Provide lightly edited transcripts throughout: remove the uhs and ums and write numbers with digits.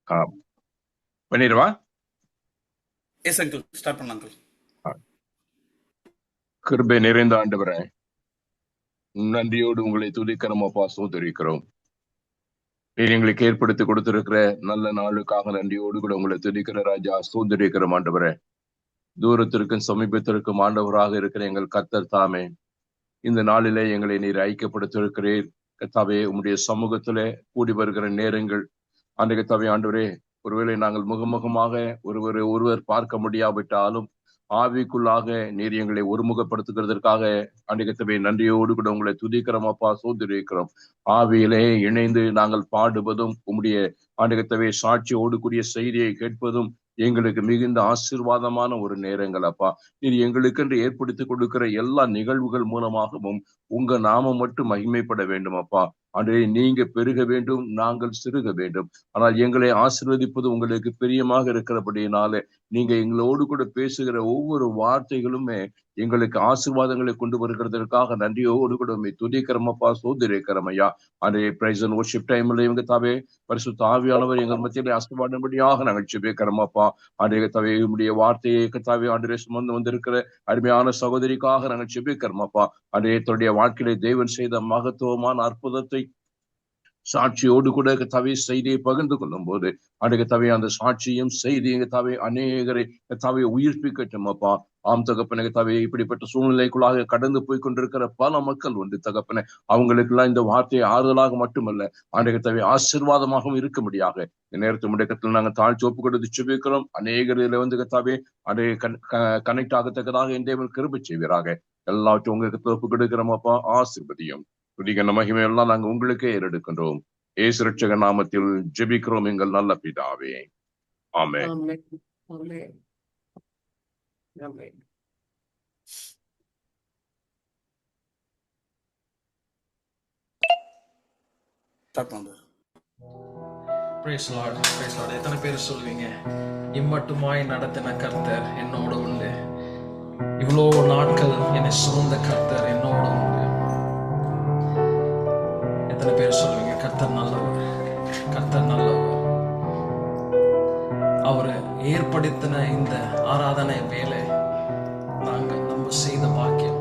ஆ, பண்ணிடவா? Yes uncle, start பண்ணலாம் uncle. கிருபை நிறைந்த ஆண்டவரே, நன்றியோடு உங்களை துதிக்கிறோம் அப்பா, சோதரிக்கிறோம். நீர் எங்களுக்கு ஏற்படுத்தி கொடுத்திருக்கிற நல்ல நாளுக்காக நன்றியோடு கூட உங்களை துதிக்கிற ராஜா, சோதரிக்கிறோம் ஆண்டவரே. தூரத்திற்கும் சமீபத்திற்கும் ஆண்டவராக இருக்கிற எங்கள் கர்த்தர் தாமே, இந்த நாளிலே எங்களை நீர் ஐக்கியப்படுத்திருக்கிறீர். கர்த்தாவே, உம்முடைய சமூகத்திலே கூடி வருகிற நேரங்கள் அன்றைக்கு கர்த்தாவே ஆண்டவரே, ஒருவேளை நாங்கள் முகமுகமாக ஒருவர் பார்க்க முடியாவிட்டாலும் ஆவிக்குள்ளாக நீர் எங்களை ஒருமுகப்படுத்துகிறதற்காக அன்றைக்கு நன்றியோடு கூட உங்களை துதிக்கிறோம் அப்பா, சோதரிக்கிறோம். ஆவியிலே இணைந்து நாங்கள் பாடுவதும் உம்முடைய ஆண்டகத்தவே சாட்சியோடு கூடிய செய்தியை கேட்பதும் எங்களுக்கு மிகுந்த ஆசீர்வாதமான ஒரு நேரங்கள் அப்பா. நீர் எங்களுக்கென்று ஏற்படுத்தி கொடுக்கிற எல்லா நிகழ்வுகள் மூலமாகவும் உங்க நாமம் மட்டும் மகிமைப்பட வேண்டும் அப்பா. அன்றே நீங்க பெருக வேண்டும், நாங்கள் சிறுக வேண்டும். ஆனால் எங்களை ஆசீர்வதிப்பது உங்களுக்கு பிரியமாக இருக்கிறபடியினாலே நீங்க எங்களோடு கூட பேசுகிற ஒவ்வொரு வார்த்தைகளுமே எங்களுக்கு ஆசீர்வாதங்களை கொண்டு வருகிறதற்காக நன்றியோடு கூட உண்மை துதிக்கிறோமப்பா, சோதரிக்கிறோம் ஐயா. அன்றைய பிரைஸ் அண்ட் வொர்ஷிப் டைம்ல இவங்க தாவே பரிசுத்த ஆவியானவர் எங்கள் மத்தியிலே ஆசீர்வாதம்படியாக நாங்கள் ஜெபிக்கிறோமப்பா. அன்றைய தவை உடைய வார்த்தையை கத்தாவே ஆண்டரே சுமந்து வந்திருக்கிற அருமையான சகோதரிக்காக நாங்கள் ஜெபிக்கிறோமப்பா. அன்றைய தன்னுடைய வாழ்க்கையிலே தேவன் செய்த மகத்துவமான அற்புதத்தை சாட்சியோடு கூட கத்தாவே செய்தியை பகிர்ந்து கொள்ளும் போது அன்றைக்கு தவை அந்த சாட்சியும் செய்தியும் கத்தாவே அநேகரை கத்தாவே உயிர்ப்பிக்கட்டும் அப்பா. ஆம் தகப்பனை கத்தாவே, இப்படிப்பட்ட சூழ்நிலைக்குள்ளாக கடந்து போய் கொண்டிருக்கிற பல மக்கள் உண்டு தகப்பனை. அவங்களுக்கு எல்லாம் இந்த வார்த்தையை ஆறுதலாக மட்டுமல்ல, அன்றைக்கு தவை ஆசீர்வாதமாகவும் இருக்க முடியாக இந்த நேரத்து முடக்கத்தில் நாங்கள் தாழ்ச்சி ஒப்பு கொடுத்து சுபிக்கிறோம். அநேகரில் கத்தாவே அன்றைய கனெக்ட் ஆகத்தக்கதாக என் தேவன் கிருபை செய்வீராக. எல்லாவற்றும் உங்களுக்கு ஒப்பு கொடுக்கிறோம் அப்பா. ஆசீர்வதியும் துதிகன மகிமையெல்லாம் நாங்கள் உங்களுக்கே ஏறெடுக்கின்றோம். இயேசு ரட்சக நாமத்தில் ஜெபிக்கிறோம் எங்கள் நல்ல பிதாவே, ஆமென். எத்தனை பேர் சொல்லுவீங்க, இம்மட்டுமாய் நடத்தின கர்த்தர் என்னோட உண்டு, இவ்வளோ நாட்கள் என்னை சுமந்த கர்த்தர் என்னோட உண்டு? எத்தனை பேர் சொல்லுவீங்க, கர்த்தர் நல்லவர், கர்த்தர் நல்லவர்? அவர் ஏற்படுத்தின இந்த ஆராதனை வேலை நம்ம செய்த பாக்கியம்,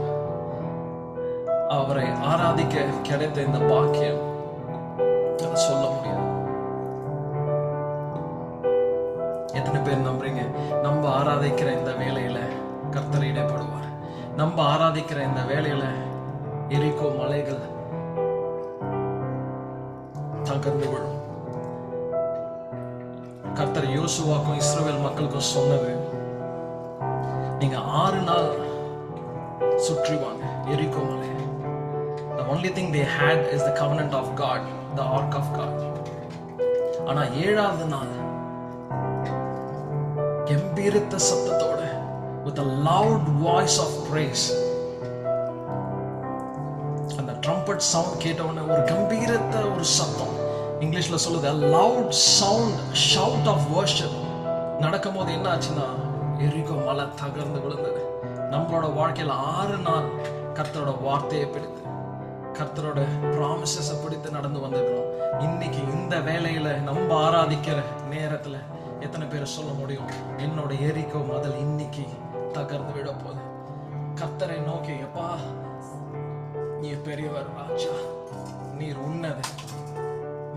அவரை ஆராதிக்க கிடைத்த இந்த பாக்கியம் அதை சொல்ல முடியாது. எத்தனை பேர் நம்புறீங்க, நம்ம ஆராதிக்கிற இந்த வேலையில கர்த்தர் இடைப்படுவார்? நம்ம ஆராதிக்கிற இந்த வேலையில எரிகோ மலைகள் தகர்ந்து விழும். கர்த்தர் யோசுவாக்கும் இஸ்ரவேல் மக்களுக்கும் சொன்னது, நீங்க 6 நாள் சுற்றி வாங்க எரிகோ மலை. The only thing they had is the covenant of God, the ark of God. ஆனா 7வது நாள் கம்பீரத்த சத்தத்தோட, with a loud voice of praise, அந்த trumpet sound கேட்டவன ஒரு கம்பீரத்த ஒரு சத்தம், இங்கிலீஷ்ல சொல்லுது a loud sound, shout of worship நடக்கும் போது என்ன ஆச்சுன்னா எரிகோ மலை தகர்ந்து விழுந்தது. நம்மளோட வாழ்க்கையில 6 நாள் கர்த்தரோட வார்த்தையை பிடித்து, கர்த்தரோட ப்ராமிசஸை பிடித்து நடந்து வந்திருக்கிறோம். இன்னைக்கு இந்த வேலையில நம்ம ஆராதிக்கிற நேரத்துல எத்தனை பேர் சொல்ல முடியும், என்னோட எரிகோ முதல் இன்னைக்கு தகர்ந்து விட போகுது? கர்த்தரை நோக்கி, எப்பா நீ பெரியவர் ராஜா, நீர் உன்னது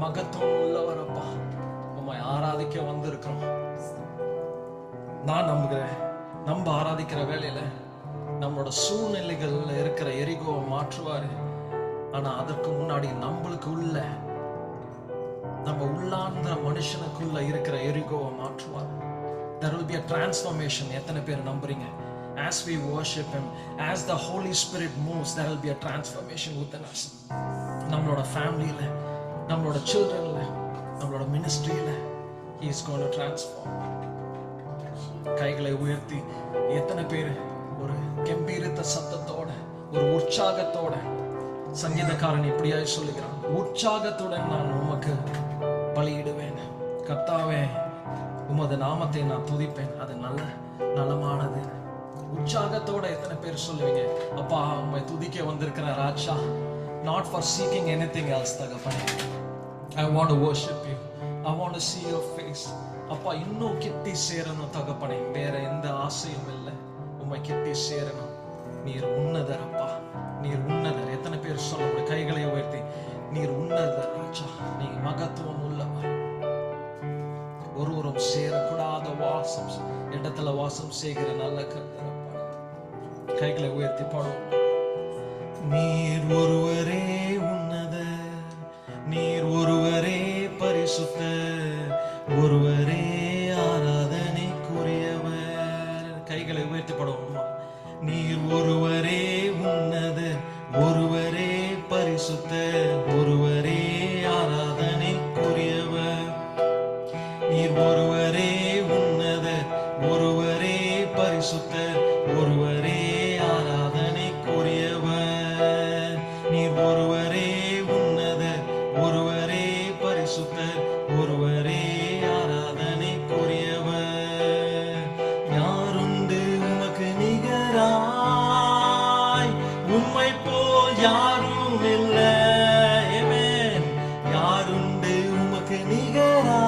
மகத்துவம் உள்ளவர் அப்பா, உம்மை ஆராதிக்க வந்திருக்கிறோம். நான் நம்புகிறேன், நம்ம ஆராதிக்கிற வேலையில நம்மளோட சூழ்நிலைகள்ல இருக்கிற எரிகோவை மாற்றுவாரு. ஆனா அதற்கு முன்னாடி நம்மளுக்கு உள்ள, நம்ம உள்ளார்ந்த மனுஷனுக்குள்ள இருக்கிற எரிகோவை மாற்றுவார். There will be a transformation. எத்தனை பேர் நம்புறீங்க? As we worship him, as the Holy Spirit moves, there will be a transformation within us. நம்மளோட ஃபேமிலியில, நம்மளோட சில்ட்ரன்ல, நம்மளோட மினிஸ்ட்ரியில he is going to transform. கைகளை உயர்த்தி எத்தனை பேர் ஒரு கம்பீரத்த சத்தத்தோட, ஒரு உற்சாகத்தோட, சங்கீதக்காரன் இப்படியாய் சொல்லுகிறான், உற்சாகத்துடன் நான் உமக்கு பலியிடுவேன், கர்த்தாவே உமது நாமத்தை நான் துதிப்பேன், அது நல்ல நலமானது. உற்சாகத்தோட எத்தனை பேர் சொல்லுவீங்க, அப்பா உம்மை துதிக்க வந்திருக்கிற ராஜா, not for seeking anything else தகப்பனே, I want to worship you, I want to see your face. அப்பா, இன்னும் கிட்டி சேரணும் தகப்பனே. வேற எந்த ஆசையும் இல்லை, உம்மை கிட்டி சேரணும். நீர் உன்னதர் அப்பா, நீர் உன்னதர். எத்தனை பேர் சொல்ல முடியும்? கைகளை உயர்த்தி, நீர் உன்னதர் ராஜா, நீங்க மகத்துவம் உள்ளவர். ஒருவரும் சேரக்கூடாத வாசம் இடத்துல வாசம் செய்கிற நல்ல கர்த்தர் அப்பா. கைகளை உயர்த்தி பாடுவோம். நீர் ஒருவரே உன்னதர், நீர் ஒருவரே பரிசுத்தர், ஒருவரே ஆராதனைக்குரியவர். கைகளை உயர்த்தி பாடுவோம். நீர் ஒருவரே உன்னதர், ஒருவரே பரிசுத்தர், ஒருவரே ஆராதனைக்குரியவர். நீர் ஒருவரே உன்னதர், ஒருவரே பரிசுத்தர், ஒருவரே ஆராதனைக்குரியவர். நீர் ஒருவரே உன்னதர், ஒருவரே பரிசுத்தர், ஒருவரே ஆராதனைக்குரியவர். யாருண்டு உமக்கு நிகராய், உம்மை போல் யாரும் இல்லை. ஆமென். யாருண்டு உமக்கு நிகராய்,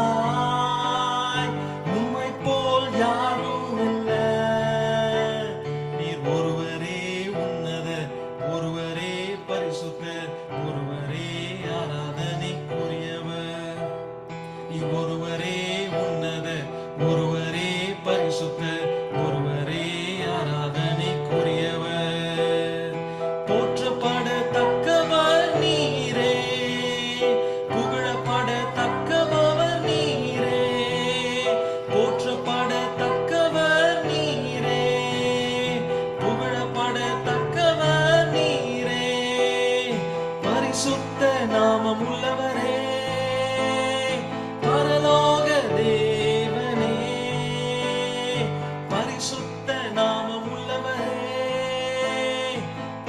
உம்மை போல் யாரும் இல்லை. நீர் ஒருவரே உன்னதர், ஒருவரே பரிசுத்தர், ஒருவரே ஆராதனைக்குரியவர். நீர் ஒருவரே உன்னதர், ஒருவரே பரிசுத்தர், ஒருவரே ஆராதனைக்குரியவர். போற்றப்படத்தக்கவர் நீரே, புகழப்படத்தக்கவர் நீரே. போற்றப்படத்தக்கவர் நீரே, புகழப்படத்தக்கவர் நீரே. பரிசுத்த நாமம் உள்ளவரே, பரலோக தேவனே. பரிசுத்த நாமம் உள்ளவரே,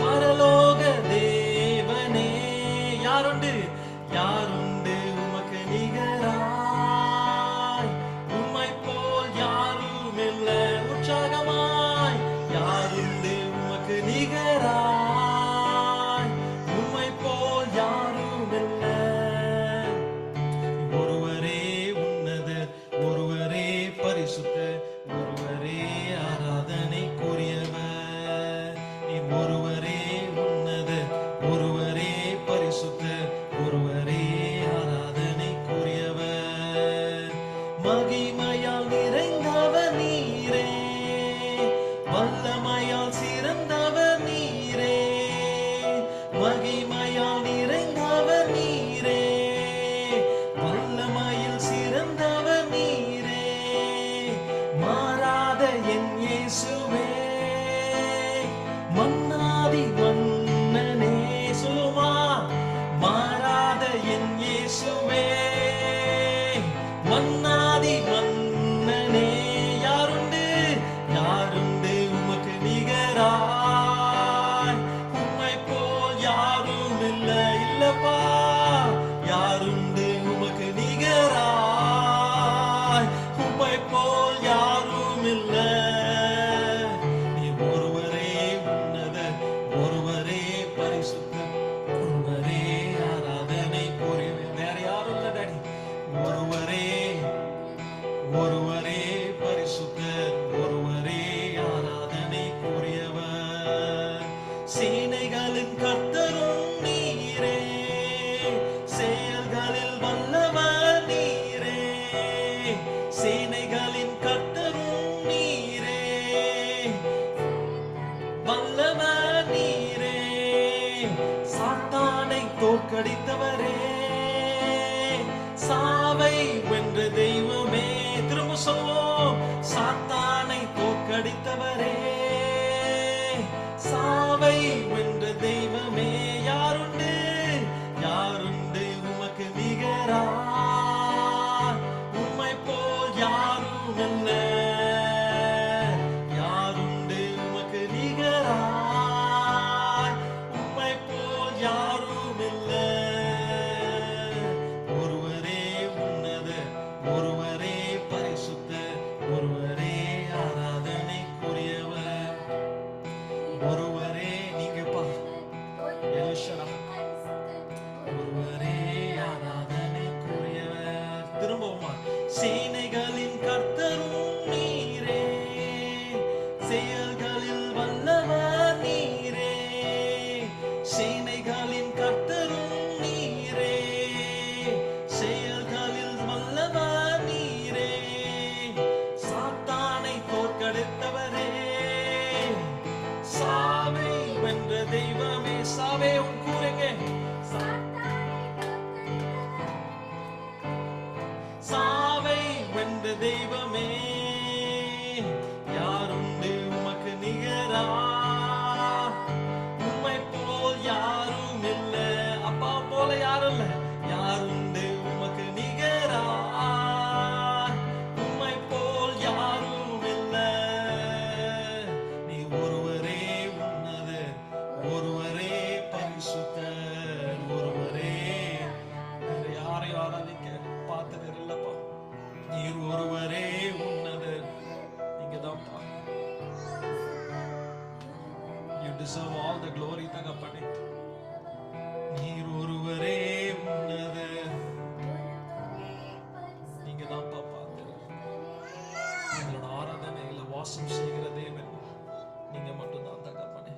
பரலோக தேவனே. யாருண்டு, யாருண்டு உமக்கு நிகராய், உம்மை போல் யாரும் இல்லை. உற்சாகமாய், யாருண்டு உமக்கு நிகராய், உம்மை போல் யாரும் இல்லை. ஒருவரே உன்னதர், ஒருவரே பரிசுத்தர், ஒருவரே ஆராதனைக்குரியவர். நீர் ஒருவரே உன்னதர், ஒருவரே பரிசுத்தர், ஒருவரே ஆராதனைக்குரியவர். மகிமையால் நிறைந்தவர் நீரே, வல்லமையால் சிறந்தவர் நீரே. மகிமையால் நிறைந்தவர் நீரே, வல்லமையில் சிறந்தவர் நீரே. மாறாத என் இயேசுவே, மன்னாதி மன்னனே. சொல்லுமா, மாறாத என் இயேசுவே, மன்னாதி மன்னனே. யாருண்டு, யாருண்டு உமக்கு நிகராய், உம்மை போல் யாரும் இல்லை. இல்லப்பா, யாருண்டு உமக்கு நிகராய், உம்மை போல் யாரும் இல்லை. நீ ஒருவரே உன்னதர், ஒருவரே பரிசுத்தர், ஒருவரே ஆராதனைக்குரியவர். வேற யாரும் இல்லை டாடி. ஒருவரே, ஒருவரே பரிசுத்தர், ஒருவரே ஆராதனைக்குரியவர். சேனைகளின் கர்த்தரும் நீரே, செயல்களில் வல்லவர் நீரே. சேனைகளின் கர்த்தரும் நீரே, வல்லவர் நீரே. சாத்தானை தோற்கடித்தவரே, சாவை வென்ற தெய்வமே. திரும்ப சொல்வோம். சாத்தானை தோற்கடித்தவரே, சாவை வென்ற தெய்வமே. யாருண்டு, யாருண்டு உமக்கு நிகராய், உம்மை போல் யாரும் இல்லை. யாருண்டு உமக்கு நிகராய், உம்மை போல் யாரும் இல்லை. ஒருவரே உன்னதர், ஒருவரே பரிசுத்தர், ஒருவரே ஆராதனைக்குரியவர். ஒருவரே, நீங்கப்பா எலிஷா, ஒருவரே ஆராதனைக்குரியவர். திரும்ப உன் கூறுங்க. சாவை வென்ற தெய்வமே, யாருண்டு உமக்கு நிகரா? உம்மை போல் யாரும் இல்ல, அப்பா போல யாரும் இல்ல. யாருண்டு உமக்கு நிகரா? உம்மை போல் யாரும் இல்ல. நீ ஒருவரே உன்னதர், ஒருவரே பரிசுத்தர், ஒருவரே. வேற யாரையும் ஆராதிக்க பார்த்தது இல்லப்பா. நீர் ஒருவரே உன்னதர். நீங்க தான்ப்பா. You deserve all the glory தகப்பனே. நீர் ஒருவரே உன்னதர். நீங்க தான்ப்பா பார்த்தது. எங்களோட ஆராதனையில வாசம் செய்கிற தேவன் நீங்க மட்டும்தான் தகப்பனே.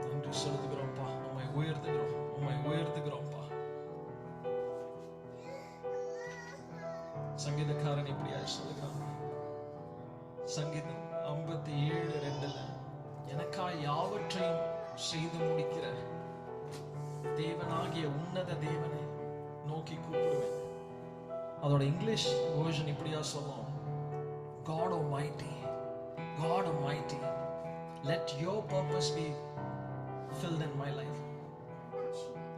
நன்றி செலுத்துகிறோம்ப்பா. உம்மை உயர்த்துகிறோம், உம்மை உயர்த்துகிறோம்ப்பா. சங்கீதக்காரன் இப்படியாய் சொல்லுகிறான். சங்கீதம் 57:2 எனக்காய் யாவற்றையும் செய்து முடிக்கிற தேவனாகிய உன்னத தேவனை நோக்கி கூப்பிடுவேன். அதோட இங்கிலீஷ் வெர்ஷன் இப்படியா சொல்லும். God Almighty, God Almighty, let your purpose be filled in my life.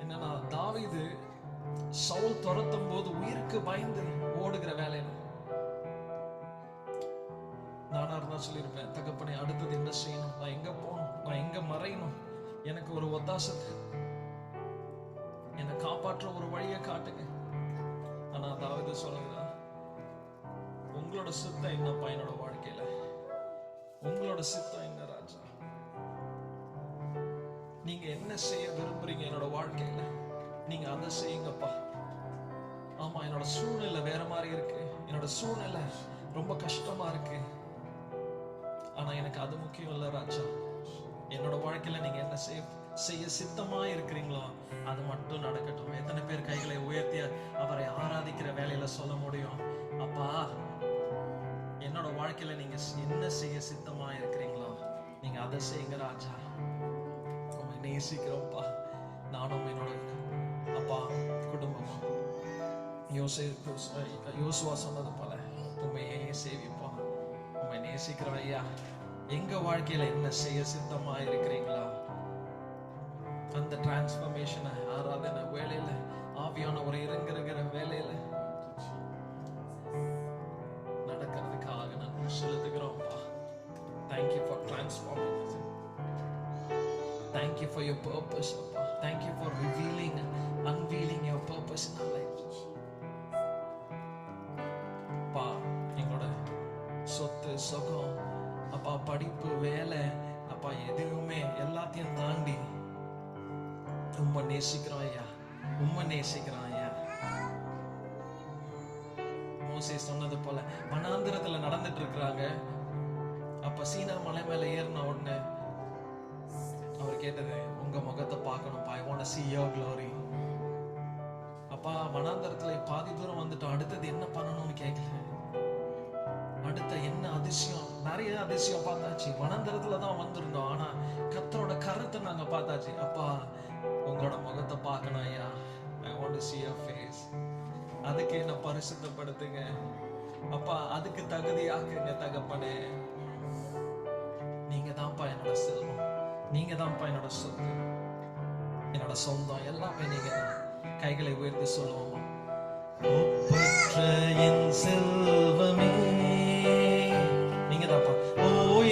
என்னன்னா, தாவீது சவுல் துரத்தும் போது உயிருக்கு பயந்து ஓடுகிற வேலையில நானா இருந்தா சொல்லியிருப்பேன், தகப்பனே அடுத்தது என்ன செய்யணும், நான் எங்க போகணும், நான் எங்க மறையணும், எனக்கு ஒரு ஒத்தாசத்தை, என்னை காப்பாற்ற ஒரு வழியை காட்டுங்க. ஆனா தாவீது சொல்லுங்க, உங்களோட சித்தம் என்னப்பா என்னோட வாழ்க்கையில, உங்களோட சித்தம் என்ன ராஜா, நீங்க என்ன செய்ய விரும்புறீங்க என்னோட வாழ்க்கையில, நீங்க அதை செய்யுங்கப்பா. ஆமா, என்னோட சூழ்நிலை வேற மாதிரி இருக்கு, என்னோட சூழ்நிலை ரொம்ப கஷ்டமா இருக்கு. ஆனா எனக்கு அது முக்கியம் இல்ல ராஜா. என்னோட வாழ்க்கையில நீங்க என்ன செய்ய சித்தமா இருக்கிறீங்களோ அது மட்டும் நடக்கட்டும். எத்தனை பேர் கைகளை உயர்த்தி அவரை ஆராதிக்கிற வேலையில சொல்ல முடியும், அப்பா என்னோட வாழ்க்கையில நீங்க என்ன செய்ய சித்தமா இருக்கிறீங்களோ நீங்க அதை செய்யுங்க ராஜா. உண்மை நேசிக்கிறோம்ப்பா. நானும் என்னோட அப்பா குடும்பமும் யோசுவா சொன்னது போல உண்மையே சேவிப்பா. உண்மை நேசிக்கிறோம் ஐயா. எங்க வாழ்க்கையில என்ன செய்ய சித்தமா இருக்கிறீங்களா அந்த டிரான்ஸ்பர்மேஷனை ஆராதனை வேலையில ஆவியான ஒரு இறங்குற வேலையில நடக்கிறதுக்காக நன்றி செலுத்துகிறோம்ப்பா. Thank you for transforming us. Thank you for your purpose, Appa. Thank you for unveiling your purpose in our lives. அப்பா, எங்களோட சொத்து சுகம் அப்பா, படிப்பு வேலை அப்பா, எதுவுமே எல்லாத்தையும் தாண்டி உம்மை நேசிக்கிறோம் ஐயா, உம்மை நேசிக்கிறோம் ஐயா. மோசே சொன்னது போல வனாந்திரத்துல நடந்துட்டு இருக்கிறாங்க. அப்ப சீனா மலை மேல ஏறின உடனே அவர் கேட்டது, உங்க முகத்தை பார்க்கணும்ப்பா, I want to see your glory. அப்பா, வனாந்தரத்துல பாதி தூரம் வந்துட்டோம், அடுத்தது என்ன பண்ணணும்னு கேட்கல. அடுத்த என்ன அதிசயம், நிறைய அதிசயம் பார்த்தாச்சு, வனாந்தரத்துல தான் வந்திருந்தோம், ஆனா கர்த்தரோட கரத்தை நாங்க பார்த்தாச்சு. அப்பா, உங்களோட முகத்தை பார்க்கணும் ஐயா, I want to see your face. அதுக்கு என்ன பரிசுத்தப்படுத்துங்க அப்பா, அதுக்கு தகுதியாக்குங்க தகப்பனே. நீங்க தான்ப்பா என்னோட செல்வம், நீங்க தான்ப்பா என்னோட சொத்து, என்னோட சொந்தம், எல்லாமே நீங்க தான். கைகளை உயர்த்தி சொல்லுவோமா, ஒப்பற்ற என் செல்வமே நீங்க தான்ப்பா. ஓ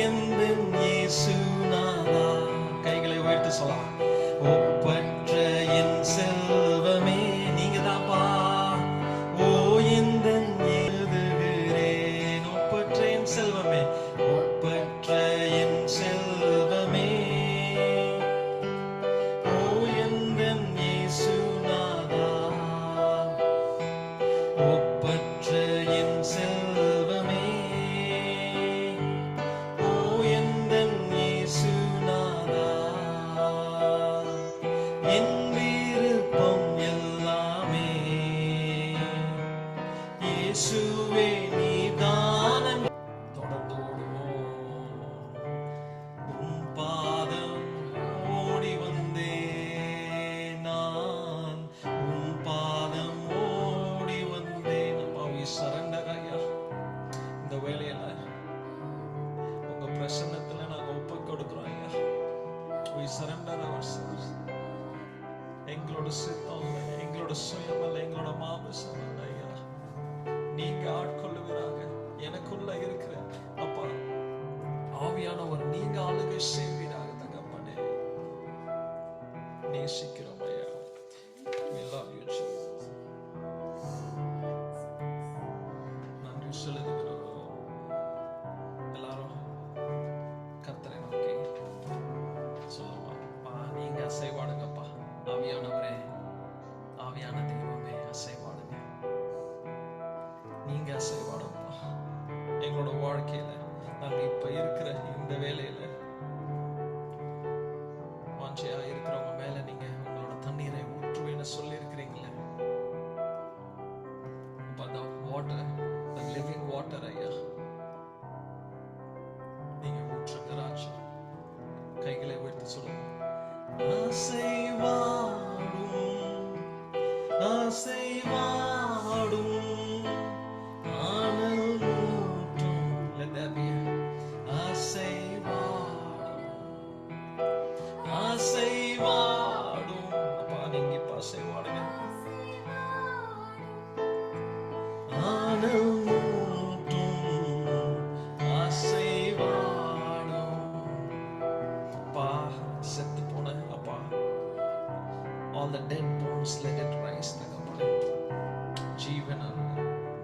எந்த இயேசுநாதா, கைகளை உயர்த்தி சொல்லலாம். ஒப்பற்ற என் செல்வமே நீங்க தான்ப்பா. ஓ எந்த எழுதுகிறேன், ஒப்பற்ற என் செல்வமே, ஒப்பற்ற என் செல்வமே, ஓ எந்த இயேசுநாதா, ஒப்பற்ற என் செல்வமே, ஓ எந்த இயேசுநாதா, ourselves. எங்களோட சித்தம் இல்லை, எங்களோட சுயம் அல்ல, எங்களோட மாமிசம் அல்ல ஐயா. நீங்க ஆட்கொள்ளுவீராக. எனக்குள்ள இருக்கிற அப்பா ஆவியானவர் நீங்க ஆளுகை செய்வீராக தகப்பனே. நேசிக்கிறோம் ஐயா. We love you, Jesus. நன்றி செலுத்துகிறோம். எல்லாரும் கர்த்தரை நோக்கி சொல்லுவாப்பா, நீங்க அசைவாடுங்கப்பா. ஆவியானவரே, ஆவியான தெய்வமே அசைவாடுங்க. நீங்க அசைவாடுப்பா. எங்களோட வாழ்க்கையில நாங்க இப்ப இருக்கிற இந்த வேலையில வாஞ்சையா இருக்கிறவங்க மேல நீங்க உங்களோட தண்ணீரை ஊற்றுவேன்னு சொல்லி இருக்கிறீங்களே. the water, the living water ஐயா, நீங்க ஊற்றுங்க ராஜா. கைகளை உயர்த்தி சொல்லுங்க. அசைவாடும், அசைவாடும் ஆனல் ஊற்றும். Let there be அசைவாடும், அசைவாடும். அப்பா நீங்க இப்ப அசைவாடுங்க. ஆனல் ஊற்றும், அசைவாடும். அப்பா செத்து போன அப்பா, all the dead bones let it rise. தகப்பனே, ஜீவன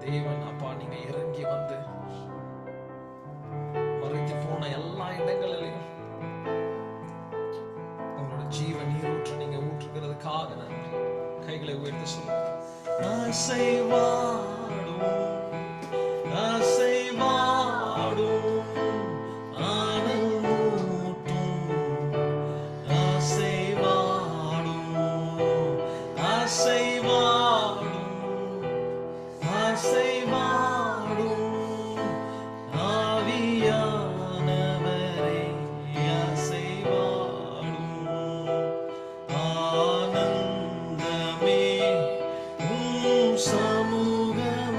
தேவன் அப்பா நீங்க இறங்கி வந்து மறைத்து போன எல்லா இடங்களிலையும் உங்களோட ஜீவ நீரூற்று நீங்க ஊற்றுகிறதுக்காக நன்றி. கைகளை உயர்த்தி சொல்லுங்க. அசைவாடும், அசைவாடும் ஆனல் ஊற்றும், அசைவாடும், அசைவாடும், அசைவாடும் ஆவியானவரே, அசைவாடும் ஆனந்தமே உம் சமூகமே.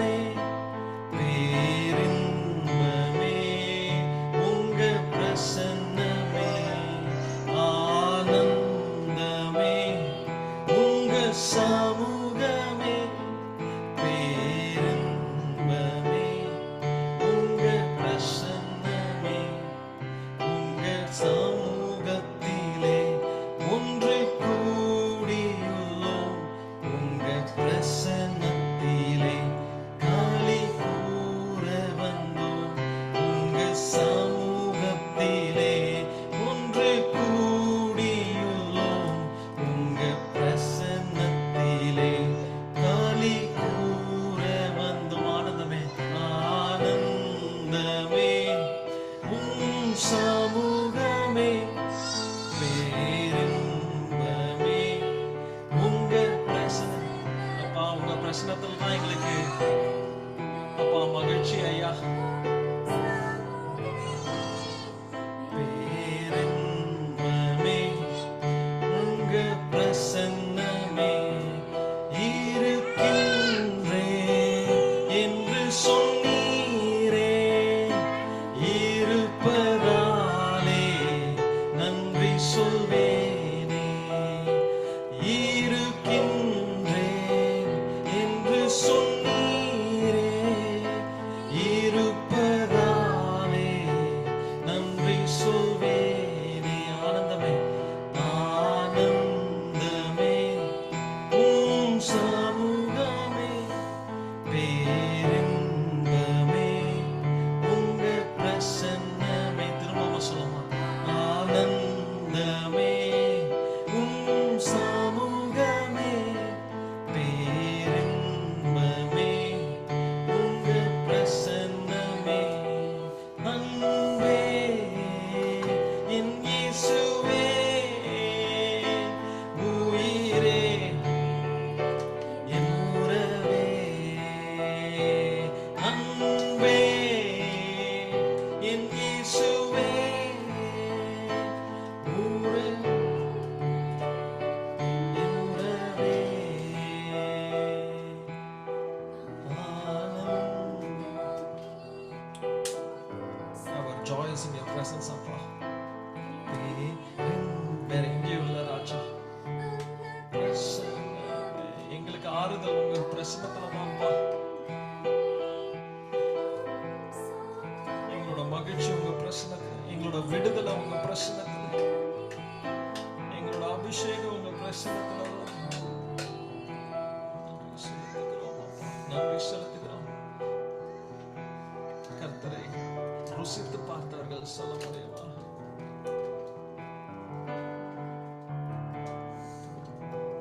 அபிஷேகம் உங்க பிரசன்னத்துல நன்றி செலுத்துகிறோம். கர்த்தரை ருசித்து பார்த்தார்கள் சொல்ல முடியுமா?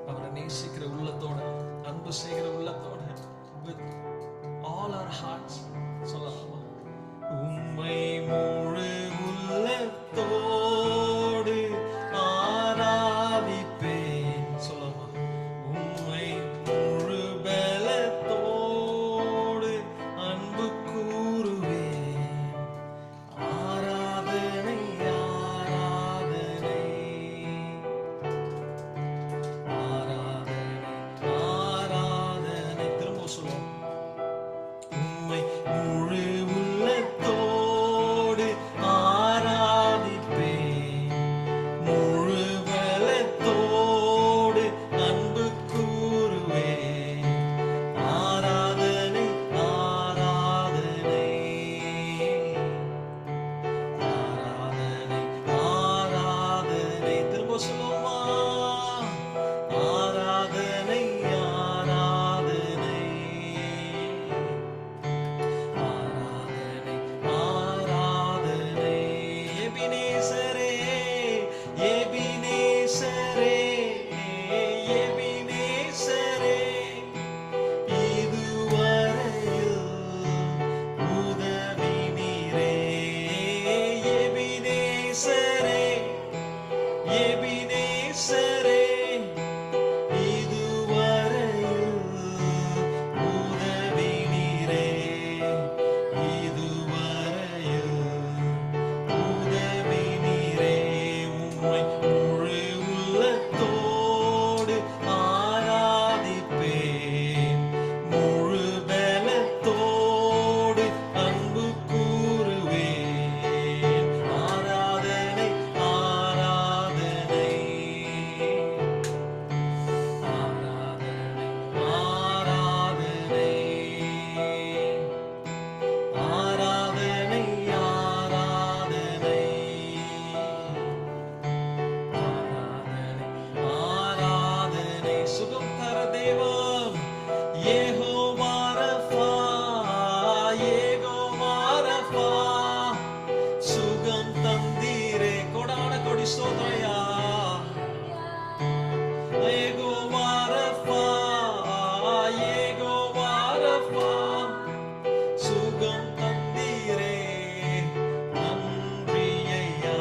அவரை நேசிக்கிற உள்ளத்தோட, அன்பு செய்கிற உள்ளத்தோட, with all our hearts சொல்லலாமா? உம்மை முழு உள்ளத்தோடு ஆராதிப்பேன் சொல்லலாமா? உம்மை முழு பலத்தோடு அன்பு கூறுவேன். ஆராதனை ஆராதனை ஆராதனை ஆராதனை. திரும்ப சொல்லுவோம். உம்மை முழு உள்ளத்தோடு ஆராதிப்பேன். முழு பலத்தோடு அன்பு கூறுவேன். ஆராதனை ஆராதனை ஆராதனை ஆராதனை. திரும்ப சொல்லுவோமா? ஆராதனை ஆராதனை ஆராதனை ஆராதனை. எபினேசரே எபினேசரே எபினேசரே, இதுவரையில் உதவி நீரே. எபினேசரே எபினேசரே, இதுவரையில் உதவி நீரே. இதுவரையில் உதவி நீரே. உம்மை முழு உள்ளத்தோடு ஆராதிப்பேன். முழு பலத்தோடு அன்பு கூறுவேன். ஆராதனை ஆராதனை ஆராதனை ஆராதனை ஆராதனை ஆராதனை ஆராதனை ஆராதனை. சுகம் தர தெய்வம் யெகோவா ரஃபா, யெகோவா ரஃபா, சுகம் தந்தீரே. கொடான கொடி ஸ்தோத்திரயா. யெகோவா ரஃபா, யெகோவா ரஃபா, சுகம் தந்தீரே. நன்றி ஐயா,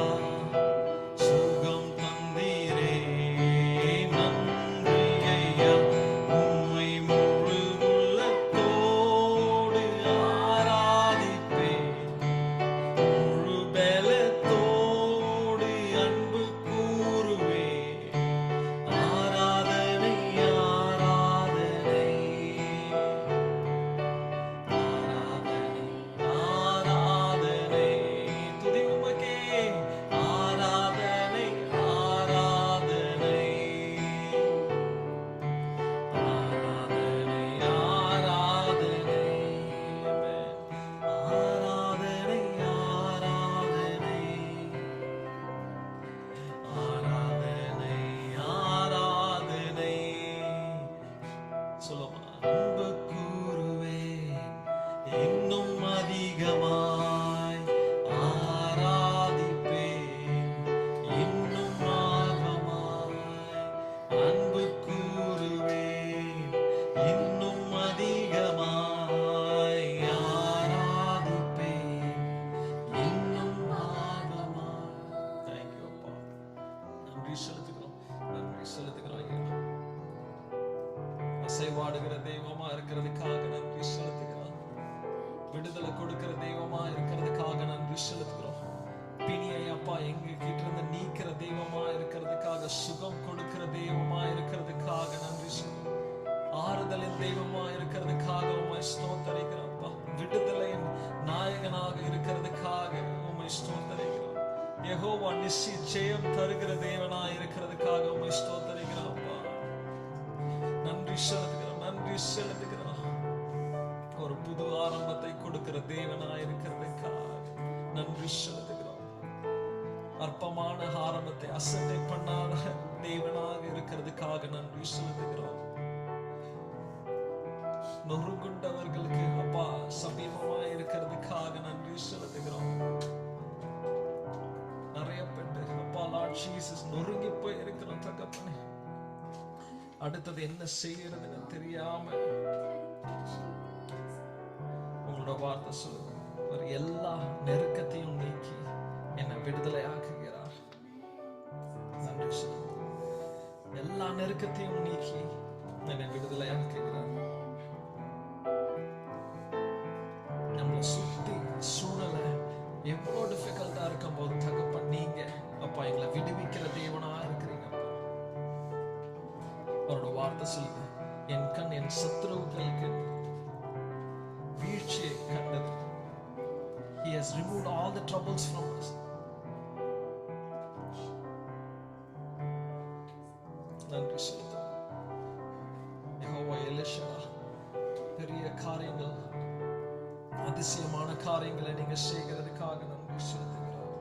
சுகம் தந்தீரே. நன்றி ஐயா. உம்மை முழு உள்ளத்தோடு ஆராதிப்பேன். முழு பலத்தோடு அன்பு கூறுவேன். ஆராதனை ஆராதனை ஆராதனை ஆராதனை. துதி உமக்கே. ஆராதனை ஆராதனை ஆராதனை ஆராதனை. ஆராதனை ஆராதனை ஆராதனை ஆராதனை. சொல்லுமா? அன்பு கூறுவேன் இன்னும் அதிகமாய். ஆராதிப்பேன் இன்னும் ஆகமாய். அன்பு கூறுவேன் இன்னும் அதிகமாய். ஆராதிப்பேன் இன்னும் ஆகமாய். தேங்க்யூ அப்பா. நன்றி செலுத்துகிறோம். நன்றி செலுத்துகிறோம் ஐயா. அசைவாடுகிற தெய்வமா இருக்கிறதுக்காக நன்றி செலுத்துகிறோம். விடுதலை கொடுக்கிற தெய்வமா இருக்கிறதுக்காக நன்றி செலுத்துகிறோம். பிணியை அப்பா எங்க கிட்ட இருந்து நீக்கிற தெய்வமா இருக்கிறதுக்காக, சுகம் கொடுக்கிற தெய்வமா இருக்கிறதுக்காக நன்றி செலுத்துகிறோம். ஆறுதலின் தெய்வமா இருக்கிறதுக்காக உம்மை ஸ்தோத்தரிக்கிறோம் அப்பா. விடுதலையின் நாயகனாக இருக்கிறதுக்காக உம்மை ஸ்தோத்தரிக்கிறோம். யெகோவா நிசி ஜெயம் தருகிற தேவனா இருக்கிறதுக்காக உம்மை ஸ்தோத்தரிக்கிறோம் அப்பா. நன்றி செலுத்துகிறோம். நன்றி செலுத்துகிறோம். ஒரு புது ஆரம்பத்தை கொடுக்கிற தேவனா இருக்கிறதுக்காக நன்றி செலுத்துகிறோம். அற்பமான ஆரம்பத்தை அசட்டை பண்ணாத தேவனா செய்கிறதுக்காக நன்றி செலுத்துகிறோம். நொறுங்குண்டவர்களுக்கு அப்பா சமீபமா இருக்கிறதுக்காக நன்றி செலுத்துகிறோம். நிறைய பேர் அப்பா லார்ட் ஜீசஸ் நொறுங்கி போய் இருக்கிறோம் தகப்பனே. அடுத்தது என்ன செய்யறதுன்னு தெரியாம உங்களோட வார்த்தை சொல்லுங்க, ஒரு எல்லா நெருக்கத்தையும் நீக்கி என்னை விடுதலை ஆக்குகிறார். நன்றி சொல்லுங்க. எல்லா நெருக்கத்தையும் நீக்கி என்னை விடுதலை ஆக்குகிறார். நம்மளை சுத்தி சூழலை எவ்வளவு டிஃபிகல்ட்டா இருக்கும் போது தகப்பன் நீங்க அப்பா எங்களை விடுவிக்கிற தேவனா இருக்கிறீங்க. அவரோட வார்த்தை சொல்லுங்க, என் கண் என் சத்துருவுகளுக்கு வீழ்ச்சியை கண்டது. He has removed all the troubles from us. நன்றி செலுத்தும். யெகோவா எலிஷா பெரிய காரியங்கள், அதிசயமான காரியங்களை நீங்க செய்கிறதுக்காக நன்றி செலுத்துகிறோம்.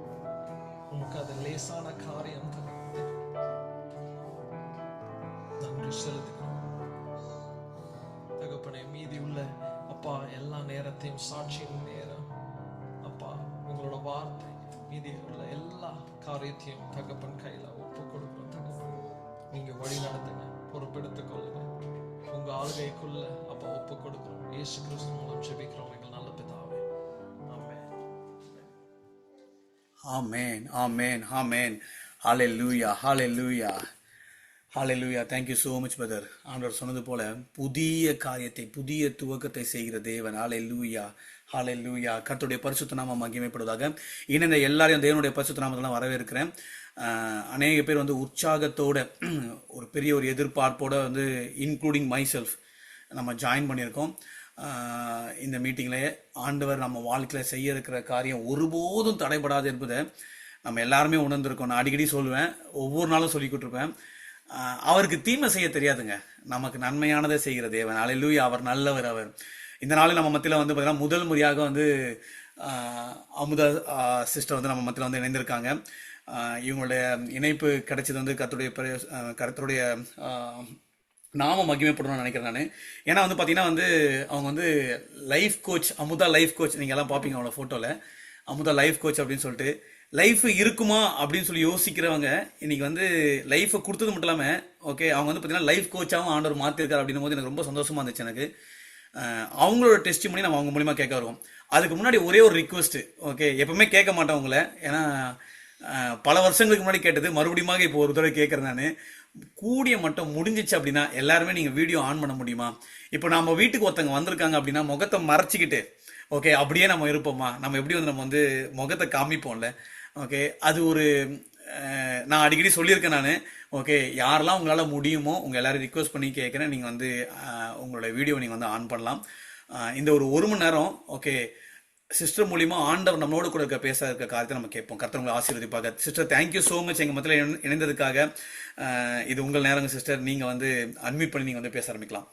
உனக்கு அது லேசான காரியம் தகப்பனே. நன்றி செலுத்துகிறோம் தகப்பனே. மீதி உள்ள அப்பா எல்லா நேரத்தையும் சாட்சியின் நேரம் அப்பா உங்களோட வார்த்தை மீதி உள்ள எல்லா காரியத்தையும் தகப்பன் கையில ஒப்பு கொடுக்கிறோம். தகப்பன் நீங்க வழி நடத்துங்க, பொறுப்பெடுத்துக் கொள்ளுங்க. உங்க ஆளுகைக்குள்ள அப்பா ஒப்பு கொடுக்கிறோம். இயேசு கிறிஸ்து மூலம் ஜெபிக்கிறோம் எங்கள் நல்ல பிதாவே. ஆமென். ஆமென் ஆமென் ஆமென். ஹalleluya ஹalleluya ஹalleluya. Thank you so much brother. ஆண்டவர் சொன்னது போல புதிய காரியத்தை, புதிய துவக்கத்தை செய்கிற தேவன். ஹalleluya ஹalleluya. கர்த்தருடைய பரிசுத்த நாமம் மகிமைப்படுவதாக. இந்த எல்லாரையும் தேவனுடைய பரிசுத்த நாமத்தில் வரவேற்கிறேன். அநேக பேர் வந்து உற்சாகத்தோட ஒரு பெரிய ஒரு எதிர்பார்ப்போட வந்து இன்க்ளூடிங் மை செல்ஃப் நம்ம ஜாயின் பண்ணியிருக்கோம். இந்த மீட்டிங்கில் ஆண்டவர் நம்ம வாழ்க்கையில் செய்ய இருக்கிற காரியம் ஒருபோதும் தடைபடாது என்பதை நம்ம எல்லாருமே உணர்ந்திருக்கோம். நான் அடிக்கடி சொல்லுவேன், ஒவ்வொரு நாளும் சொல்லிக்கிட்டு இருப்பேன், அவருக்கு தீமை செய்ய தெரியாதுங்க, நமக்கு நன்மையானதை செய்கிற தேவன். ஹல்லேலூயா. அவர் நல்லவர். அவர் இந்த நாளில் நம்ம மத்தியில் வந்து பார்த்தீங்கன்னா முதல் முறையாக வந்து அமுதா சிஸ்டர் வந்து நம்ம மத்தியில் வந்து இணைந்திருக்காங்க. இவங்களுடைய இணைப்பு கிடைச்சது வந்து கர்த்தருடைய நாம மகிமைப்படணும்னு நினைக்கிறேன் நான். ஏன்னா வந்து பார்த்தீங்கன்னா வந்து அவங்க வந்து life coach, Amudha life coach. நீங்கள் எல்லாம் பார்ப்பீங்க அவங்களோட ஃபோட்டோவில், அமுதா லைஃப் கோச் அப்படின்னு சொல்லிட்டு. லைஃப் இருக்குமா அப்படின்னு சொல்லி யோசிக்கிறவங்க இன்னைக்கு வந்து லைஃபை கொடுத்தது மட்டும் இல்லாமல் ஓகே அவங்க வந்து பார்த்தீங்கன்னா லைஃப் கோச்சாகவும் ஆண்டவர் மாற்றிருக்காரு அப்படின்னும் போது எனக்கு ரொம்ப சந்தோஷமா இருந்துச்சு. எனக்கு அவங்களோட டெஸ்ட் பண்ணி நம்ம அவங்க மூலியமாக கேட்க வருவோம். அதுக்கு முன்னாடி ஒரே ஒரு ரிக்வெஸ்ட், ஓகே, எப்பவுமே கேட்க மாட்டேன் உங்களை, ஏன்னா பல வருஷங்களுக்கு முன்னாடி கேட்டது மறுபடியும் இப்போ ஒரு தடவை கேட்குறேன் நான். கூடிய மட்டும் முடிஞ்சிச்சு அப்படின்னா எல்லாருமே நீங்கள் வீடியோ ஆன் பண்ண முடியுமா? இப்போ நம்ம வீட்டுக்கு ஒருத்தவங்க வந்திருக்காங்க அப்படின்னா முகத்தை மறைச்சிக்கிட்டு ஓகே அப்படியே நம்ம இருப்போமா? நம்ம எப்படி வந்து நம்ம வந்து முகத்தை காமிப்போம்ல, ஓகே. அது ஒரு நான் அடிக்கடி சொல்லியிருக்கேன் நான். ஓகே, யாரெல்லாம் உங்களால் முடியுமோ உங்கள் எல்லாரும் ரிக்வெஸ்ட் பண்ணி கேட்குறேன், நீங்கள் வந்து உங்களோட வீடியோ நீங்கள் வந்து ஆன் பண்ணலாம். இந்த ஒரு மணி நேரம் ஓகே சிஸ்டர் மூலியமா ஆண்டவர் நம்மளோட கூட பேச இருக்க காரியத்தை நம்ம கேட்போம். கர்த்தர் உங்களை ஆசீர்வதிப்பாங்க. சிஸ்டர் தேங்க்யூ ஸோ மச் எங்கள் மத்தியில் இணைந்ததுக்காக. இது உங்கள் நேரங்க சிஸ்டர், நீங்கள் வந்து அட்மிட் பண்ணி நீங்கள் வந்து பேச ஆரம்பிக்கலாம்.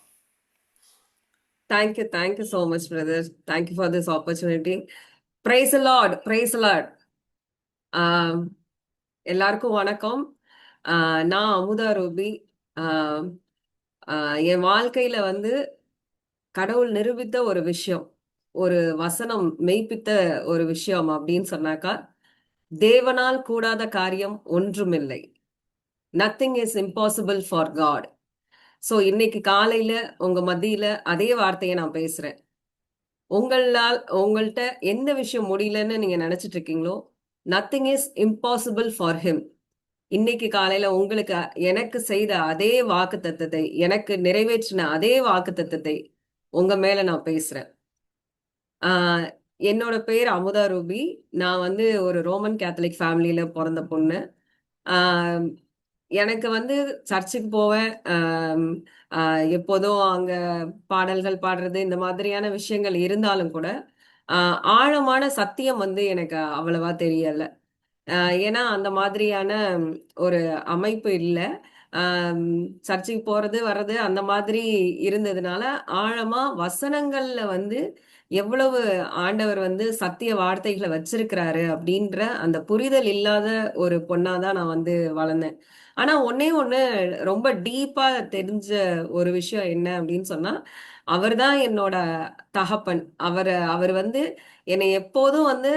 Thank you so much, brother. Thank you for this opportunity. Praise the Lord, praise the Lord. எல்லாருக்கும் வணக்கம். நான் அமுதா ரூபி. என் வாழ்க்கையில வந்து கடவுள் நிரூபித்த ஒரு விஷயம், ஒரு வசனம் மெய்ப்பித்த ஒரு விஷயம் அப்படின்னு சொன்னாக்கா, தேவனால் கூடாத காரியம் ஒன்றுமில்லை. Nothing is impossible for God. So இன்னைக்கு காலையில உங்க மத்தியில அதே வார்த்தையை நான் பேசுறேன். உங்கள்கிட்ட எந்த விஷயம் முடியலன்னு நீங்க நினைச்சிட்டு இருக்கீங்களோ, nothing is impossible for him. இன்னைக்கு காலையில உங்களுக்கு எனக்கு செய்த அதே வாக்கு தத்தத்தை, எனக்கு நிறைவேற்றின அதே வாக்கு தத்தத்தை உங்க மேல நான் பேசுறேன். என்னோட பேர் அமுதா ரூபி. நான் வந்து ஒரு ரோமன் கேத்தலிக் ஃபேமிலியில பிறந்த பொண்ணு. எனக்கு வந்து சர்ச்சுக்கு போவேன். எப்போதும் அங்க பாடல்கள் பாடுறது இந்த மாதிரியான விஷயங்கள் இருந்தாலும் கூட ஆழமான சத்தியம் வந்து எனக்கு அவ்வளவா தெரியல. ஏன்னா அந்த மாதிரியான ஒரு அமைப்பு இல்லை. சர்ச்சுக்கு போறது வர்றது அந்த மாதிரி இருந்ததுனால ஆழமா வசனங்கள்ல வந்து எவ்வளவு ஆண்டவர் வந்து சத்திய வார்த்தைகளை வச்சிருக்கிறாரு அப்படின்ற அந்த புரிதல் இல்லாத ஒரு பொண்ணாதான் நான் வந்து வளர்ந்தேன். ஆனா ஒண்ணே ஒண்ணு ரொம்ப டீப்பா தெரிஞ்ச ஒரு விஷயம் என்ன அப்படின்னு சொன்னா, அவர்தான் என்னோட தகப்பன். அவர் வந்து என்னை எப்போதும் வந்து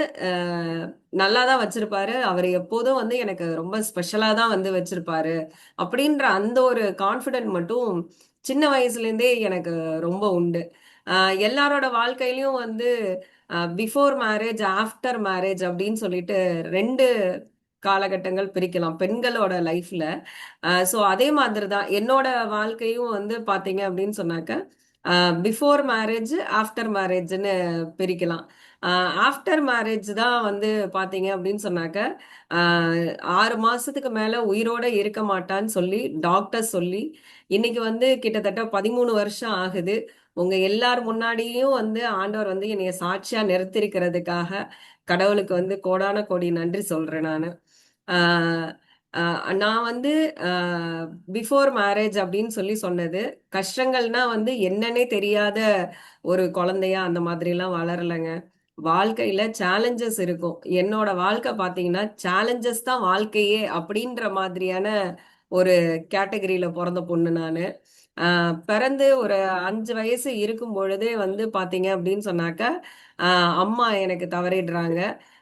நல்லா தான் வச்சிருப்பாரு. அவர் எப்போதும் வந்து எனக்கு ரொம்ப ஸ்பெஷலா தான் வந்து வச்சிருப்பாரு அப்படின்ற அந்த ஒரு கான்ஃபிடென்ட் மட்டும் சின்ன வயசுல இருந்தே எனக்கு ரொம்ப உண்டு. எல்லாரோட வாழ்க்கையிலயும் வந்து பிஃபோர் மேரேஜ், ஆஃப்டர் மேரேஜ் அப்படின்னு சொல்லிட்டு 2 காலகட்டங்கள் பிரிக்கலாம் பெண்களோட லைஃப்ல. ஸோ அதே மாதிரி தான் என்னோட வாழ்க்கையும் வந்து பார்த்தீங்க அப்படின்னு சொன்னாக்க, பிஃபோர் மேரேஜ், ஆஃப்டர் மேரேஜ்ன்னு பிரிக்கலாம். ஆஃப்டர் மேரேஜ் தான் வந்து பார்த்தீங்க அப்படின்னு சொன்னாக்க, 6 மாசத்துக்கு மேல உயிரோட இருக்க மாட்டான்னு சொல்லி டாக்டர் சொல்லி, இன்னைக்கு வந்து கிட்டத்தட்ட 13 வருஷம் ஆகுது. உங்க எல்லார் முன்னாடியும் வந்து ஆண்டவர் வந்து என்னைய சாட்சியா நிறுத்திருக்கிறதுக்காக கடவுளுக்கு வந்து கோடான கோடி நன்றி சொல்றேன் நானு. ஆஹ் நான் வந்து பிஃபோர் மேரேஜ் அப்படின்னு சொல்லி சொன்னது, கஷ்டங்கள்னா வந்து என்னன்னே தெரியாத ஒரு குழந்தையா அந்த மாதிரிலாம் வளரலைங்க. வாழ்க்கையில சேலஞ்சஸ் இருக்கும். என்னோட வாழ்க்கை பார்த்தீங்கன்னா, சேலஞ்சஸ் தான் வாழ்க்கையே அப்படின்ற மாதிரியான ஒரு கேட்டகரியில பிறந்த பொண்ணு நானு. பிறந்து ஒரு 5 வயசு இருக்கும் பொழுதே வந்து பார்த்தீங்க அப்படின்னு சொன்னாக்க, அம்மா எனக்கு தவறிடுறாங்க.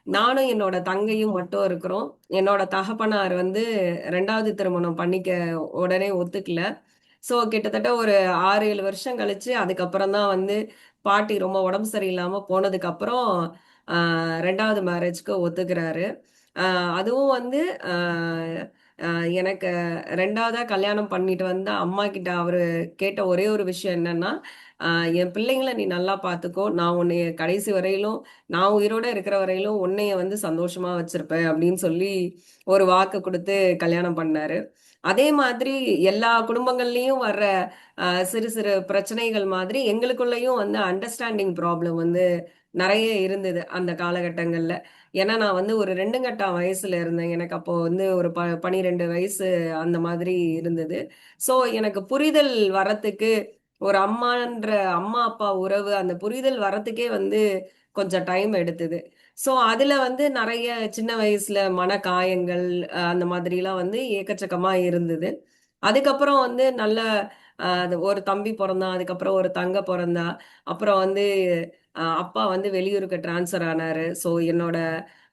நானும் என்னோட தங்கையும் மட்டும் இருக்கிறோம். என்னோட தகப்பனார் வந்து 2வது திருமணம் பண்ணிக்க உடனே ஒத்துக்கல. ஸோ கிட்டத்தட்ட ஒரு 6, 7 வருஷம் கழிச்சு அதுக்கப்புறம் தான் வந்து பாட்டி ரொம்ப உடம்பு சரியில்லாம போனதுக்கப்புறம் 2வது மேரேஜ்க்கு ஒத்துக்கிறாரு. அதுவும் வந்து அ அ எனக்கு 2வதா கல்யாணம் பண்ணிட்டு வந்த அம்மாகிட்ட அவரு கேட்ட ஒரே ஒரு விஷயம் என்னன்னா, "அ என் பிள்ளைங்கள நீ நல்லா பார்த்துக்கோ. நான் உன்னைய கடைசி வரையிலும் நான் உயிரோட இருக்கிற வரையிலும் உன்னைய வந்து சந்தோஷமா வச்சிருப்பேன்" அப்படின்னு சொல்லி ஒரு வாக்கு குடுத்து கல்யாணம் பண்ணாரு. அதே மாதிரி எல்லா குடும்பங்கள்லயும் வர்ற சிறு சிறு பிரச்சனைகள் மாதிரி எங்களுக்குள்ளயும் வந்து அண்டர்ஸ்டாண்டிங் ப்ராப்ளம் வந்து நெறைய இருந்தது அந்த காலகட்டங்கள்ல. ஏன்னா நான் வந்து ஒரு 2 கட்டா வயசுல இருந்தேன். எனக்கு அப்போ வந்து ஒரு 12 வயசு அந்த மாதிரி இருந்தது. ஸோ எனக்கு புரிதல் வரத்துக்கு ஒரு அம்மா, அப்பா உறவு அந்த புரிதல் வரத்துக்கே வந்து கொஞ்சம் டைம் எடுத்தது. ஸோ அதுல வந்து நெறைய சின்ன வயசுல மனகாயங்கள் அந்த மாதிரிலாம் வந்து ஏக்கச்சக்கமா இருந்தது. அதுக்கப்புறம் வந்து நல்ல அது ஒரு தம்பி பொறந்தான். அதுக்கப்புறம் ஒரு தங்க பொறந்தா. அப்புறம் வந்து அப்பா வந்து வெளியூருக்கு ட்ரான்ஸ்ஃபர் ஆனாரு. ஸோ என்னோட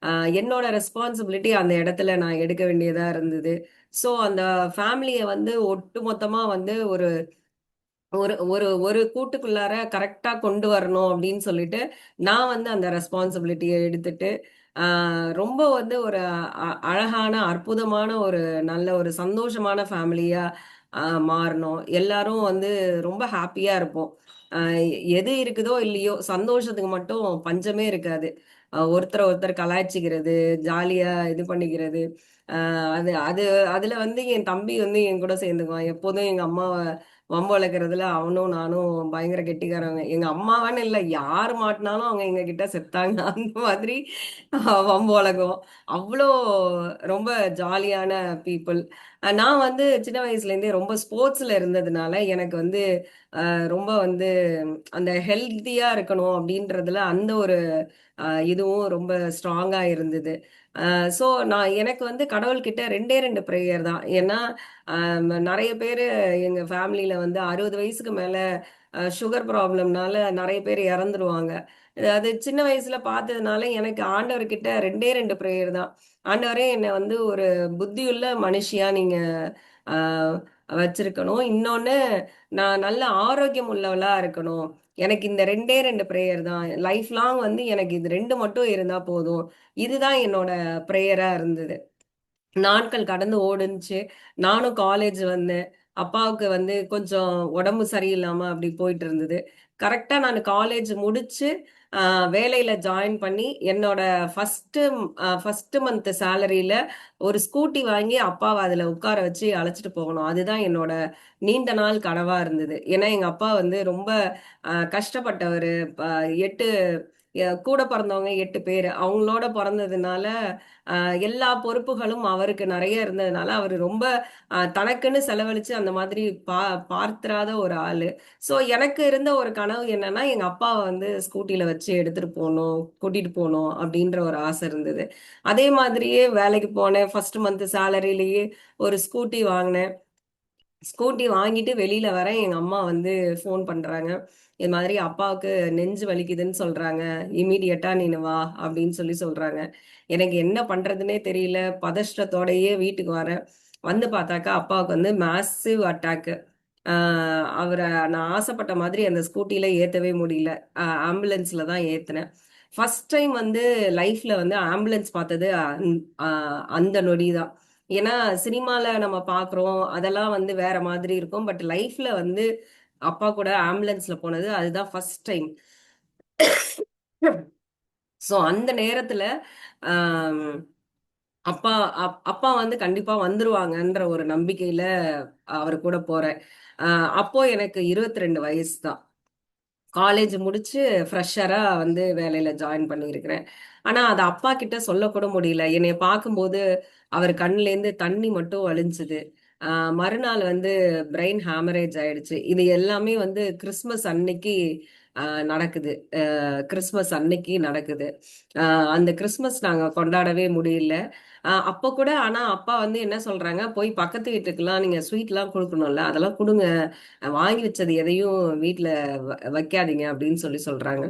அ என்னோட ரெஸ்பான்சிபிலிட்டி அந்த இடத்துல நான் எடுக்க வேண்டியதா இருந்தது. ஸோ அந்த ஃபேமிலிய வந்து ஒட்டுமொத்தமா வந்து ஒரு ஒரு ஒரு ஒரு கூட்டுக்குள்ளார கரெக்ட்டா கொண்டு வரணும் அப்படின்னு சொல்லிட்டு, நான் வந்து அந்த ரெஸ்பான்சிபிலிட்டிய எடுத்துட்டு, ஆ ரொம்ப வந்து ஒரு அழகான, அற்புதமான ஒரு நல்ல ஒரு சந்தோஷமான ஃபேமிலியா மாறுனோம். எல்லாரும் வந்து ரொம்ப ஹேப்பியா இருப்போம். அ எது இருக்குதோ இல்லையோ, சந்தோஷத்துக்கு மட்டும் பஞ்சமே இருக்காது. ஒருத்தர ஒருத்தர் கலாய்ச்சிக்கிறது, ஜாலியா இது பண்ணிக்கிறது. அது அது அதுல வந்து என் தம்பி வந்து என் கூட சேர்ந்துக்குவான். எப்போதும் எங்க அம்மாவ வம்பு வளர்க்கறதுல அவனும் நானும் பயங்கர கெட்டிக்காரங்க. எங்க அம்மாவான்னு இல்ல, யார் மாட்டுனாலும் அவங்க எங்க கிட்ட செத்தாங்க. அந்த மாதிரி வம்பு வளர்க்குவோம். அவ்ளோ ரொம்ப ஜாலியான பீப்பிள். நான் வந்து சின்ன வயசுலேருந்தே ரொம்ப ஸ்போர்ட்ஸ்ல இருந்ததுனால, எனக்கு வந்து ரொம்ப வந்து அந்த ஹெல்த்தியா இருக்கணும் அப்படின்றதுல அந்த ஒரு இதுவும் ரொம்ப ஸ்ட்ராங்கா இருந்தது. ஸோ நான் எனக்கு வந்து கடவுள்கிட்ட 2 பிரேயர் தான். ஏன்னா, நெறைய பேரு எங்க ஃபேமிலில வந்து 60 வயசுக்கு மேல சுகர் ப்ராப்ளம்னால நெறைய பேர் இறந்துருவாங்க. அது சின்ன வயசுல பார்த்ததுனால எனக்கு ஆண்டவர்கிட்ட 2 பிரேயர் தான். ஆண்டவரே என்ன வந்து ஒரு புத்தியுள்ள மனுஷியா நீங்க அ வச்சிருக்கணும். இன்னொன்னு நான் நல்ல ஆரோக்கியம் உள்ளவளா இருக்கணும். எனக்கு இந்த 2 பிரேயர் தான். லைஃப் லாங் வந்து எனக்கு இது 2 மட்டும் இருந்தா போதும். இதுதான் என்னோட பிரேயரா இருந்தது. நாட்கள் கடந்து ஓடுனுச்சு. நானும் காலேஜ் வந்தேன். அப்பாவுக்கு வந்து கொஞ்சம் உடம்பு சரியில்லாம அப்படி போயிட்டு இருந்தது. கரெக்ட்டா நான் காலேஜ் முடிச்சு, அ வேலையில ஜாயின் பண்ணி, என்னோட ஃபர்ஸ்ட் மந்த் சேலரியில ஒரு ஸ்கூட்டி வாங்கி அப்பாவ அதுல உட்கார வச்சு அழைச்சிட்டு போகணும். அதுதான் என்னோட நீண்ட நாள் கனவா இருந்தது. ஏன்னா எங்க அப்பா வந்து ரொம்ப கஷ்டப்பட்டவரு. 8 கூட பிறந்தவங்க 8 பேர். அவங்களோட பிறந்ததுனால எல்லா பொறுப்புகளும் அவருக்கு நிறைய இருந்ததுனால அவர் ரொம்ப தனக்குன்னு செலவழிச்சு அந்த மாதிரி பார்த்திராத ஒரு ஆளு. ஸோ எனக்கு இருந்த ஒரு கனவு என்னன்னா எங்க அப்பாவை வந்து ஸ்கூட்டில வச்சு எடுத்துட்டு போகணும், கூட்டிட்டு போகணும் அப்படின்ற ஒரு ஆசை இருந்தது. அதே மாதிரியே வேலைக்கு போனேன். ஃபர்ஸ்ட் மந்த் சேலரியிலேயே ஒரு ஸ்கூட்டி வாங்கினேன். ஸ்கூட்டி வாங்கிட்டு வெளியில வரேன், எங்க அம்மா வந்து ஃபோன் பண்றாங்க. இது மாதிரி அப்பாவுக்கு நெஞ்சு வலிக்குதுன்னு சொல்றாங்க, இமீடியட்டா நீனு வா அப்படின்னு சொல்றாங்க. எனக்கு என்ன பண்றதுனே தெரியல. பதஷ்டத்தோடயே வீட்டுக்கு வரேன். வந்து பார்த்தாக்கா அப்பாவுக்கு வந்து மேசிவ் அட்டாக். அவரை நான் ஆசைப்பட்ட மாதிரி அந்த ஸ்கூட்டில ஏத்தவே முடியல. ஆம்புலன்ஸ்ல தான் ஏத்துனேன். ஃபர்ஸ்ட் டைம் வந்து லைஃப்ல வந்து ஆம்புலன்ஸ் பார்த்தது அந்த நொடி தான். ஏன்னா சினிமால நம்ம பாக்குறோம், அதெல்லாம் வந்து வேற மாதிரி இருக்கும். பட் லைஃப்ல வந்து அப்பா கூட ஆம்புலன்ஸ்ல போனது அதுதான் ஃபர்ஸ்ட் டைம். ஸோ அந்த நேரத்துல ஆம், அப்பா அப்பா வந்து கண்டிப்பா வந்துருவாங்கன்ற ஒரு நம்பிக்கையில அவர் கூட போறேன். அப்போ எனக்கு 22 வயசு தான். காலேஜ் முடிச்சு ஃப்ரெஷரா வந்து வேலையில ஜாயின் பண்ணியிருக்கிறேன். ஆனா அது அப்பா கிட்ட சொல்லக்கூட முடியல. என்னைய பார்க்கும்போது அவர் கண்ணுலேருந்து தண்ணி மட்டும் வழிஞ்சுது. மறுநாள் வந்து பிரெயின் ஹேமரேஜ் ஆயிடுச்சு. இது எல்லாமே வந்து கிறிஸ்மஸ் அன்னைக்கு நடக்குது. கிறிஸ்மஸ் அன்னைக்கு நடக்குது. அந்த கிறிஸ்மஸ் நாங்க கொண்டாடவே முடியல. அப்ப கூட ஆனா அப்பா வந்து என்ன சொல்றாங்க, போய் பக்கத்து வீட்டுக்கெல்லாம் நீங்க ஸ்வீட்லாம் குடுக்கணும்ல, அதெல்லாம் குடுங்க. வாங்கி வச்சது எதையும் வீட்ல வைக்காதீங்க அப்படின்னு சொல்றாங்க.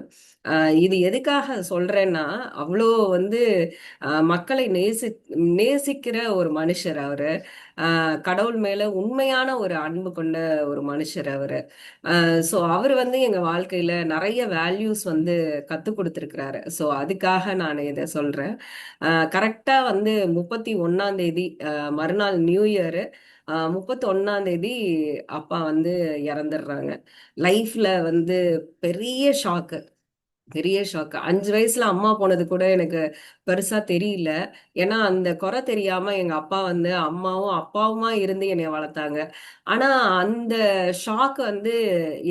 இது எதுக்காக சொல்றேன்னா, அவ்வளோ வந்து மக்களை நேசிக்கிற ஒரு மனுஷர் அவரு. கடவுள் மேல உண்மையான ஒரு அன்பு கொண்ட ஒரு மனுஷர் அவரு. ஸோ அவர் வந்து எங்க வாழ்க்கையில நிறைய வேல்யூஸ் வந்து கத்து கொடுத்துருக்கிறாரு. ஸோ அதுக்காக நான் இதை சொல்றேன். கரெக்டா வந்து 31ஆம் தேதி மறுநாள் நியூ இயர் 31ஆம் தேதி அப்பா வந்து இறந்துடுறாங்க. லைஃப்ல வந்து பெரிய ஷாக்கு. பெரிய ஷாக். 5 வயசுல அம்மா போனது கூட எனக்கு பெருசா தெரியல. ஏன்னா அந்த குறை தெரியாம எங்க அப்பா வந்து அம்மாவும் அப்பாவுமா இருந்து என்னைய வளர்த்தாங்க. ஆனா அந்த ஷாக் வந்து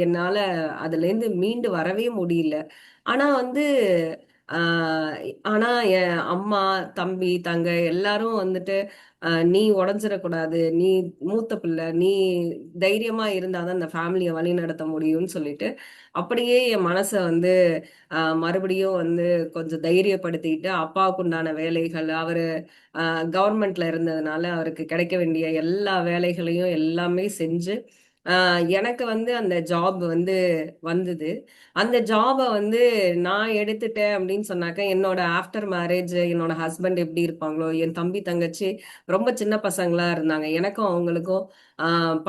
என்னால அதுல இருந்து மீண்டு வரவே முடியல. ஆனா வந்து ஆஹ் ஆனா என் அம்மா, தம்பி, தங்கை எல்லாரும் வந்துட்டு நீ உடஞ்சிடக்கூடாது, நீ மூத்த பிள்ளை, நீ தைரியமா இருந்தாதான் அந்த ஃபேமிலியை வழி நடத்த முடியும்னு சொல்லிட்டு அப்படியே என் மனசை வந்து மறுபடியும் வந்து கொஞ்சம் தைரியப்படுத்திட்டு அப்பாவுக்கு உண்டான வேலைகள் அவரு கவர்மெண்ட்ல இருந்ததுனால அவருக்கு கிடைக்க வேண்டிய எல்லா வேலைகளையும் எல்லாமே செஞ்சு எனக்கு வந்து அந்த ஜாப் வந்து வந்தது. அந்த ஜாபை வந்து நான் எடுத்துட்டேன் அப்படின்னு சொன்னாக்க என்னோட ஆஃப்டர் மேரேஜ் என்னோட ஹஸ்பண்ட் எப்படி இருப்பாங்களோ, என் தம்பி தங்கச்சி ரொம்ப சின்ன பசங்களா இருந்தாங்க. எனக்கும் அவங்களுக்கும்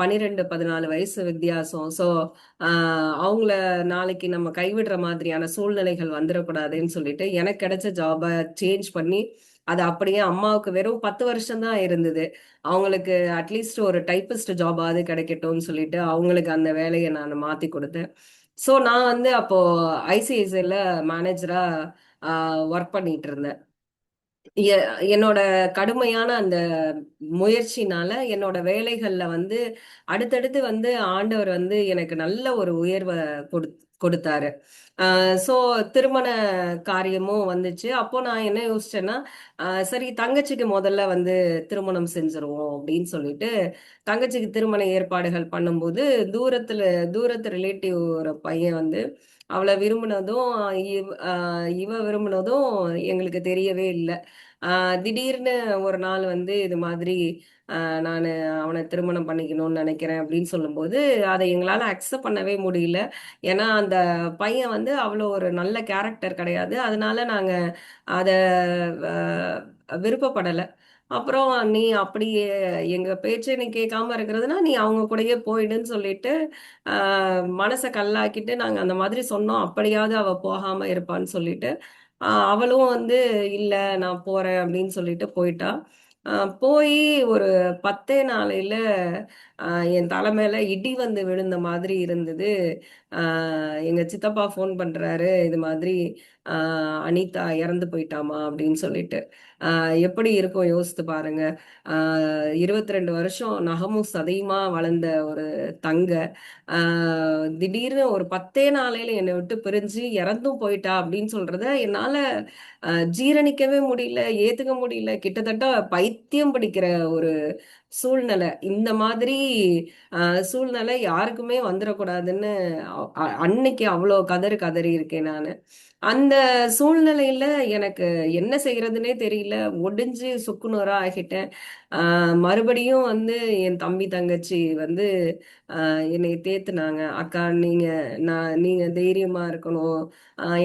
12 14 வயசு வித்தியாசம். ஸோ அவங்கள நாளைக்கு நம்ம கைவிடுற மாதிரியான சூழ்நிலைகள் வந்துடக்கூடாதுன்னு சொல்லிட்டு எனக்கு கிடைச்ச ஜாபை சேஞ்ச் பண்ணி அது அப்படியே அம்மாவுக்கு வெறும் 10 வருஷம் தான் இருந்தது. அவங்களுக்கு அட்லீஸ்ட் ஒரு டைப்பிஸ்ட் ஜாபாவது கிடைக்கட்டும்னு சொல்லிட்டு அவங்களுக்கு அந்த வேலையை நான் மாத்தி கொடுத்தேன். ஸோ நான் வந்து அப்போ ஐசிஐசிஐல மேனேஜரா ஒர்க் பண்ணிட்டு இருந்தேன். என்னோட கடுமையான அந்த முயற்சினால என்னோட வேலைகள்ல வந்து அடுத்தடுத்து வந்து ஆண்டவர் வந்து எனக்கு நல்ல ஒரு உயர்வை கொடுத்தாரு. ஸோ திருமண காரியமும் வந்துச்சு. அப்போ நான் என்ன யோசிச்சேன்னா சரி தங்கச்சிக்கு முதல்ல வந்து திருமணம் செஞ்சிருவோம் அப்படின்னு சொல்லிட்டு தங்கச்சிக்கு திருமண ஏற்பாடுகள் பண்ணும்போது தூரத்து ரிலேட்டிவ் ஒரு பையன் வந்து அவளை விரும்பினதும் இவ விரும்பினதும் எங்களுக்கு தெரியவே இல்லை. திடீர்னு ஒரு நாள் வந்து இது மாதிரி நான் அவனை திருமணம் பண்ணிக்கணும்னு நினைக்கிறேன் அப்படின்னு சொல்லும்போது அதை எங்களால் அக்செப்ட் பண்ணவே முடியல. ஏன்னா அந்த பையன் வந்து அவ்வளோ ஒரு நல்ல கேரக்டர் கிடையாது. அதனால நாங்கள் அதை விருப்பப்படலை. அப்புறம் நீ அப்படியே எங்க பேச்சை நீ கேட்காம இருக்கிறதுனா நீ அவங்க கூடயே போயிடுன்னு சொல்லிட்டு மனசை கல்லாக்கிட்டு நாங்க அந்த மாதிரி சொன்னோம். அப்படியாவது அவ போகாம இருப்பான்னு சொல்லிட்டு அவளும் வந்து இல்ல நான் போறேன் அப்படின்னு சொல்லிட்டு போயிட்டா. போய் ஒரு 10 நாளையில என் தலை மேல இடி வந்து விழுந்த மாதிரி இருந்தது. எங்க சித்தப்பா ஃபோன் பண்றாரு, இது மாதிரி அனிதா இறந்து போயிட்டாமா அப்படின்னு சொல்லிட்டு எப்படி இருக்கும் யோசித்து பாருங்க. 22 வருஷம் நகமும் சதையுமா வளர்ந்த ஒரு தங்க திடீர்னு ஒரு 10 நாளையில என்னை விட்டு பிரிஞ்சு இறந்தும் போயிட்டா அப்படின்னு சொல்றத என்னால ஜீரணிக்கவே முடியல, ஏத்துக்க முடியல. கிட்டத்தட்ட பைத்தியம் பிடிக்கிற ஒரு சூழ்நிலை. இந்த மாதிரி சூழ்நிலை யாருக்குமே வந்துடக்கூடாதுன்னு அன்னைக்கு அவ்வளோ கதறி இருக்கேன் நானு. அந்த சூழ்நிலையில எனக்கு என்ன செய்யறதுனே தெரியல. ஒடிஞ்சு சுக்குநூறா ஆகிட்டேன். மறுபடியும் வந்து என் தம்பி தங்கச்சி வந்து என்னை தேத்துனாங்க. அக்கா நீங்க தைரியமா இருக்கணும்.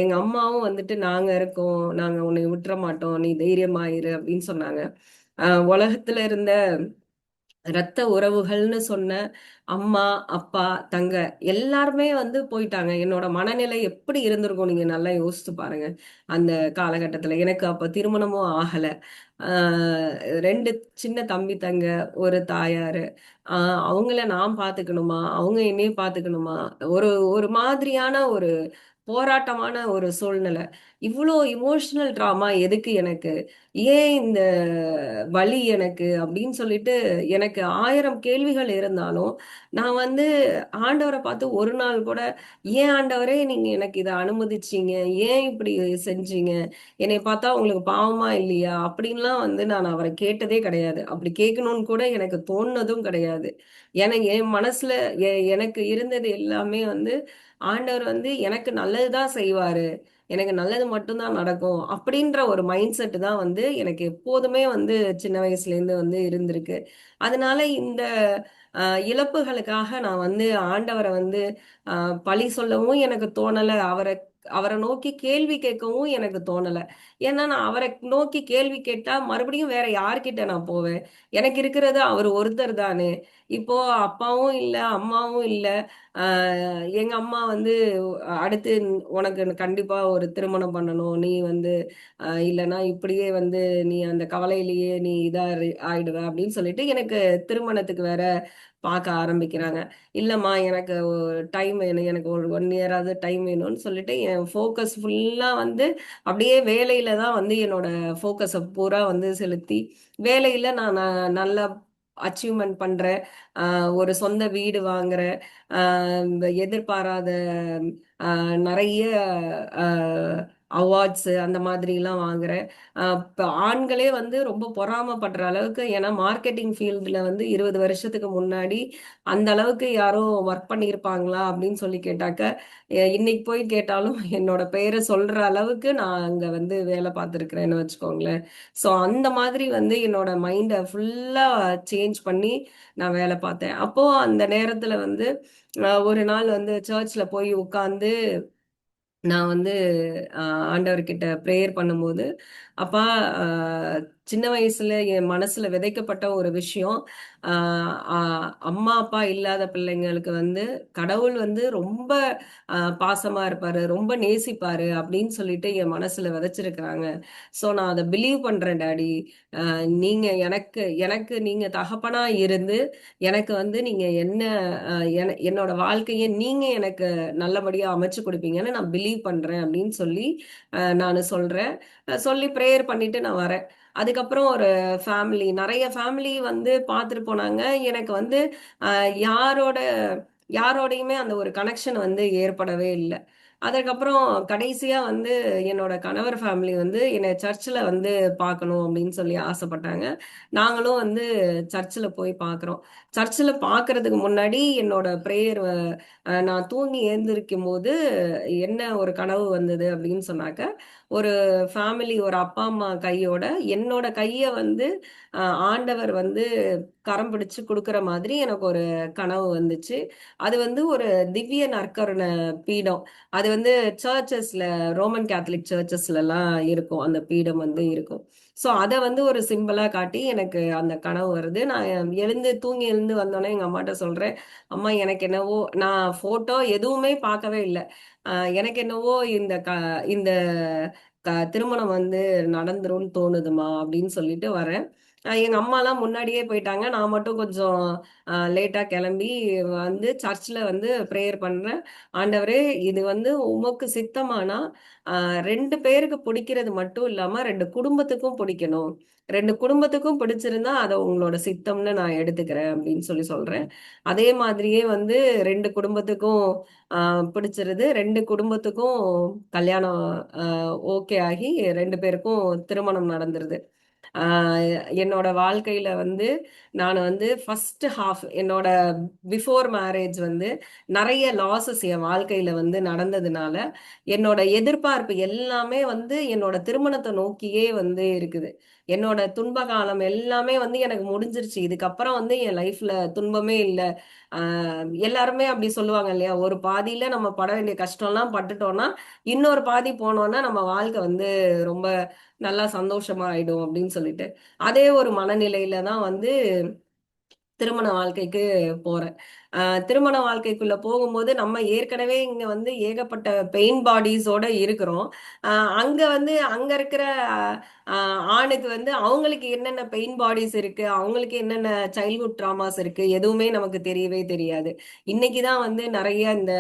எங்க அம்மாவும் வந்துட்டு நாங்க இருக்கோம், நாங்க உன்னை விட்டுற மாட்டோம், நீ தைரியமாயிரு அப்படின்னு சொன்னாங்க. உலகத்துல இருந்த இரத்த உறவுகள்னு சொன்ன அம்மா, அப்பா, தங்க எல்லாருமே வந்து போயிட்டாங்க. என்னோட மனநிலை எப்படி இருந்திருக்கும் நீங்க நல்லா யோசிச்சு பாருங்க. அந்த காலகட்டத்துல எனக்கு அப்ப திருமணமும் ஆகல. ஆஹ் 2 சின்ன தம்பி தங்க, ஒரு தாயாரு. அவங்கள நான் பாத்துக்கணுமா, அவங்க என்னையும் பாத்துக்கணுமா, ஒரு ஒரு மாதிரியான ஒரு போராட்டமான ஒரு சூழ்நிலை. இவ்வளோ இமோஷனல் ட்ராமா எதுக்கு எனக்கு, ஏன் இந்த வலி எனக்கு அப்படின்னு சொல்லிட்டு எனக்கு 1000 கேள்விகள் இருந்தாலும் நான் வந்து ஆண்டவரை பார்த்து ஒரு நாள் கூட, ஏன் ஆண்டவரே நீங்க எனக்கு இதை அனுமதிச்சீங்க, ஏன் இப்படி செஞ்சீங்க, என்னை பார்த்தா உங்களுக்கு பாவமா இல்லையா அப்படின்லாம் வந்து நான் அவரை கேட்டதே கிடையாது. அப்படி கேட்கணும்னு கூட எனக்கு தோணுனதும் கிடையாது. எனக்கு என் மனசுல எனக்கு இருந்தது எல்லாமே வந்து ஆண்டவர் வந்து எனக்கு நல்லதுதான் செய்வாரு, எனக்கு நல்லது மட்டும்தான் நடக்கும் அப்படின்ற ஒரு மைண்ட் செட் தான் வந்து எனக்கு எப்போதுமே வந்து சின்ன வயசுல இருந்து வந்து இருந்திருக்கு. அதனால இந்த இழப்புகளுக்காக நான் வந்து ஆண்டவரை வந்து பழி சொல்லவும் எனக்கு தோணல. அவரை அவரை நோக்கி கேள்வி கேட்கவும் எனக்கு தோணல. ஏன்னா நான் அவரை நோக்கி கேள்வி கேட்டா மறுபடியும் வேற யார்கிட்ட நான் போவேன்? எனக்கு இருக்கிறது அவர் ஒருத்தர் தானே. இப்போ அப்பாவும் இல்ல, அம்மாவும் இல்ல. எங்க அம்மா வந்து அடுத்து உனக்கு கண்டிப்பா ஒரு திருமணம் பண்ணணும், நீ வந்து இல்லைன்னா இப்படியே வந்து நீ அந்த கவலையிலேயே நீ ஆயிடுவ அப்படின்னு சொல்லிட்டு எனக்கு திருமணத்துக்கு வேற பார்க்க ஆரம்பிக்கிறாங்க. இல்லம்மா எனக்கு டைம் வேணும், எனக்கு ஒரு 1 இயராவது டைம் வேணும்னு சொல்லிட்டு என் ஃபோக்கஸ் ஃபுல்லா வந்து அப்படியே வேலையில தான் வந்து என்னோட ஃபோக்கஸை பூரா வந்து செலுத்தி வேலையில நான் நல்லா அச்சீவ்மெண்ட் பண்றேன். ஒரு சொந்த வீடு வாங்குறேன். இந்த எதிர்பாராத நிறைய அவார்ட்ஸ் அந்த மாதிரிலாம் வாங்குறேன். இப்போ ஆண்களே வந்து ரொம்ப பொறாமைப்படுற அளவுக்கு, ஏன்னா மார்க்கெட்டிங் ஃபீல்டில் வந்து 20 வருஷத்துக்கு முன்னாடி அந்த அளவுக்கு யாரும் ஒர்க் பண்ணியிருப்பாங்களா அப்படின்னு சொல்லி கேட்டாக்க, இன்னைக்கு போய் கேட்டாலும் என்னோட பெயரை சொல்ற அளவுக்கு நான் அங்கே வந்து வேலை பார்த்துருக்குறேன்னு வச்சுக்கோங்களேன். ஸோ அந்த மாதிரி வந்து என்னோட மைண்டை ஃபுல்லாக சேஞ்ச் பண்ணி நான் வேலை பார்த்தேன். அப்போ அந்த நேரத்தில் வந்து ஒரு நாள் வந்து சர்ச்சில் போய் உட்காந்து நான் வந்து ஆண்டவர்கிட்ட ப்ரேயர் பண்ணும்போது, அப்பா, சின்ன வயசுல என் மனசுல விதைக்கப்பட்ட ஒரு விஷயம், அம்மா அப்பா இல்லாத பிள்ளைங்களுக்கு வந்து கடவுள் வந்து ரொம்ப பாசமா இருப்பாரு, ரொம்ப நேசிப்பாரு அப்படின்னு சொல்லிட்டு என் மனசுல விதைச்சிருக்கிறாங்க. ஸோ நான் அதை பிலீவ் பண்றேன் டாடி. நீங்க எனக்கு எனக்கு நீங்க தகப்பனா இருந்து எனக்கு வந்து நீங்க என்ன என்னோட வாழ்க்கையை நீங்க எனக்கு நல்லபடியா அமைச்சு கொடுப்பீங்கன்னு நான் பிலீவ் பண்றேன் அப்படின்னு சொல்லி நான் சொல்றேன். சொல்லி ப்ரேயர் பண்ணிட்டு நான் வரேன். அதுக்கப்புறம் ஒரு நிறைய ஃபேமிலி வந்து பார்த்துட்டு போனாங்க. எனக்கு வந்து யாரோட யாரோடையுமே அந்த ஒரு கனெக்ஷன் வந்து ஏற்படவே இல்லை. அதுக்கப்புறம் கடைசியா வந்து என்னோட கணவர் ஃபேமிலி வந்து என்னை சர்ச்சில் வந்து பார்க்கணும் அப்படின்னு சொல்லி ஆசைப்பட்டாங்க. நாங்களும் வந்து சர்ச்சில் போய் பார்க்குறோம். சர்ச்சில் பார்க்கறதுக்கு முன்னாடி என்னோட ப்ரேயர், நான் தூங்கி எழுந்திருக்கும் போது என்ன ஒரு கனவு வந்தது அப்படின்னு சொன்னாக்க, ஒரு ஃபேமிலி, ஒரு அப்பா அம்மா கையோட என்னோட கையை வந்து ஆண்டவர் வந்து கரம் பிடிச்சு கொடுக்குற மாதிரி எனக்கு ஒரு கனவு வந்துச்சு. அது வந்து ஒரு திவ்ய நற்கருணை பீடம். அது வந்து சர்ச்சஸ்ல, ரோமன் கேத்தலிக் சர்ச்சஸ்ல எல்லாம் இருக்கும், அந்த பீடம் வந்து இருக்கும். ஸோ அதை வந்து ஒரு சிம்பிளா காட்டி எனக்கு அந்த கனவு வருது. நான் தூங்கி எழுந்து வந்தோடனே எங்க அம்மாட்ட சொல்றேன், அம்மா எனக்கு என்னவோ, நான் போட்டோ எதுவுமே பார்க்கவே இல்லை, எனக்கு என்னவோ இந்த திருமணம் வந்து நடந்துரும்னு தோணுதுமா அப்படின்னு சொல்லிட்டு வரேன். எங்க அம்மாலாம் முன்னாடியே போயிட்டாங்க. நான் மட்டும் கொஞ்சம் லேட்டா கிளம்பி வந்து சர்ச்சில் வந்து ப்ரேயர் பண்றேன். ஆண்டவரே, இது வந்து உமக்கு சித்தமானா 2 பேருக்கு பிடிக்கிறது மட்டும் இல்லாம 2 குடும்பத்துக்கும் பிடிக்கணும். 2 குடும்பத்துக்கும் பிடிச்சிருந்தா அதை உங்களோட சித்தம்னு நான் எடுத்துக்கிறேன் அப்படின்னு சொல்றேன். அதே மாதிரியே வந்து 2 குடும்பத்துக்கும் பிடிச்சிருது. 2 குடும்பத்துக்கும் கல்யாணம் ஓகே ஆகி 2 பேருக்கும் திருமணம் நடந்துருது. என்னோட வாழ்க்கையில வந்து நான் வந்து ஃபர்ஸ்ட் ஹாஃப் என்னோட பிஃபோர் மேரேஜ் வந்து நிறைய லாசஸ் என் வாழ்க்கையில வந்து நடந்ததுனால என்னோட எதிர்பார்ப்பு எல்லாமே வந்து என்னோட திருமணத்தை நோக்கியே வந்து இருக்குது. என்னோட துன்ப காலம் எல்லாமே வந்து எனக்கு முடிஞ்சிருச்சு. இதுக்கப்புறம் வந்து என் லைஃப்ல துன்பமே இல்லை. எல்லாருமே அப்படி சொல்லுவாங்க இல்லையா, ஒரு பாதியில நம்ம பட வேண்டிய கஷ்டம்லாம் பட்டுட்டோம்னா இன்னொரு பாதி போனோம்னா நம்ம வாழ்க்கை வந்து ரொம்ப நல்லா சந்தோஷமா ஆயிடும் அப்படின்னு சொல்லிட்டு அதே ஒரு மனநிலையில தான் வந்து திருமண வாழ்க்கைக்கு போறேன். திருமண வாழ்க்கைக்குள்ள போகும்போது நம்ம ஏற்கனவே இங்க வந்து ஏகப்பட்ட பெயின் பாடிஸோட இருக்கிறோம். அங்க வந்து அங்க இருக்கிற ஆணுக்கு வந்து அவங்களுக்கு என்னென்ன பெயின் பாடிஸ் இருக்கு, அவங்களுக்கு என்னென்ன சைல்ட்ஹுட் ட்ராமாஸ் இருக்கு, எதுவுமே நமக்கு தெரியவே தெரியாது. இன்னைக்குதான் வந்து நிறைய இந்த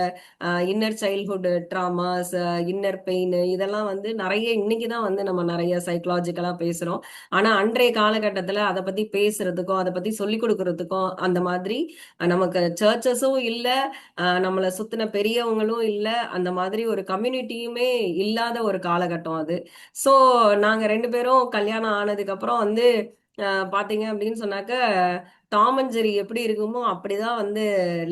inner childhood dramas, inner pain இதெல்லாம் வந்து நிறைய இன்னைக்குதான் வந்து நம்ம நிறைய சைக்கலாஜிக்கலா பேசுறோம். ஆனா அன்றைய காலகட்டத்துல அதை பத்தி பேசுறதுக்கும் அதை பத்தி சொல்லிக் கொடுக்கறதுக்கும் அந்த மாதிரி நமக்கு சர்ச்சஸும் இல்ல, நம்மளை சுத்தின பெரியவங்களும் இல்ல, அந்த மாதிரி ஒரு கம்யூனிட்டியுமே இல்லாத ஒரு காலகட்டம் அது. சோ நாங்க 2 பேரும் கல்யாணம் ஆனதுக்கு அப்புறம் வந்து பாத்தீங்க அப்படின்னு சொன்னாக்க டாம் அண்ட் ஜெரி எப்படி இருக்குமோ அப்படிதான் வந்து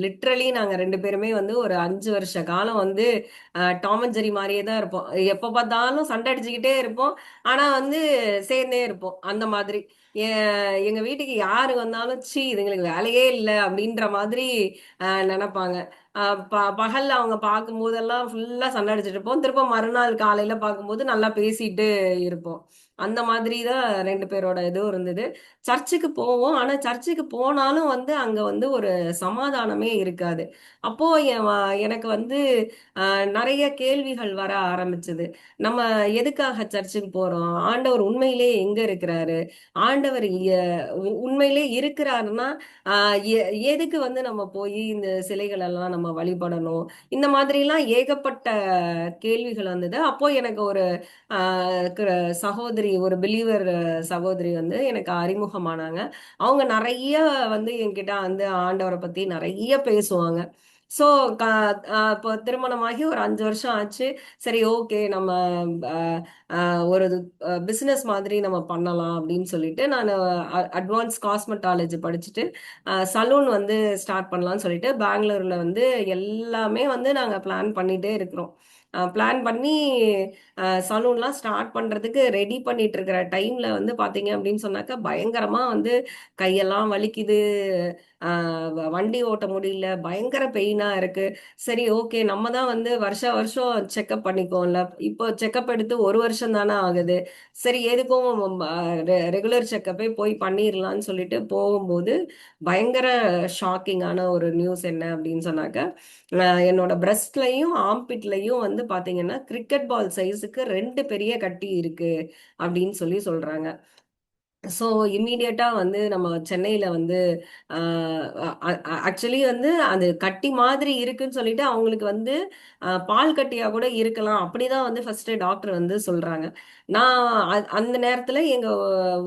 லிட்ரலி நாங்க 2 பேருமே வந்து ஒரு 5 வருஷ காலம் வந்து டாம் அண்ட் ஜெரி மாதிரியே தான் இருப்போம். எப்ப பார்த்தாலும் சண்டை அடிச்சுக்கிட்டே இருப்போம். ஆனா வந்து சேர்ந்தே இருப்போம் அந்த மாதிரி. எங்க வீட்டுக்கு யாரு வந்தாலும் சீ இதுங்களுக்கு வேலையே இல்லை அப்படின்ற மாதிரி நினைப்பாங்க. பகல்ல அவங்க பார்க்கும் போதெல்லாம் ஃபுல்லா சண்டை அடிச்சிட்டு இருப்போம். திரும்ப மறுநாள் காலையில பார்க்கும்போது நல்லா பேசிட்டு இருப்போம். அந்த மாதிரி தான் 2 பேரோட இதுவும் இருந்தது. சர்ச்சுக்கு போவோம். ஆனா சர்ச்சுக்கு போனாலும் வந்து அங்க வந்து ஒரு சமாதானமே இருக்காது. அப்போ எனக்கு வந்து நிறைய கேள்விகள் வர ஆரம்பிச்சது. நம்ம எதுக்காக சர்ச்சுக்கு போறோம்? ஆண்டவர் உண்மையிலே எங்க இருக்கிறாரு? ஆண்டவர் உண்மையிலே இருக்கிறாருன்னா எதுக்கு வந்து நம்ம போய் இந்த சிலைகள் எல்லாம் நம்ம வழிபடணும்? இந்த மாதிரிலாம் ஏகப்பட்ட கேள்விகள் வந்தது. அப்போ எனக்கு ஒரு சகோதரி, ஒரு பிலீவர் சகோதரி வந்து எனக்கு அறிமுகமானாங்க. அவங்க நிறைய வந்து என்கிட்ட வந்து ஆண்டவரை பத்தி நிறைய பேசுவாங்க. ஸோ இப்போ திருமணமாகி ஒரு 5 வருஷம் ஆச்சு. சரி, ஓகே, நம்ம ஒரு பிசினஸ் மாதிரி நம்ம பண்ணலாம் அப்படின்னு சொல்லிட்டு நான் அட்வான்ஸ் காஸ்மெட்டாலஜி படிச்சுட்டு சலூன் வந்து ஸ்டார்ட் பண்ணலாம்னு சொல்லிட்டு பெங்களூர்ல வந்து எல்லாமே வந்து நாங்க பிளான் பண்ணிட்டே இருக்கிறோம். பிளான் பண்ணி சலூன்லாம் ஸ்டார்ட் பண்றதுக்கு ரெடி பண்ணிட்டு இருக்கிற டைம்ல வந்து பாத்தீங்க அப்படின்னு சொன்னாக்கா பயங்கரமா வந்து கையெல்லாம் வலிக்குது, வண்டி ஓட்ட முடியல, பயங்கர பெயினா இருக்கு. சரி, ஓகே, நம்ம தான் வந்து வருஷம் வருஷம் செக்அப் பண்ணிக்கோம்ல, இப்போ செக்அப் எடுத்து ஒரு வருஷம் தானே ஆகுது, சரி எதுக்கும் ரெகுலர் செக்கப்பே போய் பண்ணிடலாம்னு சொல்லிட்டு போகும்போது பயங்கர ஷாக்கிங்கான ஒரு நியூஸ் என்ன அப்படின்னு சொன்னாக்க என்னோட பிரஸ்ட்லயும் ஆம்பிட்லயும் வந்து பாத்தீங்கன்னா கிரிக்கெட் பால் சைஸுக்கு 2 பெரிய கட்டி இருக்கு அப்படின்னு சொல்றாங்க. ஸோ இம்மீடியட்டா வந்து நம்ம சென்னையில வந்து ஆக்சுவலி வந்து அது கட்டி மாதிரி இருக்குன்னு சொல்லிட்டு அவங்களுக்கு வந்து பால் கட்டியா கூட இருக்கலாம் அப்படிதான் வந்து ஃபர்ஸ்ட் டாக்டர் வந்து சொல்றாங்க. நான் அந்த நேரத்துல எங்க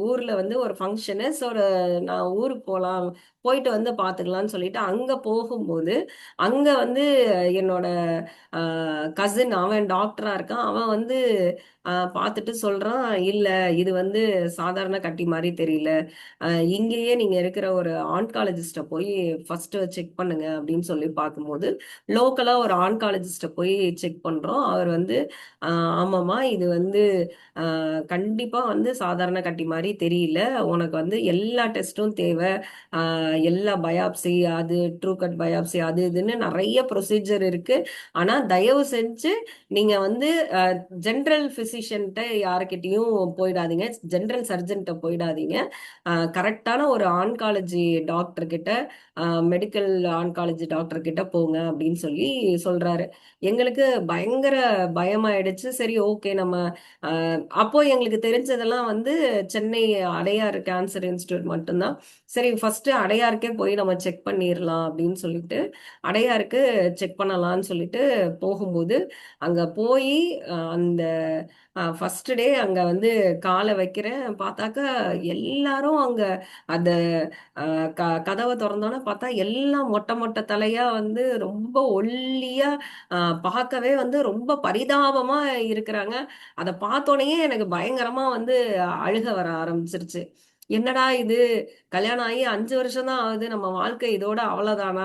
ஊர்ல வந்து ஒரு ஃபங்க்ஷனு. ஸோ நான் ஊருக்கு போயிட்டு வந்து பாத்துக்கலாம்னு சொல்லிட்டு அங்க போகும்போது அங்க வந்து என்னோட கசின், அவன் டாக்டரா இருக்கான். அவன் வந்து பார்த்துட்டு சொல்றான், இல்ல இது வந்து சாதாரண கட்டி மாதிரி தெரியல, இங்கேயே நீங்க இருக்கிற ஒரு ஆன்காலஜிஸ்ட போய் ஃபர்ஸ்ட் செக் பண்ணுங்க அப்படின்னு சொல்லி பார்க்கும்போது லோக்கலா ஒரு ஆன்காலஜிஸ்ட போய் செக் பண்றோம். அவர் வந்து ஆமாமா, இது வந்து கண்டிப்பா வந்து சாதாரண கட்டி மாதிரி தெரியல, உனக்கு வந்து எல்லா டெஸ்ட்டும் தேவை, எல்லா பயாப்சி, அது ட்ரூ கட் பயாப்சி, அது இதுன்னு நிறைய ப்ரொசீஜர் இருக்கு. ஆனா தயவு செஞ்சு நீங்க வந்து ஜென்ரல் பிசிஷியன்ட்ட யாருக்கிட்டையும் போயிடாதீங்க, ஜென்ரல் சர்ஜன்ட்ட போயிடாதீங்க. போயிடாதீங்க. கரெக்டான ஒரு ஆன்காலஜி டாக்டர் கிட்ட, மெடிக்கல் ஆன்காலஜி டாக்டர் கிட்ட போங்க அப்படின்னு சொல்லி சொல்றாரு. எங்களுக்கு பயங்கர பயமாயிடுச்சு. சரி, ஓகே, நம்ம அப்போ எங்களுக்கு தெரிஞ்சதெல்லாம் வந்து சென்னை அடையார் கேன்சர் இன்ஸ்டியூட் மட்டும்தான். சரி, ஃபர்ஸ்ட் அடையாருக்கே போய் நம்ம செக் பண்ணிடலாம் அப்படின்னு சொல்லிட்டு அடையாருக்கு செக் பண்ணலாம்னு சொல்லிட்டு போகும்போது, அங்க போய் அந்த ஃபர்ஸ்ட் டே அங்க வந்து காலை வைக்கிறேன். பார்த்தாக்கா எல்லாரும் அங்க அந்த கதவை திறந்தோன்னே பார்த்தா எல்லாம் மொட்டை மொட்டை தலையா வந்து ரொம்ப ஒல்லியா, பார்க்கவே வந்து ரொம்ப பரிதாபமா இருக்கிறாங்க. அதை பார்த்தோன்னே எனக்கு பயங்கரமா வந்து அழுக வர ஆரம்பிச்சிருச்சு. என்னடா இது, கல்யாணம் ஆகி 5 வருஷம் தான் ஆகுது, நம்ம வாழ்க்கை இதோட அவ்வளவுதானா,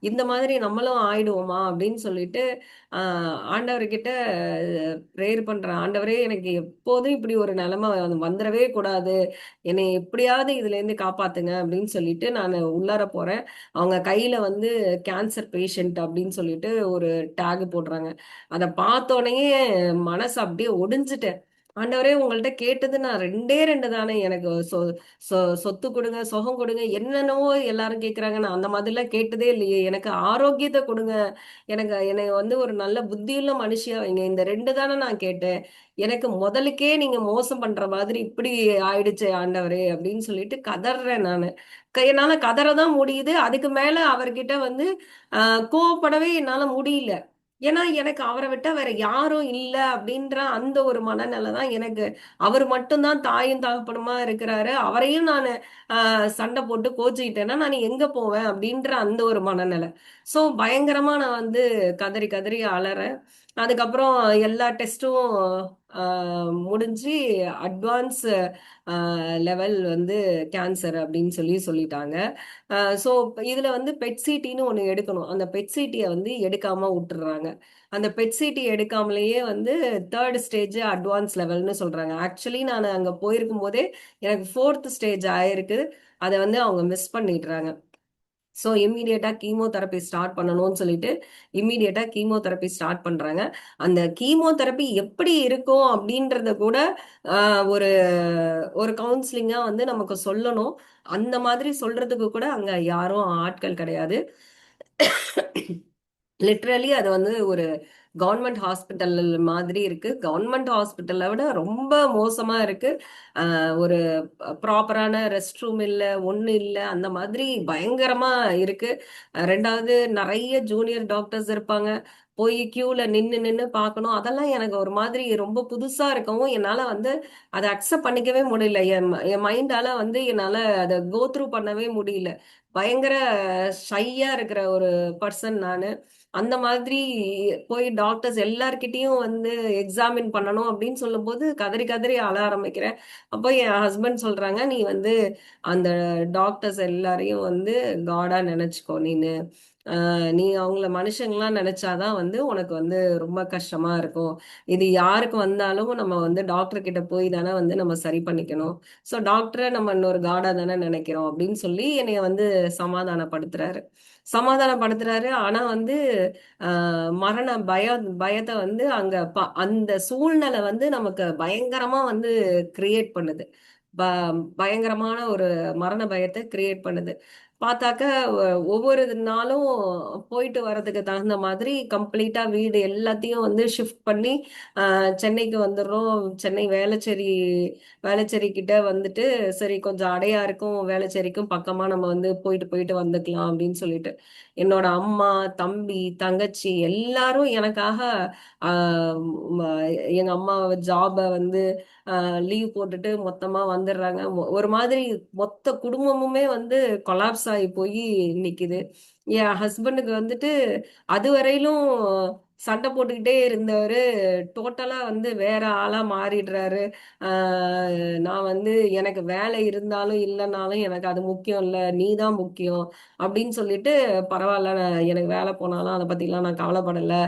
இந்த மாதிரி நம்மளும் ஆயிடுவோமா அப்படின்னு சொல்லிட்டு ஆண்டவர்கிட்ட ப்ரேயர் பண்றேன். ஆண்டவரே, எனக்கு எப்போதும் இப்படி ஒரு நிலைமை வந்துடவே கூடாது, என்னை எப்படியாவது இதுல இருந்து காப்பாத்துங்க அப்படின்னு சொல்லிட்டு நான் உள்ளார போறேன். அவங்க கையில வந்து கேன்சர் பேஷண்ட் அப்படின்னு சொல்லிட்டு ஒரு டேக் போடுறாங்க. அதை பார்த்தோன்னே மனசு அப்படியே ஒடிஞ்சிட்டேன். ஆண்டவரே, உங்கள்ட்ட கேட்டது நான் 2 தானே, எனக்கு சொத்து கொடுங்க, சுகம் கொடுங்க, என்னென்னவோ எல்லாரும் கேட்குறாங்க. நான் அந்த மாதிரிலாம் கேட்டதே இல்லையே. எனக்கு ஆரோக்கியத்தை கொடுங்க, எனக்கு என்னை வந்து ஒரு நல்ல புத்தியுள்ள மனுஷியா வைங்க, இந்த 2 தானே நான் கேட்டேன். எனக்கு முதலுக்கே நீங்க மோசம் பண்ற மாதிரி இப்படி ஆயிடுச்சு ஆண்டவரே அப்படின்னு சொல்லிட்டு கதறேன் நான். என்னால கதறதான் முடியுது. அதுக்கு மேல அவர்கிட்ட வந்து கோவப்படவே என்னால முடியல. ஏன்னா எனக்கு அவரை விட்டா வேற யாரும் இல்ல அப்படின்ற அந்த ஒரு மனநிலை தான் எனக்கு. அவர் மட்டும்தான் தாயும் தகப்பனுமா இருக்கிறாரு. அவரையும் நான் சண்டை போட்டு கோச்சுக்கிட்டேன்னா நான் எங்க போவேன் அப்படின்ற அந்த ஒரு மனநிலை. சோ பயங்கரமா நான் வந்து கதறி கதறி அலறேன். அதுக்கப்புறம் எல்லா டெஸ்ட்டும் முடிஞ்சு அட்வான்ஸ் லெவல் வந்து கேன்சர் அப்படின்னு சொல்லி சொல்லிட்டாங்க. ஸோ இதுல வந்து பெட் சிடின்னு ஒன்று எடுக்கணும். அந்த பெட் சிட்டியை வந்து எடுக்காம விட்டுறாங்க. அந்த பெட் சிட்டி எடுக்காமலேயே வந்து 3rd ஸ்டேஜ் அட்வான்ஸ் லெவல்னு சொல்றாங்க. ஆக்சுவலி நான் அங்க போயிருக்கும் போதே எனக்கு 4th ஸ்டேஜ் ஆயிருக்கு. அதை வந்து அவங்க மிஸ் பண்ணிடுறாங்க. ஸோ இம்மீடியட்டா கீமோதெரப்பி ஸ்டார்ட் பண்ணணும்னு சொல்லிட்டு இம்மீடியட்டா கீமோதெரப்பி ஸ்டார்ட் பண்றாங்க. அந்த கீமோதெரப்பி எப்படி இருக்கும் அப்படின்றத கூட ஒரு ஒரு கவுன்சிலிங்கா வந்து நமக்கு சொல்லணும். அந்த மாதிரி சொல்றதுக்கு கூட அங்க யாரும் ஆட்கள் கிடையாது. லிட்ரலி அது வந்து ஒரு கவர்மெண்ட் ஹாஸ்பிட்டல் மாதிரி இருக்கு. கவர்மெண்ட் ஹாஸ்பிட்டலை விட ரொம்ப மோசமா இருக்கு. ஒரு ப்ராப்பரான ரெஸ்ட் ரூம் இல்ல, ஒண்ணு இல்ல, அந்த மாதிரி பயங்கரமா இருக்கு. 2வது நிறைய ஜூனியர் டாக்டர்ஸ் இருப்பாங்க. போய் கியூல நின்னு நின்னு பார்க்கணும். அதெல்லாம் எனக்கு ஒரு மாதிரி ரொம்ப புதுசா இருக்கவும் என்னால வந்து அதை அக்செப்ட் பண்ணிக்கவே முடியல. என் மைண்டால வந்து என்னால அதை கோ த்ரூ பண்ணவே முடியல. பயங்கர ஷையா இருக்கிற ஒரு பர்சன் நானு. அந்த மாதிரி போய் டாக்டர்ஸ் எல்லார்கிட்டயும் வந்து எக்ஸாமின் பண்ணணும் அப்படின்னு சொல்லும்போது கதறி கதறி அழ ஆரம்பிக்கிறேன். அப்போ என் ஹஸ்பண்ட் சொல்றாங்க, நீ வந்து அந்த டாக்டர்ஸ் எல்லாரையும் வந்து காடா நினைச்சுக்கோ நீனு. நீ அவங்கள மனுஷங்களா நினைச்சாதான் வந்து உனக்கு வந்து ரொம்ப கஷ்டமா இருக்கும். இது யாருக்கு வந்தாலும் நம்ம வந்து டாக்டர் கிட்ட போய் தானே வந்து நம்ம சரி பண்ணிக்கணும். ஸோ டாக்டரை நம்ம இன்னொரு காடா தானே நினைக்கிறோம் அப்படின்னு சொல்லி என்னைய வந்து சமாதானப்படுத்துறாரு. சமாதானப்படுத்துறாரு. ஆனா வந்து மரண பயத்தை வந்து அங்க அந்த சூழ்நிலை வந்து நமக்கு பயங்கரமா வந்து கிரியேட் பண்ணுது. ப பயங்கரமான ஒரு மரண பயத்தை கிரியேட் பண்ணுது. பார்த்தாக்க ஒவ்வொரு நாளும் போயிட்டு வர்றதுக்கு தகுந்த மாதிரி கம்ப்ளீட்டா வீடு எல்லாத்தையும் வந்து ஷிஃப்ட் பண்ணி சென்னைக்கு வந்துடுறோம். சென்னை வேளச்சேரி வேளச்சேரி கிட்ட வந்துட்டு சரி, கொஞ்சம் அடையாருக்கும் வேளச்சேரிக்கும் பக்கமா நம்ம வந்து போயிட்டு போயிட்டு வந்துக்கலாம் அப்படின்னு சொல்லிட்டு என்னோட அம்மா, தம்பி, தங்கச்சி எல்லாரும் எனக்காக ஆஹ் ம- எங்க அம்மா ஜாப வந்து லீவ் போட்டுட்டு மொத்தமா வந்துடுறாங்க. ஒரு மாதிரி மொத்த குடும்பமுமே வந்து கொலாப்ஸ் ஆகி போய் நிக்குது. என் ஹஸ்பண்டுக்கு வந்துட்டு அதுவரையிலும் சண்டை போட்டுக்கிட்டே இருந்தவரு டோட்டலா வந்து வேற ஆளா மாறிடுறாரு. நான் வந்து எனக்கு வேலை இருந்தாலும் இல்லைனாலும் எனக்கு அது முக்கியம் இல்லை, நீ தான் முக்கியம் அப்படின்னு சொல்லிட்டு பரவாயில்ல, எனக்கு வேலை போனாலும் அதை பத்திலாம் நான் கவலைப்படலை,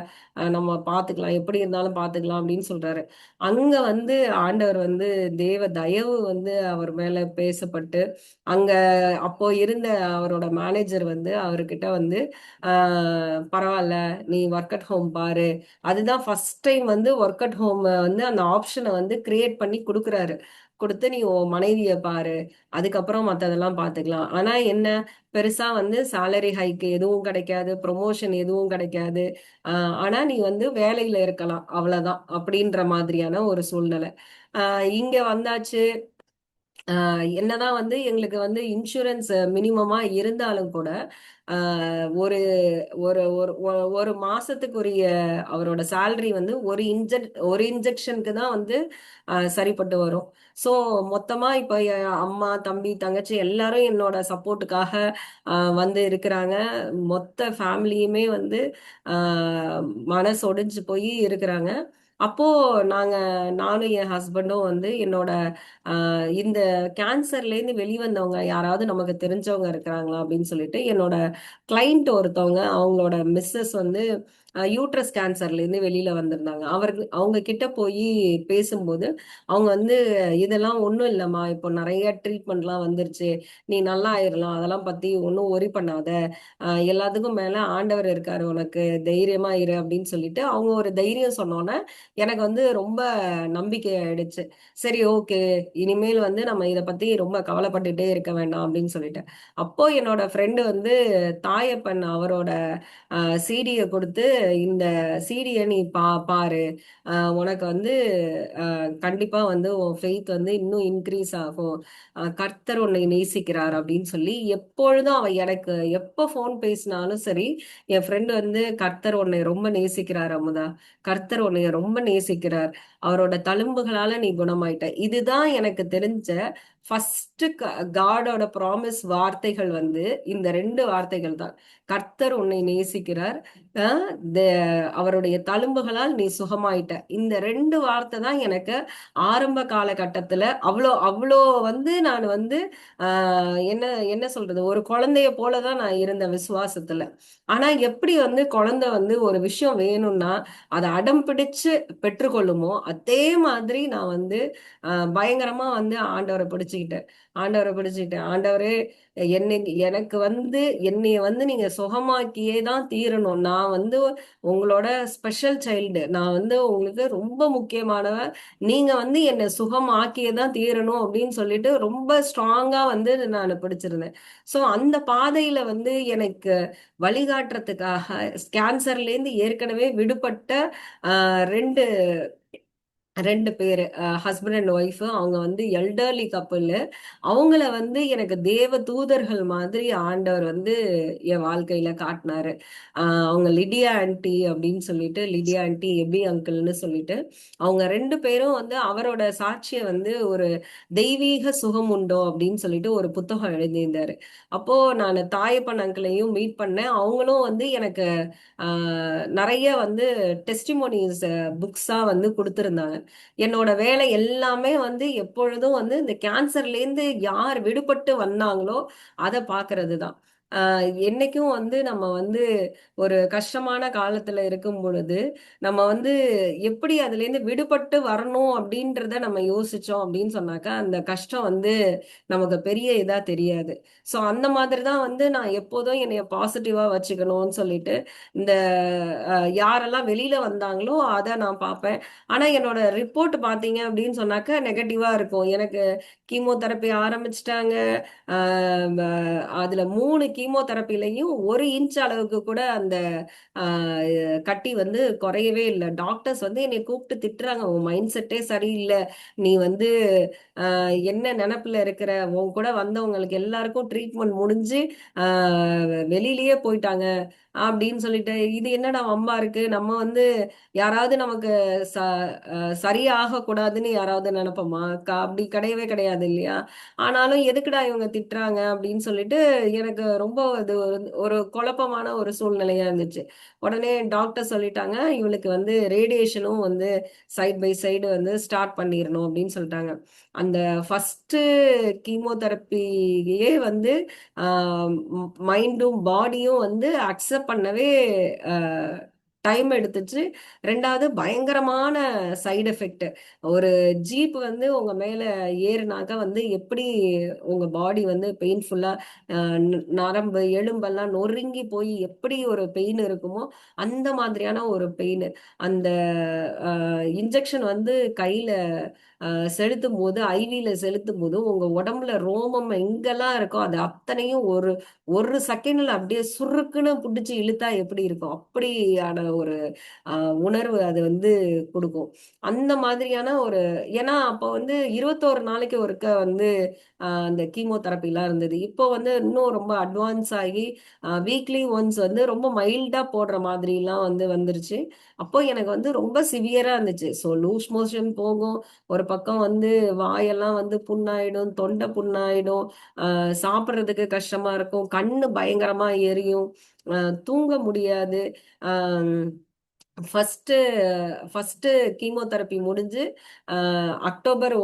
நம்ம பார்த்துக்கலாம், எப்படி இருந்தாலும் பார்த்துக்கலாம் அப்படின்னு சொல்றாரு. அங்க வந்து ஆண்டவர் வந்து தேவ தயவு வந்து அவர் மேல பேசப்பட்டு அங்க அப்போ இருந்த அவரோட மேனேஜர் வந்து அவர்கிட்ட வந்து பரவாயில்ல, நீ ஒர்க் அட் ஹோம் பாரு. அதுதான் ஃபர்ஸ்ட் டைம் வந்து ஒர்க் அட் ஹோம் வந்து அந்த ஆப்ஷனை வந்து கிரியேட் பண்ணி கொடுக்குறாரு. கொடுத்து நீ உன் மனைவியை பாரு, அதுக்கப்புறம் மத்ததெல்லாம் பாத்துக்கலாம். ஆனா என்ன, பெருசா வந்து சேலரி ஹைக் எதுவும் கிடைக்காது, ப்ரொமோஷன் எதுவும் கிடைக்காது. ஆனா நீ வந்து வேலையில இருக்கலாம், அவ்வளவுதான் அப்படின்ற மாதிரியான ஒரு சூழ்நிலை. இங்க வந்தாச்சு. என்னதான் வந்து எங்களுக்கு வந்து இன்சூரன்ஸ் மினிமமா இருந்தாலும் கூட ஒரு ஒரு ஒரு ஒரு மாசத்துக்குரிய அவரோட சேலரி வந்து ஒரு இன்ஜெக்ஷனுக்கு தான் வந்து சரிப்பட்டு வரும். ஸோ மொத்தமா இப்போ என் அம்மா தம்பி தங்கச்சி எல்லாரும் என்னோட சப்போர்ட்டுக்காக வந்து இருக்கிறாங்க. மொத்த ஃபேமிலியுமே வந்து ஆஹ் மனசொடிஞ்சு போய் இருக்கிறாங்க. அப்போ நாங்க நானும் என் ஹஸ்பண்டும் வந்து என்னோட இந்த கேன்சர்ல இருந்து வெளிவந்தவங்க யாராவது நமக்கு தெரிஞ்சவங்க இருக்கிறாங்களா அப்படின்னு சொல்லிட்டு என்னோட கிளைண்ட் ஒருத்தவங்க, அவங்களோட மிஸ்ஸஸ் வந்து யூட்ரஸ் கேன்சர்ல இருந்து வெளியில வந்திருந்தாங்க. அவங்க கிட்ட போய் பேசும்போது அவங்க வந்து இதெல்லாம் ஒண்ணும் இல்லம்மா, இப்போ நிறைய ட்ரீட்மெண்ட்லாம் வந்துருச்சு, நீ நல்லா ஆயிரலாம், அதெல்லாம் பத்தி ஒன்றும் ஒரி பண்ணாத, எல்லாத்துக்கும் மேல ஆண்டவர் இருக்காரு, உனக்கு தைரியமா இரு அப்படின்னு சொல்லிட்டு அவங்க ஒரு தைரியம் சொன்னோன்னே எனக்கு வந்து ரொம்ப நம்பிக்கை ஆயிடுச்சு. சரி, ஓகே, இனிமேல் வந்து நம்ம இதை பத்தி ரொம்ப கவலைப்பட்டுட்டே இருக்க வேண்டாம் அப்படின்னு சொல்லிட்டு அப்போ என்னோட ஃப்ரெண்டு வந்து தாயப்பன் அவரோட சிடியை கொடுத்து, இந்த சிடியை நீ பாரு, உனக்கு வந்து கண்டிப்பா வந்து உன் ஃபெய்த் வந்து இன்னும் இன்க்ரீஸ் ஆகும், கர்த்தர் உன்னை நேசிக்கிறார் அப்படின்னு சொல்லி எப்பொழுதும் அவ எனக்கு எப்போ ஃபோன் பேசினாலும் சரி, என் ஃப்ரெண்டு வந்து கர்த்தர் உன்னை ரொம்ப நேசிக்கிறார் அமுதா, கர்த்தர் உன்னை ரொம்ப நேசிக்கிறார், அவரோட தழும்புகளால நீ குணமாயிட்ட. இதுதான் எனக்கு தெரிஞ்ச ஃபர்ஸ்ட் காடோட ப்ராமிஸ் வார்த்தைகள் வந்து இந்த ரெண்டு வார்த்தைகள் தான். கர்த்தர் உன்னை நேசிக்கிறார், அவருடைய தழும்புகளால் நீ சுகமாயிட்ட. இந்த ரெண்டு வார்த்தை தான் எனக்கு ஆரம்ப காலகட்டத்துல அவ்வளோ அவ்வளோ வந்து நான் வந்து என்ன என்ன சொல்றது, ஒரு குழந்தைய போலதான் நான் இருந்த விசுவாசத்துல. ஆனா எப்படி வந்து குழந்தை வந்து ஒரு விஷயம் வேணும்னா அதை அடம் பிடிச்சு பெற்றுக்கொள்ளுமோ அதே மாதிரி நான் வந்து பயங்கரமா வந்து ஆண்டவரை பிடிச்சுக்கிட்டேன். ஆண்டவரே, என்னை எனக்கு வந்து என்னைய வந்து நீங்க சுகமாக்கியே தான் தீரணும். நான் வந்து உங்களோட ஸ்பெஷல் சைல்டு, நான் வந்து உங்களுக்கு ரொம்ப முக்கியமானவ, நீங்க வந்து என்னை சுகமாக்கியே தான் தீரணும் அப்படின்னு சொல்லிட்டு ரொம்ப ஸ்ட்ராங்கா வந்து நான் பிடிச்சிருந்தேன். ஸோ அந்த பாதையில வந்து எனக்கு வழிகாட்டுறதுக்காக கேன்சர்ல இருந்து ஏற்கனவே விடுபட்ட ரெண்டு ரெண்டு பேரு, ஹஸ்பண்ட் அண்ட் ஒய்ஃப், அவங்க வந்து எல்டர்லி கப்புள். அவங்கள வந்து எனக்கு தேவ தூதர்கள் மாதிரி ஆண்டவர் வந்து என் வாழ்க்கையில காட்டினாரு. அவங்க லிடியா ஆன்ட்டி அப்படின்னு சொல்லிட்டு, லிடியா ஆன்ட்டி எபி அங்கிள்னு சொல்லிட்டு, அவங்க ரெண்டு பேரும் வந்து அவரோட சாட்சியை வந்து ஒரு தெய்வீக சுகம் உண்டோ அப்படின்னு சொல்லிட்டு ஒரு புத்தகம் எழுதியிருந்தாரு. அப்போ நான் தாயப்பன் அங்கிளையும் மீட் பண்ணேன். அவங்களும் வந்து எனக்கு நிறைய வந்து டெஸ்டிமோனிஸ் புக்ஸா வந்து கொடுத்திருந்தாங்க. என்னோட வேலை எல்லாமே வந்து எப்பொழுதும் வந்து இந்த கேன்சர்ல இருந்து யார் விடுபட்டு வந்தாங்களோ அதை பாக்குறது தான். என்னைக்கும் வந்து நம்ம வந்து ஒரு கஷ்டமான காலத்துல இருக்கும் பொழுது நம்ம வந்து எப்படி அதுல இருந்து விடுபட்டு வரணும் அப்படின்றத நம்ம யோசிச்சோம் அப்படின்னு சொன்னாக்கா அந்த கஷ்டம் வந்து நமக்கு பெரிய இதா தெரியாது. ஸோ அந்த மாதிரி தான் வந்து நான் எப்போதும் என்னைய பாசிட்டிவா வச்சுக்கணும்னு சொல்லிட்டு இந்த யாரெல்லாம் வெளியில வந்தாங்களோ அதை நான் பார்ப்பேன். ஆனா என்னோட ரிப்போர்ட் பாத்தீங்க அப்படின்னு சொன்னாக்க நெகட்டிவா இருக்கும். எனக்கு கீமோதெரப்பி ஆரம்பிச்சிட்டாங்க. அதுல 3 கீமோதெரப்பிலையும் 1 இன்ச் அளவுக்கு கூட அந்த கட்டி வந்து குறையவே இல்லை. டாக்டர்ஸ் வந்து என்னை கூப்பிட்டு திட்டுறாங்க, உன் மைண்ட் செட்டே சரியில்லை, நீ வந்து என்ன நினைப்புல இருக்கிற, உன் கூட வந்தவங்களுக்கு எல்லாருக்கும் ட்ரீட்மெண்ட் முடிஞ்சு வெளியிலயே போயிட்டாங்க அப்படின்னு சொல்லிட்டு, இது என்னடா வம்பா இருக்கு, நம்ம வந்து யாராவது நமக்கு ச சரியாக கூடாதுன்னு யாராவது நினைப்போமா? அப்படி கிடையவே கிடையாது இல்லையா? ஆனாலும் எதுக்குடா இவங்க திட்டுறாங்க அப்படின்னு சொல்லிட்டு எனக்கு ரொம்ப இது ஒரு குழப்பமான ஒரு சூழ்நிலையா இருந்துச்சு. உடனே டாக்டர் சொல்லிட்டாங்க, இவளுக்கு வந்து ரேடியேஷனும் வந்து சைட் பை சைடு வந்து ஸ்டார்ட் பண்ணிடணும் அப்படின்னு சொல்லிட்டாங்க. அந்த ஃபர்ஸ்ட் கீமோதெரப்பியே வந்து மைண்டும் பாடியும் வந்து அக்செப்ட் பண்ணவே டைம் எடுத்துச்சு. ரெண்டாவது பயங்கரமான சைடு எஃபெக்ட். ஒரு ஜீப் வந்து உங்க மேல ஏறுனாக்க வந்து எப்படி உங்க பாடி வந்து பெயின்ஃபுல்லா, நரம்பு எலும்பெல்லாம் நொறுங்கி போய் எப்படி ஒரு பெயின் இருக்குமோ அந்த மாதிரியான ஒரு பெயின். அந்த இன்ஜெக்ஷன் வந்து கையில செலுத்தும் போது, ஐவில செலுத்தும் போது உங்க உடம்புல ரோமம் எங்கெல்லாம் இருக்கோ அது அத்தனையும் ஒரு ஒரு செகண்ட்ல அப்படியே சுருக்குன்னு புடிச்சு இழுத்தா எப்படி இருக்கும் அப்படியான ஒரு உணர்வு அது வந்து கொடுக்கும். அந்த மாதிரியான ஒரு, ஏன்னா அப்போ வந்து 21 நாளைக்கு ஒருக்க வந்து அந்த கீமோதெரப்பிலாம் இருந்தது. இப்போ வந்து இன்னும் ரொம்ப அட்வான்ஸ் ஆகி வீக்லி ஒன்ஸ் வந்து ரொம்ப மைல்டா போடுற மாதிரிலாம் வந்து வந்துருச்சு. அப்போ எனக்கு வந்து ரொம்ப சிவியரா இருந்துச்சு. ஸோ லூஸ் மோஷன் போகும், ஒரு பக்கம் வந்து வாயெல்லாம் வந்து புண்ணாயிடும், தொண்டை புண்ணாயிடும், சாப்பிட்றதுக்கு கஷ்டமா இருக்கும், கண்ணு பயங்கரமா எரியும், தூங்க முடியாது. ஃபர்ஸ்ட்டு ஃபர்ஸ்ட்டு கீமோதெரப்பி முடிஞ்சு அக்டோபர்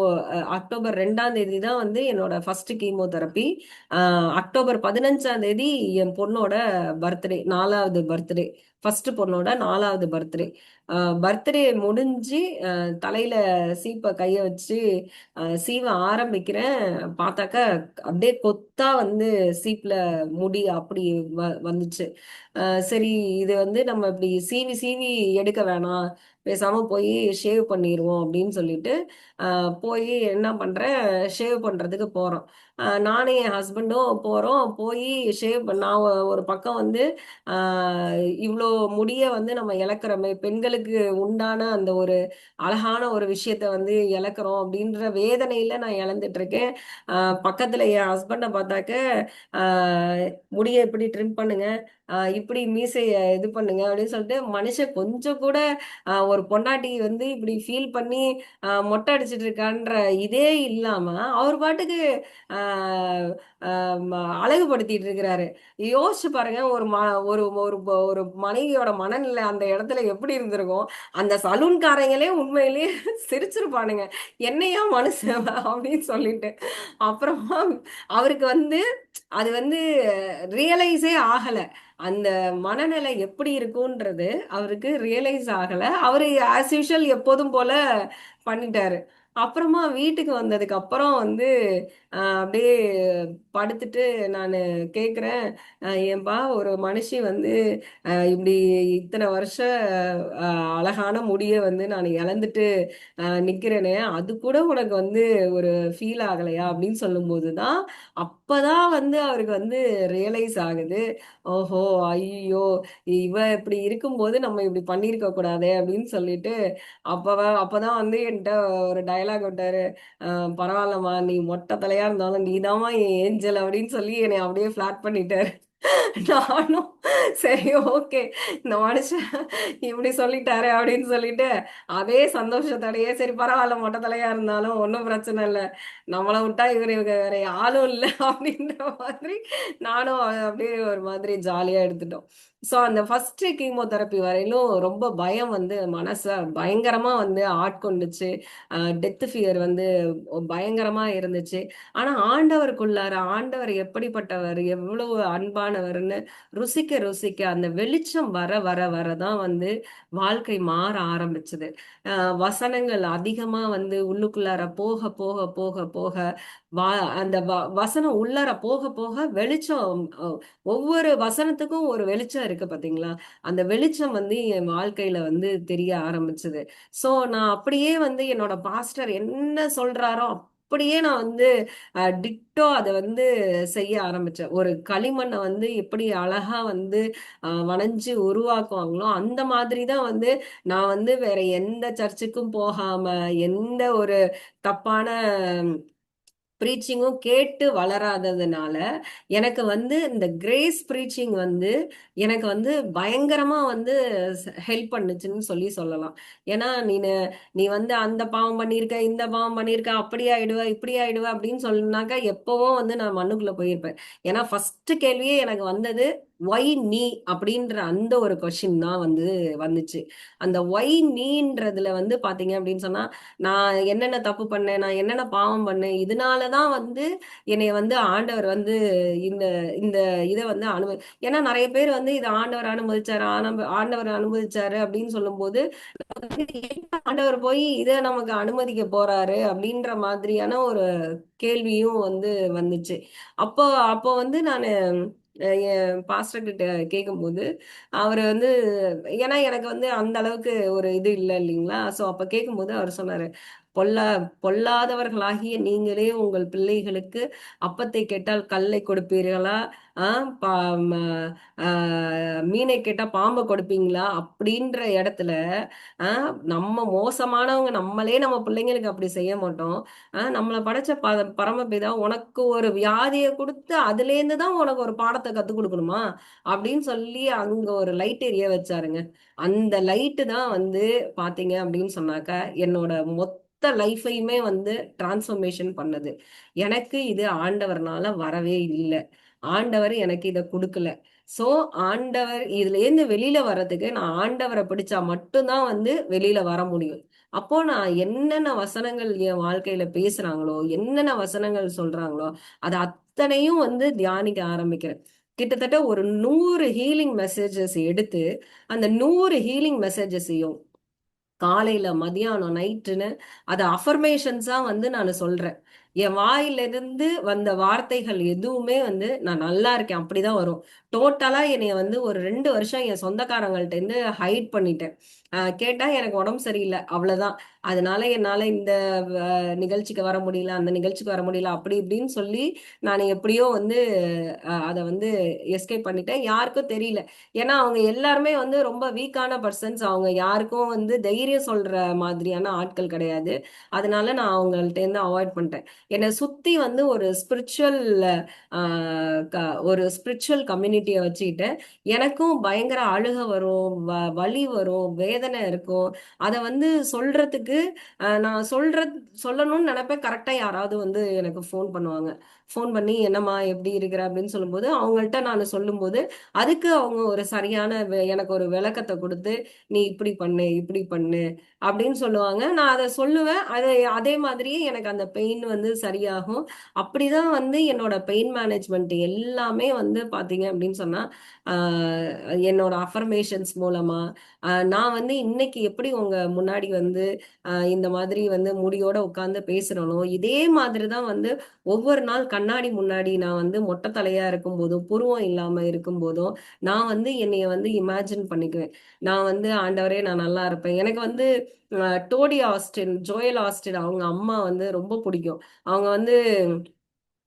2ஆம் தேதி தான் வந்து என்னோட ஃபர்ஸ்ட் கீமோதெரப்பி. அக்டோபர் 15ஆம் தேதி என் பொண்ணோட பர்த்டே, 4வது பர்த்டே, ஃபர்ஸ்ட் பொண்ணோட 4வது பர்த்டே. பர்த்டே முடிஞ்சு தலையில சீப்பை கைய வச்சு சீவ ஆரம்பிக்கிறேன். பார்த்தாக்கா அப்படியே கொத்தா வந்து சீப்ல முடி அப்படி வந்துச்சு. சரி, இது வந்து நம்ம இப்படி சீவி சீவி எடுக்க வேணாம், பேசாம போய் ஷேவ் பண்ணிடுவோம் அப்படின்னு சொல்லிட்டு போய் என்ன பண்றேன், ஷேவ் பண்றதுக்கு போறோம். நானும் என் ஹஸ்பண்டும் போறோம். போய் ஷேவ் நான் ஒரு பக்கம் வந்து இவ்வளோ முடிய வந்து நம்ம இழக்கிறோமே, பெண்களுக்கு உண்டான அந்த ஒரு அழகான ஒரு விஷயத்த வந்து இழக்கிறோம் அப்படின்ற வேதனையில நான் இழந்துட்டு இருக்கேன். பக்கத்துல என் ஹஸ்பண்டை பார்த்தாக்க, முடிய இப்படி ட்ரிம் பண்ணுங்க, இப்படி மீசைய இது பண்ணுங்க அப்படின்னு சொல்லிட்டு மனுஷன் கொஞ்சம் கூட ஒரு பொண்டாட்டி வந்து இப்படி ஃபீல் பண்ணி மொட்டை அடிச்சிட்டு இருக்கான்ற இதே இல்லாம அவர் பாட்டுக்கு ஆஹ் அழகுபடுத்திட்டு இருக்கிறாரு. யோசிச்சு பாருங்க, ஒரு ஒரு ஒரு ஒரு மனைவியோட மனநிலை அந்த இடத்துல எப்படி இருந்திருக்கும். அந்த சலூன்காரங்களே உண்மையிலேயே சிரிச்சிருப்பானுங்க, என்னையா மனுஷன் அப்படின்னு சொல்லிட்டு. அப்புறமா அவருக்கு வந்து அது வந்து ரியலைஸே ஆகல. அந்த மனநிலை எப்படி இருக்குன்றது அவருக்கு ரியலைஸ் ஆகல. அவரு ஆஸ் யூஷுவல் எப்போதும் போல பண்ணிட்டாரு. அப்புறமா வீட்டுக்கு வந்ததுக்கு அப்புறம் வந்து அப்படியே படுத்துட்டு நான் கேக்குறேன், ஏன்பா ஒரு மனுஷி வந்து இப்படி இத்தனை வருஷம் அழகான முடிய வந்து நான் இழந்துட்டு நிக்கிறேனே, அது கூட உனக்கு வந்து ஒரு ஃபீல் ஆகலையா அப்படின்னு சொல்லும்போது தான், அப்பதான் வந்து அவருக்கு வந்து ரியலைஸ் ஆகுது. ஓஹோ, ஐயோ, இவ இப்படி இருக்கும்போது நம்ம இப்படி பண்ணியிருக்க கூடாதே அப்படின்னு சொல்லிட்டு அப்பதான் வந்து என்கிட்ட ஒரு டயலாக் விட்டாரு. பரவாயில்லம்மா, நீ மொட்டை தலையா இருந்தாலும் நீதாம்மா என் ஏஞ்சல் அப்படின்னு சொல்லி என்னை அப்படியே ஃபிளாட் பண்ணிட்டாரு. நானும் சரி, ஓகே, இந்த மனுஷன் இப்படி சொல்லிட்டாரு அப்படின்னு சொல்லிட்டு அதே சந்தோஷத்தோடயே சரி பரவாயில்ல, மொட்டை தலையா இருந்தாலும் ஒன்றும் பிரச்சனை இல்லை, நம்மளை விட்டா இவங்க வேற யாரும் இல்லை அப்படின்ற மாதிரி நானும் அப்படியே ஒரு மாதிரி ஜாலியா எடுத்துட்டோம். ஸோ அந்த ஃபர்ஸ்ட் கீமோதெரப்பி வரையிலும் ரொம்ப பயம் வந்து மனசை பயங்கரமா வந்து ஆட்கொண்டுச்சு. டெத் ஃபியர் வந்து பயங்கரமா இருந்துச்சு. ஆனா ஆண்டவருக்குள்ளார ஆண்டவர் எப்படிப்பட்டவர், எவ்வளவு அன்பானவர்னு ருசிக்க ருசிக்க அந்த வெளிச்சம் வர வர வரதான் வந்து வாழ்க்கை மாற ஆரம்பிச்சது. வசனங்கள் அதிகமா வந்து உள்ளுக்குள்ளார போக போக போக போக வா அந்த வசனம் உள்ளார போக போக வெளிச்சம், ஒவ்வொரு வசனத்துக்கும் ஒரு வெளிச்சம் இருக்கு பாத்தீங்களா, அந்த வெளிச்சம் வந்து என் வாழ்க்கையில வந்து தெரிய ஆரம்பிச்சது. சோ நான் அப்படியே வந்து என்னோட பாஸ்டர் என்ன சொல்றாரோ அப்படியே நான் வந்து டிட்டோ அதை வந்து செய்ய ஆரம்பிச்சேன். ஒரு களிமண்ணை வந்து எப்படி அழகா வந்து வணைஞ்சு உருவாக்குவாங்களோ அந்த மாதிரி தான் வந்து நான் வந்து வேற எந்த சர்ச்சுக்கும் போகாம, எந்த ஒரு தப்பான ப்ரீச்சிங்கும் கேட்டு வளராததுனால எனக்கு வந்து இந்த கிரேஸ் ப்ரீச்சிங் வந்து எனக்கு வந்து பயங்கரமா வந்து ஹெல்ப் பண்ணுச்சுன்னு சொல்லலாம். ஏன்னா நீ வந்து அந்த பாவம் பண்ணியிருக்க, இந்த பாவம் பண்ணியிருக்க, அப்படி ஆயிடுவ இப்படி ஆயிடுவ அப்படின்னு சொன்னாக்கா எப்பவும் வந்து நான் மண்ணுக்குள்ள போயிருப்பேன். ஏன்னா ஃபர்ஸ்ட் கேள்வியே எனக்கு வந்தது, ஒய் நீ அப்படின்ற அந்த ஒரு கொஸ்டின் தான் வந்து வந்துச்சு. அந்த ஒய் நீன்றதுல வந்து பாத்தீங்க அப்படின்னு சொன்னா, நான் என்னென்ன தப்பு பண்ணேன், நான் என்னென்ன பாவம் பண்ணேன், இதனாலதான் வந்து என்னைய வந்து ஆண்டவர் வந்து இந்த இந்த இதை வந்து ஏன்னா நிறைய பேர் வந்து இதை ஆண்டவர் அனுமதிச்சாரு, ஆண்டவர் அனுமதிச்சாரு அப்படின்னு சொல்லும்போது ஆண்டவர் போய் இதை நமக்கு அனுமதிக்க போறாரு அப்படின்ற மாதிரியான ஒரு கேள்வியும் வந்து வந்துச்சு. அப்போ அப்போ வந்து நான் என் பாஸ்டர் கிட்ட கேட்கும்போது அவர் வந்து, ஏன்னா எனக்கு வந்து அந்த அளவுக்கு ஒரு இது இல்லை இல்லைங்களா. ஸோ அப்ப கேட்கும்போது அவர் சொன்னாரு, பொல்லா பொல்லாதவர்களாகிய நீங்களே உங்கள் பிள்ளைகளுக்கு அப்பத்தை கேட்டால் கல்லை கொடுப்பீர்களா, மீனை கேட்டா பாம்பை கொடுப்பீங்களா அப்படின்ற இடத்துல நம்ம மோசமானவங்க, நம்மளே நம்ம பிள்ளைங்களுக்கு அப்படி செய்ய மாட்டோம். நம்மளை படைச்ச பரமபிதா உனக்கு ஒரு வியாதியை கொடுத்து அதுல இருந்து தான் உனக்கு ஒரு பாடத்தை கத்து கொடுக்கணுமா அப்படின்னு சொல்லி அங்க ஒரு லைட் எரிய வச்சாருங்க. அந்த லைட்டு தான் வந்து பாத்தீங்க அப்படின்னு சொன்னாக்க என்னோட மொத்த லைஃபையுமே வந்து டிரான்ஸ்ஃபர்மேஷன் பண்ணது. எனக்கு இது ஆண்டவர்னால வரவே இல்லை. ஆண்டவர் எனக்கு இதை கொடுக்கல. சோ ஆண்டவர் இதுல இருந்து வெளியில வர்றதுக்கு நான் ஆண்டவரை பிடிச்சா மட்டும்தான் வந்து வெளியில வர முடியும். அப்போ நான் என்னென்ன வசனங்கள் என் வாழ்க்கையில பேசுறாங்களோ, என்னென்ன வசனங்கள் சொல்றாங்களோ, அது அத்தனையும் வந்து தியானிக்க ஆரம்பிக்கிறேன். கிட்டத்தட்ட ஒரு 100 ஹீலிங் மெசேஜஸ் எடுத்து அந்த 100 ஹீலிங் மெசேஜஸையும் காலையில மதியானம் நைட்டுன்னு அது அஃபர்மேஷன்ஸா வந்து நான் சொல்றேன். என் வாயிலிருந்து வந்த வார்த்தைகள் எதுவுமே வந்து நான் நல்லா இருக்கேன் அப்படிதான் வரும். டோட்டலா என்னைய வந்து ஒரு 2 வருஷம் என் சொந்தக்காரங்கள்ட்ட இருந்து ஹைட் பண்ணிட்டேன். கேட்டா எனக்கு உடம்பு சரியில்லை அவ்வளவுதான், அதனால என்னால இந்த நிகழ்ச்சிக்கு வர முடியல, அந்த நிகழ்ச்சிக்கு வர முடியல, அப்படி இப்படின்னு சொல்லி நான் எப்படியோ வந்து அதை வந்து எஸ்கேப் பண்ணிட்டேன். யாருக்கும் தெரியல. ஏன்னா அவங்க எல்லாருமே வந்து ரொம்ப வீக்கான பர்சன்ஸ். அவங்க யாருக்கும் வந்து தைரியம் சொல்ற மாதிரியான ஆட்கள் கிடையாது. அதனால நான் அவங்கள்ட்ட இருந்து அவாய்ட் பண்ணிட்டேன். என்னை சுத்தி வந்து ஒரு ஸ்பிரிச்சுவல் கம்யூனிட்டியை வச்சுக்கிட்டு எனக்கும் பயங்கர அழுக வரும், வலி வரும், வேதனை இருக்கும். அதை வந்து சொல்றதுக்கு நான் சொல்லணும்னு நினைப்பேன். கரெக்டா யாராவது வந்து எனக்கு ஃபோன் பண்ணுவாங்க. ஃபோன் பண்ணி என்னம்மா எப்படி இருக்கிற அப்படின்னு சொல்லும்போது அவங்கள்ட்ட நான் சொல்லும்போது அதுக்கு அவங்க ஒரு சரியான எனக்கு ஒரு விளக்கத்தை கொடுத்து, நீ இப்படி பண்ணு இப்படி பண்ணு அப்படின்னு சொல்லுவாங்க. நான் அதை சொல்லுவேன். அதே மாதிரியே எனக்கு அந்த பெயின் வந்து சரியாகும். அப்படிதான் வந்து என்னோட பெயின் மேனேஜ்மெண்ட் எல்லாமே வந்து பாத்தீங்க அப்படின்னு சொன்னா என்னோட அஃபர்மேஷன்ஸ் மூலமா நான் வந்து இன்னைக்கு எப்படி உங்க முன்னாடி வந்து இந்த மாதிரி வந்து முடியோட உட்கார்ந்து பேசுறனோ, இதே மாதிரிதான் வந்து ஒவ்வொரு நாள் கண்ணாடி முன்னாடி நான் வந்து மொட்டை தலையா இருக்கும் போதும் புருவம் இல்லாம இருக்கும் போதும் நான் வந்து என்னைய வந்து இமேஜின் பண்ணிக்குவேன். நான் வந்து ஆண்டவரே நான் நல்லா இருப்பேன். எனக்கு வந்து டோடி ஆஸ்டின், ஜோயல் ஆஸ்டின் அவங்க அம்மா வந்து ரொம்ப பிடிக்கும். அவங்க வந்து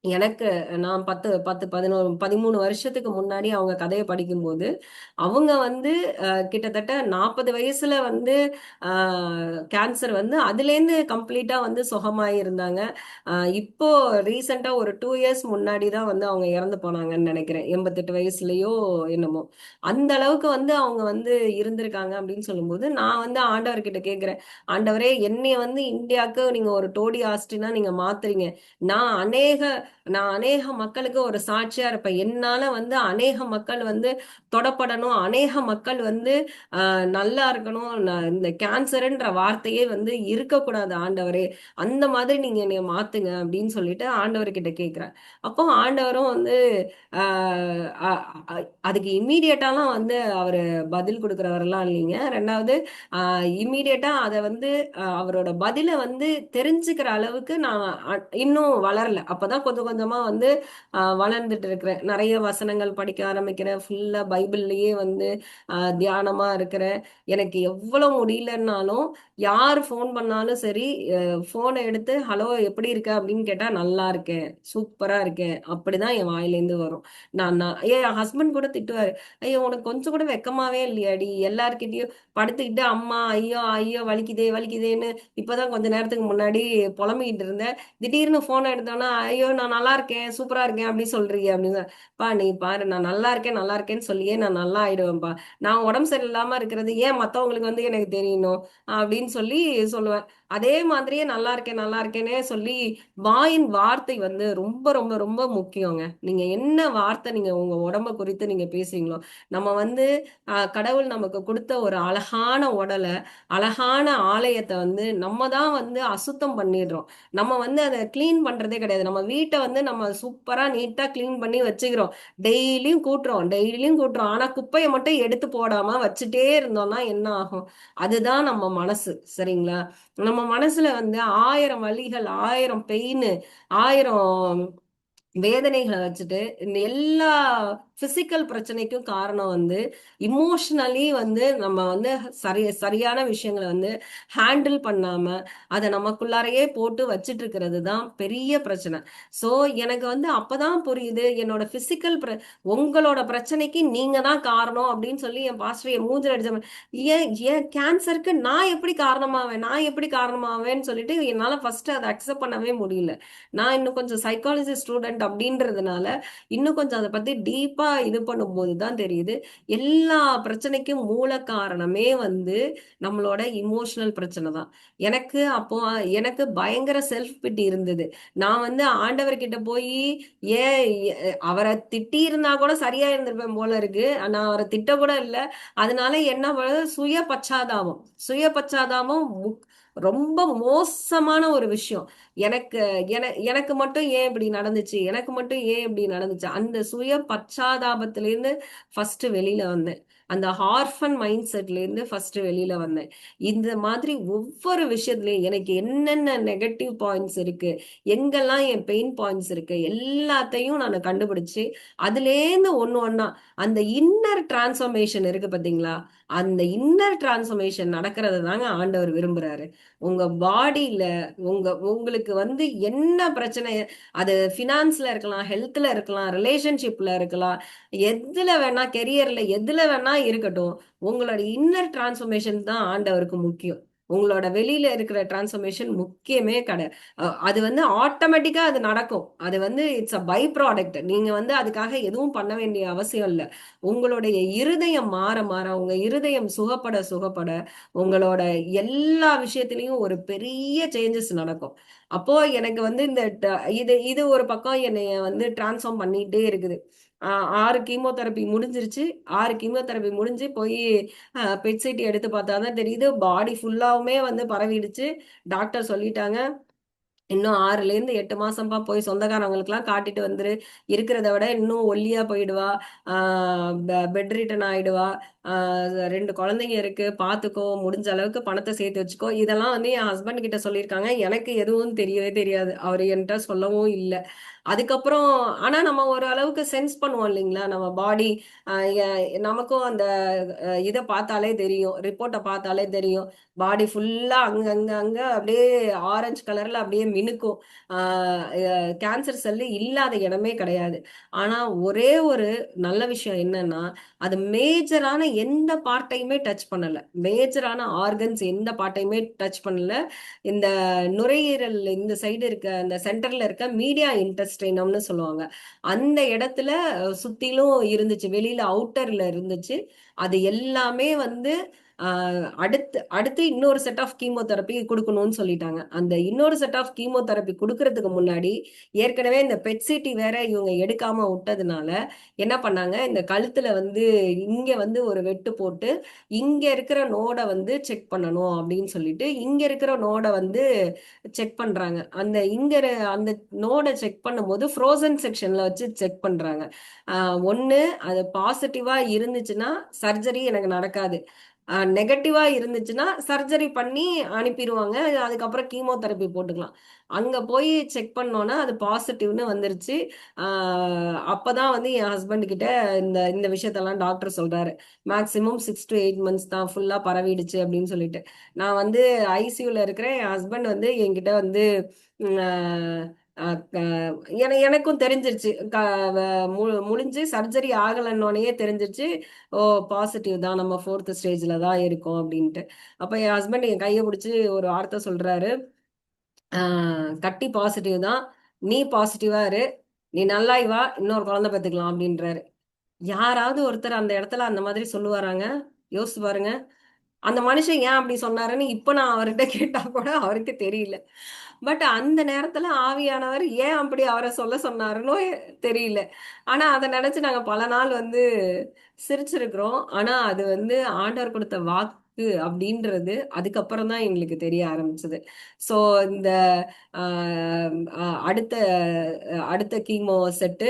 எனக்கு நான் 13 வருஷத்துக்கு முன்னாடி அவங்க கதையை படிக்கும்போது அவங்க வந்து கிட்டத்தட்ட 40 வயசுல வந்து கேன்சர் வந்து அதுலேருந்து கம்ப்ளீட்டா வந்து சுகமாயி இருந்தாங்க. இப்போ ரீசெண்டா ஒரு 2 இயர்ஸ் முன்னாடி தான் வந்து அவங்க இறந்து போனாங்கன்னு நினைக்கிறேன். 88 வயசுலயோ என்னமோ. அந்த அளவுக்கு வந்து அவங்க வந்து இருந்திருக்காங்க அப்படின்னு சொல்லும்போது நான் வந்து ஆண்டவர்கிட்ட கேட்கிறேன், ஆண்டவரே என்னைய வந்து இந்தியாவுக்கு நீங்க ஒரு டோடி ஆஸ்டினா நீங்க மாத்துறீங்க. நான் அநேக மக்களுக்கு ஒரு சாட்சியா இருப்பேன். என்னால வந்து அநேக மக்கள் வந்து தொடப்படணும், அநேக மக்கள் வந்து நல்லா இருக்கணும். இந்த கேன்சர்ன்ற வார்த்தையே வந்து இருக்கக்கூடாது ஆண்டவரே, அந்த மாதிரி நீங்க என்னைய மாத்துங்க அப்படின்னு சொல்லிட்டு ஆண்டவர்கிட்ட கேட்கிறேன். அப்போ ஆண்டவரும் வந்து ஆஹ் அ- அதுக்கு இம்மீடியட்டாலாம் வந்து அவரு பதில் கொடுக்குறவரெல்லாம் இல்லைங்க. ரெண்டாவது இம்மீடியட்டா அதை வந்து அவரோட பதில வந்து தெரிஞ்சுக்கிற அளவுக்கு நான் இன்னும் வளரல. அப்பதான் கொஞ்சம் கொஞ்சமா வந்து வளர்ந்துட்டு இருக்கிறேன். நிறைய வசனங்கள் படிக்க ஆரம்பிக்கிறேன். ஃபுல்லா பைபிள்லயே வந்து தியானமா இருக்கிறேன். எனக்கு எவ்வளவு முடியலன்னாலும் யார் ஃபோன் பண்ணாலும் சரி, போனை எடுத்து ஹலோ எப்படி இருக்க அப்படின்னு கேட்டா நல்லா இருக்கேன், சூப்பரா இருக்கேன் அப்படிதான் என் வாயிலேருந்து வரும். என் ஹஸ்பண்ட் கூட திட்டுவாரு, ஐயோ உனக்கு கொஞ்சம் கூட வெக்கமாவே இல்லையாடி, எல்லார்கிட்டயும் படுத்துக்கிட்டு அம்மா ஐயோ ஐயோ வலிக்குதே வலிக்குதேன்னு இப்பதான் கொஞ்ச நேரத்துக்கு முன்னாடி புலம்பிக்கிட்டு இருந்தேன். திடீர்னு போன் எடுத்தோன்னா ஐயோ நான் நல்லா இருக்கேன் சூப்பரா இருக்கேன் அப்படி சொல்றீங்க அப்படின்னு. பா நீ பாரு, நான் நல்லா இருக்கேன் நல்லா இருக்கேன்னு சொல்லியே நான் நல்லா ஆயிடுவேன்ப்பா. நான் உடம்பு சரியில்லாம இருக்கிறது ஏன் மத்தவங்களுக்கு வந்து எனக்கு தெரியணும் அப்படின்னு சொல்லி சொல்லுவேன். அதே மாதிரியே நல்லா இருக்கேன் நல்லா இருக்கேனே சொல்லி வாயின் வார்த்தை வந்து ரொம்ப ரொம்ப ரொம்ப முக்கியங்க. நீங்க என்ன வார்த்தை நீங்க உங்க உடம்ப குறித்து நீங்க பேசுறீங்களோ, நம்ம வந்து கடவுள் நமக்கு கொடுத்த ஒரு அழகான உடலை, அழகான ஆலயத்தை வந்து நம்ம தான் வந்து அசுத்தம் பண்ணிடுறோம். நம்ம வந்து அதை கிளீன் பண்றதே கிடையாது. நம்ம வீட்டை வந்து நம்ம சூப்பரா நீட்டா கிளீன் பண்ணி வச்சுக்கிறோம். டெய்லியும் கூட்டுறோம். ஆனா குப்பையை மட்டும் எடுத்து போடாம வச்சுட்டே இருந்தோம்னா என்ன ஆகும்? அதுதான் நம்ம மனசு. சரிங்களா? நம்ம மனசுல வந்து 1000 வலிகள், 1000 பெயின், 1000 வேதனைகளை வச்சுட்டு இந்த எல்லா பிசிக்கல் பிரச்சனைக்கும் காரணம் வந்து இமோஷனலி வந்து நம்ம வந்து சரியான விஷயங்களை வந்து ஹேண்டில் பண்ணாம அதை நமக்குள்ளாரையே போட்டு வச்சிட்டு இருக்கிறது தான் பெரிய பிரச்சனை. சோ எனக்கு வந்து அப்பதான் புரியுது என்னோட பிசிக்கல் உங்களோட பிரச்சனைக்கு நீங்க தான் காரணம் அப்படின்னு சொல்லி என் பாஸ்டர் என் மூஞ்சில அடிச்ச மாதிரி, ஏன் ஏன் கேன்சருக்கு நான் எப்படி காரணமாவேன்னு சொல்லிட்டு என்னால ஃபர்ஸ்ட் அதை அக்செப்ட் பண்ணவே முடியல. நான் இன்னும் கொஞ்சம் சைக்காலஜி ஸ்டூடெண்ட் அப்படின்றதுனால இன்னும் கொஞ்சம் அதை பத்தி டீப்பா இது பண்ணும்போது தான் தெரியுது எல்லா பிரச்சனைக்கும் மூல காரணமே வந்து நம்மளோட இமோஷனல் பிரச்சனை தான். அப்போ எனக்கு பயங்கர செல்ஃப் பிட்டி இருந்தது. நான் வந்து ஆண்டவர்கிட்ட போய் ஏன் அவரை திட்டி இருந்தா கூட சரியா இருந்திருப்பேன் போல இருக்கு. நான் அவரை திட்ட கூட இல்லை. அதனால என்ன சுய பச்சாதாபம், ரொம்ப மோசமான ஒரு விஷயம். எனக்கு எனக்கு மட்டும் ஏன் இப்படி நடந்துச்சு, அந்த சுய பச்சாதாபத்திலேருந்து ஃபர்ஸ்ட் வெளியில வந்தேன். அந்த ஹார்ஃபன் மைண்ட் செட்ல இருந்து ஃபர்ஸ்ட் வெளியில வந்தேன். இந்த மாதிரி ஒவ்வொரு விஷயத்துலயும் எனக்கு என்னென்ன நெகட்டிவ் பாயிண்ட்ஸ் இருக்கு, எங்கெல்லாம் என் பெயின் பாயிண்ட்ஸ் இருக்கு, எல்லாத்தையும் நான் கண்டுபிடிச்சு அதுலேருந்து ஒண்ணு ஒண்ணா அந்த இன்னர் டிரான்ஸ்ஃபர்மேஷன் இருக்கு பாத்தீங்களா? அந்த இன்னர் டிரான்ஸ்ஃபர்மேஷன் நடக்கிறது தாங்க ஆண்டவர் விரும்புறாரு. உங்க பாடியில உங்களுக்கு வந்து என்ன பிரச்சனை, அது ஃபினான்ஸ்ல இருக்கலாம், ஹெல்த்ல இருக்கலாம், ரிலேஷன்ஷிப்ல இருக்கலாம், எதுல வேணா, கெரியர்ல எதுல வேணா இருக்கட்டும், உங்களோட இன்னர் டிரான்ஸ்ஃபர்மேஷன் தான் ஆண்டவருக்கு முக்கியம். உங்களோட வெளியில இருக்கிற டிரான்ஸ்ஃபர்மேஷன் முக்கியமே கிடையாது. அது வந்து ஆட்டோமேட்டிக்கா அது நடக்கும். அது வந்து இட்ஸ் அ பை ப்ராடக்ட். நீங்க வந்து அதுக்காக எதுவும் பண்ண வேண்டிய அவசியம் இல்லை. உங்களுடைய இருதயம் மாற மாற, உங்க இருதயம் சுகப்பட சுகப்பட உங்களோட எல்லா விஷயத்திலையும் ஒரு பெரிய சேஞ்சஸ் நடக்கும். அப்போ எனக்கு வந்து இது இது ஒரு பக்கம் என்னைய வந்து டிரான்ஸ்ஃபார்ம் பண்ணிட்டே இருக்குது. 6 கீமோதெரப்பி முடிஞ்சிருச்சு. 6 கீமோதெரப்பி முடிஞ்சு போய் பெட் சிடி எடுத்து பார்த்தாதான் தெரியுது பாடி ஃபுல்லாவுமே வந்து பரவிடுச்சு. டாக்டர் சொல்லிட்டாங்க, இன்னும் 6ல இருந்து 8 மாசம்பா, போய் சொந்தக்காரவங்களுக்குலாம் காட்டிட்டு வந்துரு, இருக்கிறத விட இன்னும் ஒல்லியா போயிடுவா, பெட் ரிட்டன் ஆயிடுவா, 2 குழந்தைங்க இருக்கு, பாத்துக்கோ, முடிஞ்ச அளவுக்கு பணத்தை சேர்த்து வச்சுக்கோ. இதெல்லாம் வந்து என் ஹஸ்பண்ட் கிட்ட சொல்லியிருக்காங்க. எனக்கு எதுவும் தெரியவே தெரியாது, அவர் என்கிட்ட சொல்லவும் இல்லை. அதுக்கப்புறம் ஆனா நம்ம ஒரு அளவுக்கு சென்ஸ் பண்ணுவோம் இல்லைங்களா? நம்ம பாடி நமக்கும் அந்த இதை பார்த்தாலே தெரியும், ரிப்போர்ட்டை பார்த்தாலே தெரியும். பாடி ஃபுல்லா அங்க அங்க அங்க அப்படியே ஆரஞ்சு கலர்ல அப்படியே மினுக்கும். கேன்சர் செல்லு இல்லாத இடமே கிடையாது. ஆனா ஒரே ஒரு நல்ல விஷயம் என்னன்னா, அது மேஜரான எந்த பார்ட்டையுமே டச் பண்ணல. மேஜரான ஆர்கன்ஸ் எந்த பார்ட்டையுமே டச் பண்ணல. இந்த நுரையீரல் இந்த சைடு இருக்க, அந்த சென்டர்ல இருக்க மீடியா இன்டெஸ்டைனம்னு சொல்லுவாங்க, அந்த இடத்துல சுத்திலும் இருந்துச்சு, வெளியில அவுட்டர்ல இருந்துச்சு. அது எல்லாமே வந்து அடுத்து அடுத்து இன்னொரு செட் ஆஃப் கீமோதெரப்பி கொடுக்கணும்னு சொல்லிட்டாங்க. அந்த இன்னொரு செட் ஆஃப் கீமோதெரப்பி கொடுக்கறதுக்கு முன்னாடி ஏற்கனவே இந்த பெட் சிடி வேற இவங்க எடுக்காம விட்டதுனால என்ன பண்ணாங்க, இந்த கழுத்துல வந்து இங்க வந்து ஒரு வெட்டு போட்டு இங்க இருக்கிற நோட வந்து செக் பண்ணணும் அப்படின்னு சொல்லிட்டு இங்க இருக்கிற நோட வந்து செக் பண்றாங்க. அந்த நோட செக் பண்ணும்போது ஃப்ரோசன் செக்ஷன்ல வச்சு செக் பண்றாங்க. ஒண்ணு அது பாசிட்டிவா இருந்துச்சுன்னா சர்ஜரி எனக்கு நடக்காது, நெகட்டிவா இருந்துச்சுன்னா சர்ஜரி பண்ணி அனுப்பிடுவாங்க. அதுக்கப்புறம் கீமோதெரப்பி போட்டுக்கலாம். அங்க போய் செக் பண்ணோன்னா அது பாசிட்டிவ்னு வந்துருச்சு. அப்பதான் வந்து என் ஹஸ்பண்ட் கிட்ட இந்த இந்த விஷயத்தெல்லாம் டாக்டர் சொல்றாரு, மேக்சிமம் 6 to 8 months தான், ஃபுல்லா பரவிடுச்சு அப்படின்னு சொல்லிட்டு. நான் வந்து ஐசியூல இருக்கிறேன். என் ஹஸ்பண்ட் வந்து என்கிட்ட வந்து எனக்கும் தெரிஞ்சிருச்சு, முடிஞ்சு சர்ஜரி ஆகலன்னோடனே தெரிஞ்சிருச்சு, ஓ பாசிட்டிவ் தான், நம்ம 4th ஸ்டேஜ்ல தான் இருக்கோம் அப்படின்ட்டு. அப்ப என் ஹஸ்பண்ட் என் கையை பிடிச்சி ஒரு வார்த்தை சொல்றாரு, கட்டி பாசிட்டிவ் தான், நீ பாசிட்டிவா இரு, நீ நல்லாய் வா, இன்னொரு குழந்தை பெற்றுக்கலாம் அப்படின்றாரு. யாராவது ஒருத்தர் அந்த இடத்துல அந்த மாதிரி சொல்லுவாராங்க? யோசிச்சு பாருங்க. அந்த மனுஷன் ஏன் அப்படி சொன்னாருன்னு இப்ப நான் அவர்கிட்ட கேட்டா கூட அவருக்கு தெரியல. பட் அந்த நேரத்துல ஆவியானவர் ஏன் அப்படி அவரை சொல்ல சொன்னாருன்னு தெரியல. ஆனா அதை நினைச்சு நாங்க பல நாள் வந்து சிரிச்சிருக்கிறோம். ஆனா அது வந்து ஆண்டவர் கொடுத்த வாக்கு அப்படின்றது அதுக்கப்புறம் தான் எங்களுக்கு தெரிய ஆரம்பிச்சது. ஸோ இந்த ஆஹ், அடுத்த அடுத்த கீமோ செட்டு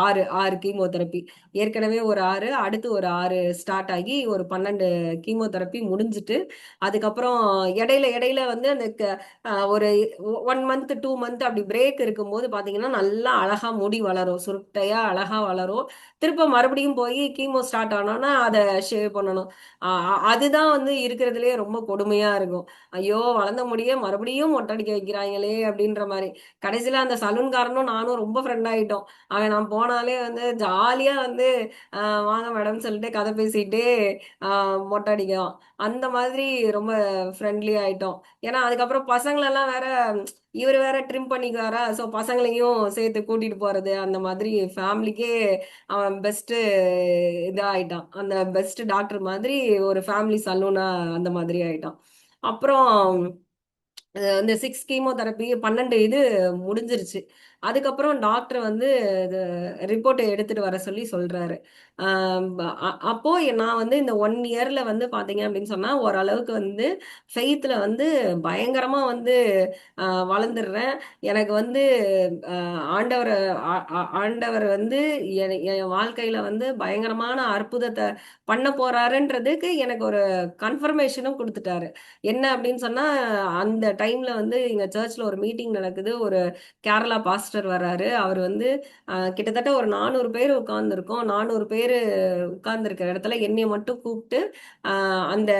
ஆறு ஆறு கீமோதெரப்பி, ஏற்கனவே ஒரு ஆறு, அடுத்து ஒரு ஆறு ஸ்டார்ட் ஆகி ஒரு 12 கீமோதெரப்பி முடிஞ்சிட்டு, அதுக்கப்புறம் இடையில இடையில வந்து அந்த ஒரு 1 மந்த் 2 மந்த் அப்படி பிரேக் இருக்கும்போது பாத்தீங்கன்னா நல்லா அழகா முடி வளரும், சுருட்டையா அழகா வளரும். திரும்ப மறுபடியும் போய் கீமோ ஸ்டார்ட் ஆனோன்னா அதை ஷேவ் பண்ணணும். அதுதான் வந்து இருக்கிறதுலயே ரொம்ப கொடுமையா இருக்கும். ஐயோ வளர்ந்த முடிய மறுபடியும் மொட்டடிக்க வைக்கிறாங்களே அப்படின்ற மாதிரி. கடைசியில அந்த சலூன்காரனும் நானும் ரொம்ப ஃப்ரெண்ட் ஆயிட்டோம். அவன் நான் போனாலே வந்து ஜாலியா வந்து வாங்க மேடம் சொல்லிட்டு கதை பேசிட்டு மொட்டை அடிக்கலாம். அந்த மாதிரி ரொம்ப ஃப்ரெண்ட்லி ஆயிட்டோம். ஏன்னா அதுக்கப்புறம் பசங்களெல்லாம் வேற இவர் வேற ட்ரிம் பண்ணிக்குவாரா, ஸோ பசங்களையும் சேர்த்து கூட்டிட்டு போறது அந்த மாதிரி ஃபேமிலிக்கே அவன் பெஸ்ட் இதாயிட்டான். அந்த பெஸ்ட் டாக்டர் மாதிரி ஒரு ஃபேமிலி சலூனா அந்த மாதிரி ஆயிட்டான். அப்புறம் அந்த 6 கீமோதெரப்பி 12 இது முடிஞ்சிருச்சு. அதுக்கப்புறம் டாக்டர் வந்து ரிப்போர்ட்டை எடுத்துட்டு வர சொல்லி சொல்றாரு. அப்போ நான் வந்து இந்த 1 இயர்ல வந்து பாத்தீங்க அப்படின்னு சொன்னா ஓரளவுக்கு வந்து ஃபெய்த்ல வந்து பயங்கரமா வந்து வளர்ந்துடுறேன். எனக்கு வந்து ஆண்டவர் ஆண்டவர் வந்து என் வாழ்க்கையில வந்து பயங்கரமான அற்புதத்தை பண்ண போறாருன்றதுக்கு எனக்கு ஒரு கன்ஃபர்மேஷனும் கொடுத்துட்டாரு. என்ன அப்படின்னு சொன்னா, அந்த டைம்ல வந்து எங்க சர்ச்ல ஒரு மீட்டிங் நடக்குது. ஒரு கேரளா பாஸ்டர் வர்றாரு. அவர் வந்து கிட்டத்தட்ட ஒரு 400 பேர் உட்கார்ந்துருக்கோம். 400 பேர் உட்கார்ந்துருக்கிற இடத்துல என்னைய மட்டும் கூப்பிட்டு அந்த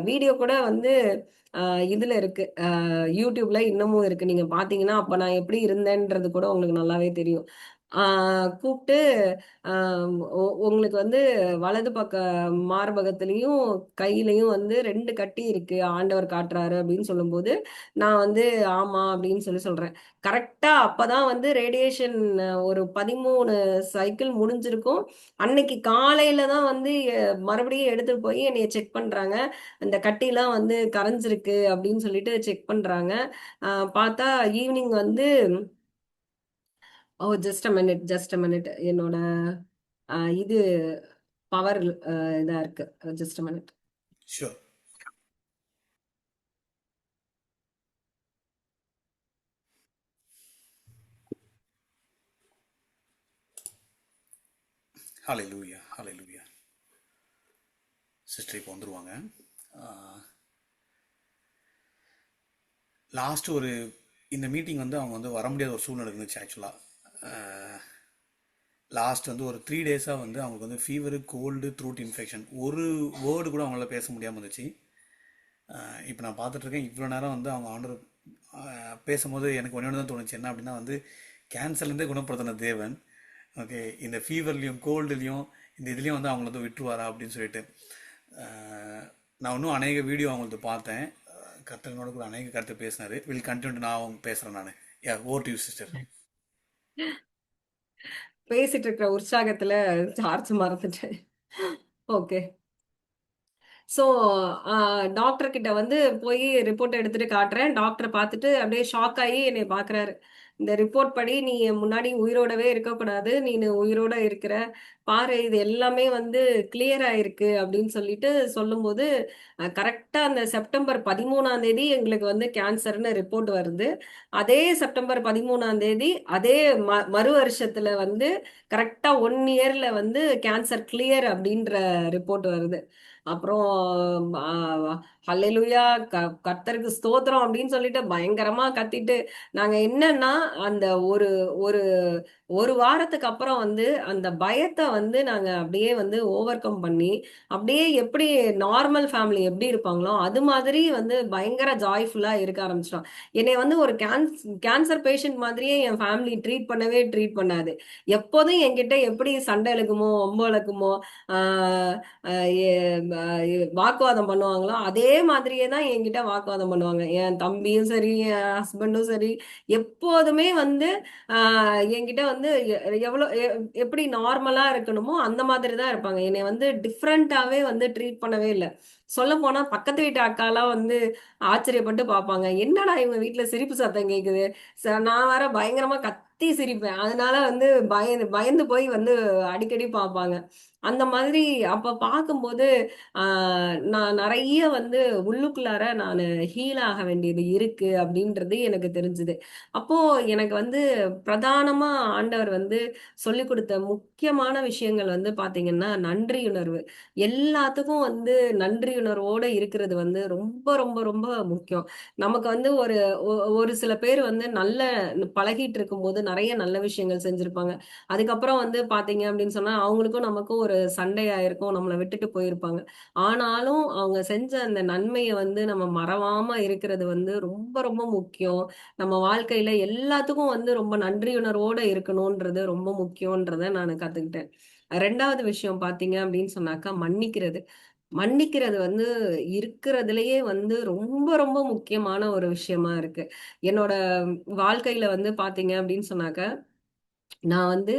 வீடியோ கூட வந்து இதுல இருக்கு, யூடியூப்ல இன்னமும் இருக்கு. நீங்க பாத்தீங்கன்னா அப்ப நான் எப்படி இருந்தேன்றது கூட உங்களுக்கு நல்லாவே தெரியும். கூப்பிட்டு உங்களுக்கு வந்து வலது பக்க மார்பகத்திலையும் கையிலையும் வந்து 2 கட்டி இருக்கு ஆண்டவர் காட்டுறாரு அப்படின்னு சொல்லும்போது நான் வந்து ஆமா அப்படின்னு சொல்றேன். கரெக்டா அப்பதான் வந்து ரேடியேஷன் ஒரு 13 சைக்கிள் முடிஞ்சிருக்கும். அன்னைக்கு காலையில தான் வந்து மறுபடியும் எடுத்து போய் என்னைய செக் பண்றாங்க. அந்த கட்டிலாம் வந்து கரைஞ்சிருக்கு அப்படின்னு சொல்லிட்டு செக் பண்றாங்க. பார்த்தா ஈவினிங் வந்து ஓ just a minute just a minute என்னோட இது பவர் இதா இருக்கு. Just a minute. Sure. Hallelujah hallelujah. Sister இப்போ வந்துருவாங்க. லாஸ்ட் ஒரு இந்த மீட்டிங் வந்து அவங்க வந்து வர முடியாத ஒரு சூழ்நிலை இருந்துச்சு ஆக்சுவலாக. லாஸ்ட் வந்து ஒரு 3 டேஸாக வந்து அவங்களுக்கு வந்து ஃபீவரு, கோல்டு, த்ரோட் இன்ஃபெக்ஷன், ஒரு வேர்டு கூட அவங்களால பேச முடியாமல் இருந்துச்சு. இப்போ நான் பார்த்துட்ருக்கேன் இவ்வளோ நேரம் வந்து அவங்க ஆண்டர் பேசும்போது எனக்கு ஒன்று தான் தோணுச்சு. என்ன அப்படின்னா வந்து கேன்சர்லேருந்தே குணப்படுத்தின தேவன் ஓகே இந்த ஃபீவர்லேயும் கோல்டுலேயும் இந்த இதுலேயும் வந்து அவங்கள வந்து விட்டுருவாரா அப்படின்னு சொல்லிட்டு நான் இன்னும் அநேக வீடியோ அவங்களது பார்த்தேன். கர்த்தனோட கூட அநேக கருத்து பேசினாரு. Will continue. நான் அவங்க பேசுகிறேன் நான். Over to you sister. பேசிட்டு இருக்கிற உற்சாகத்துல சார்ஜ் மறந்துட்டேன். ஓகே. ஸோ டாக்டர் கிட்ட வந்து போய் ரிப்போர்ட் எடுத்துட்டு காட்டுறேன். டாக்டர் பார்த்துட்டு அப்படியே ஷாக் ஆகி என்னை பார்க்குறாரு. இந்த ரிப்போர்ட் படி நீ முன்னாடி உயிரோடவே இருக்கக்கூடாது, நீ உயிரோட இருக்கிற, பாரு இது எல்லாமே வந்து கிளியர் ஆயிருக்கு அப்படின்னு சொல்லிட்டு சொல்லும்போது கரெக்டா அந்த செப்டம்பர் 13ஆம் தேதி எங்களுக்கு வந்து கேன்சர்னு ரிப்போர்ட் வருது. அதே செப்டம்பர் 13ஆம் தேதி அதே மறு வருஷத்துல வந்து கரெக்டா 1 இயர்ல வந்து கேன்சர் கிளியர் அப்படின்ற ரிப்போர்ட் வருது. அப்புறம் ஹல்லேலூயா, கர்த்தருக்கு ஸ்தோத்திரம் அப்படின்னு சொல்லிட்டு பயங்கரமா கத்திட்டு நாங்க என்னன்னா அந்த ஒரு ஒரு ஒரு வாரத்துக்கு அப்புறம் வந்து அந்த பயத்தை வந்து நாங்க அப்படியே வந்து ஓவர் கம் பண்ணி அப்படியே எப்படி நார்மல் ஃபேமிலி எப்படி இருப்பாங்களோ அது மாதிரி வந்து பயங்கர ஜாய்ஃபுல்லா இருக்க ஆரம்பிச்சிட்டோம். என்னை வந்து ஒரு கேன்சர் பேஷண்ட் மாதிரியே என் ஃபேமிலி ட்ரீட் பண்ணாது. எப்போதும் என்கிட்ட எப்படி சண்டை இழுக்குமோ ஒம்பு இழுக்குமோ ஆஹ் வாக்குவாதம் பண்ணுவாங்களோ அதே மாதிரியே தான் என்கிட்ட வாக்குவாதம் பண்ணுவாங்க. என் தம்பியும் சரி, என் ஹஸ்பண்டும் சரி, எப்போதுமே வந்து என்கிட்ட வந்து வந்து எப்படி நார்மலா இருக்கணுமோ அந்த மாதிரி தான் இருப்பாங்க. என்னை வந்து டிஃப்ரெண்டாவே வந்து ட்ரீட் பண்ணவே இல்லை. சொல்ல போனா பக்கத்து வீட்டு அக்காலாம் வந்து ஆச்சரியப்பட்டு பார்ப்பாங்க. என்னடா இவங்க வீட்ல சிரிப்பு சத்தம் கேக்குது. நான் வேற பயங்கரமா கத்தி சிரிப்பேன். அதனால வந்து பயந்து பயந்து போய் வந்து அடிக்கடி பார்ப்பாங்க. அந்த மாதிரி அப்ப பார்க்கும்போது நான் நிறைய வந்து உள்ளுக்குள்ளார நான் ஹீல் ஆக வேண்டியது இருக்கு அப்படின்றது எனக்கு தெரிஞ்சுது. அப்போ எனக்கு வந்து பிரதானமா ஆண்டவர் வந்து சொல்லிக் கொடுத்த முக்கியமான விஷயங்கள் வந்து பாத்தீங்கன்னா நன்றியுணர்வு. எல்லாத்துக்கும் வந்து நன்றியுணர்வோட இருக்கிறது வந்து ரொம்ப ரொம்ப ரொம்ப முக்கியம். நமக்கு வந்து ஒரு சில பேர் வந்து நல்ல பழகிட்டு இருக்கும்போது நிறைய நல்ல விஷயங்கள் செஞ்சிருப்பாங்க. அதுக்கப்புறம் வந்து பாத்தீங்க அப்படின்னு சொன்னா அவங்களுக்கும் நமக்கும் ஒரு சண்டை ஆயிருக்கும், நம்மளை விட்டுட்டு போயிருப்பாங்க. ஆனாலும் அவங்க செஞ்ச அந்த நன்மையை வந்து நம்ம மறவாம இருக்கிறது வந்து ரொம்ப ரொம்ப முக்கியம். நம்ம வாழ்க்கையில எல்லாத்துக்கும் வந்து ரொம்ப நன்றியுணர்வோட இருக்கணும்ன்றது ரொம்ப முக்கியம்ன்றத நான் கத்துக்கிட்டேன். ரெண்டாவது விஷயம் பாத்தீங்க அப்படின்னு சொன்னாக்கா மன்னிக்கிறது. மன்னிக்கிறது வந்து இருக்கிறதுலயே வந்து ரொம்ப ரொம்ப முக்கியமான ஒரு விஷயமா இருக்கு. என்னோட வாழ்க்கையில வந்து பாத்தீங்க அப்படின்னு சொன்னாக்க நான் வந்து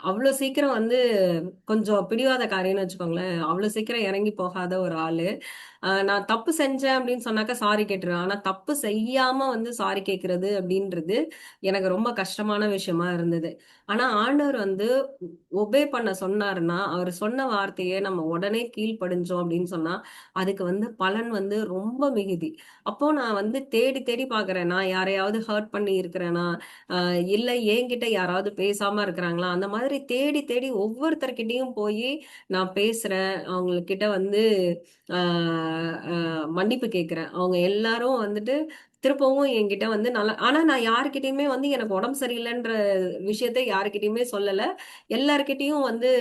அவ்வளோ சீக்கிரம் வந்து கொஞ்சம் பிடிவாத காரியம்னு வச்சுக்கோங்களேன். அவ்வளோ சீக்கிரம் இறங்கி போகாத ஒரு ஆளு. நான் தப்பு செஞ்சேன் அப்படின்னு சொன்னாக்கா சாரி கேட்டுருவேன். ஆனா தப்பு செய்யாம வந்து சாரி கேட்கறது அப்படின்றது எனக்கு ரொம்ப கஷ்டமான விஷயமா இருந்தது. ஆனா ஆண்டவர் வந்து ஒபே பண்ண சொன்னாருன்னா, அவர் சொன்ன வார்த்தையை நம்ம உடனே கீழ்ப்படிஞ்சோம் அப்படின்னு சொன்னா, அதுக்கு வந்து பலன் வந்து ரொம்ப மிகுதி. அப்போ நான் வந்து தேடி தேடி பார்க்கிறேன். நான் யாரையாவது ஹர்ட் பண்ணி இருக்கிறேனா? இல்ல என்கிட்ட யாராவது பேசாம இருக்கிறாங்களா? அந்த மாதிரி தேடி தேடி ஒவ்வொருத்தர்கிட்டயும் போய் நான் பேசுறேன். அவங்ககிட்ட வந்து மன்னிப்பு கேட்கிறேன். அவங்க எல்லாரும் வந்துட்டு திருப்பவும் என்கிட்ட வந்து நல்லா ஆனா நான் யாருக்கிட்டயுமே வந்து எனக்கு உடம்பு சரியில்லைன்ற விஷயத்த யாருக்கிட்டயுமே சொல்லல. எல்லார்கிட்டயும் வந்து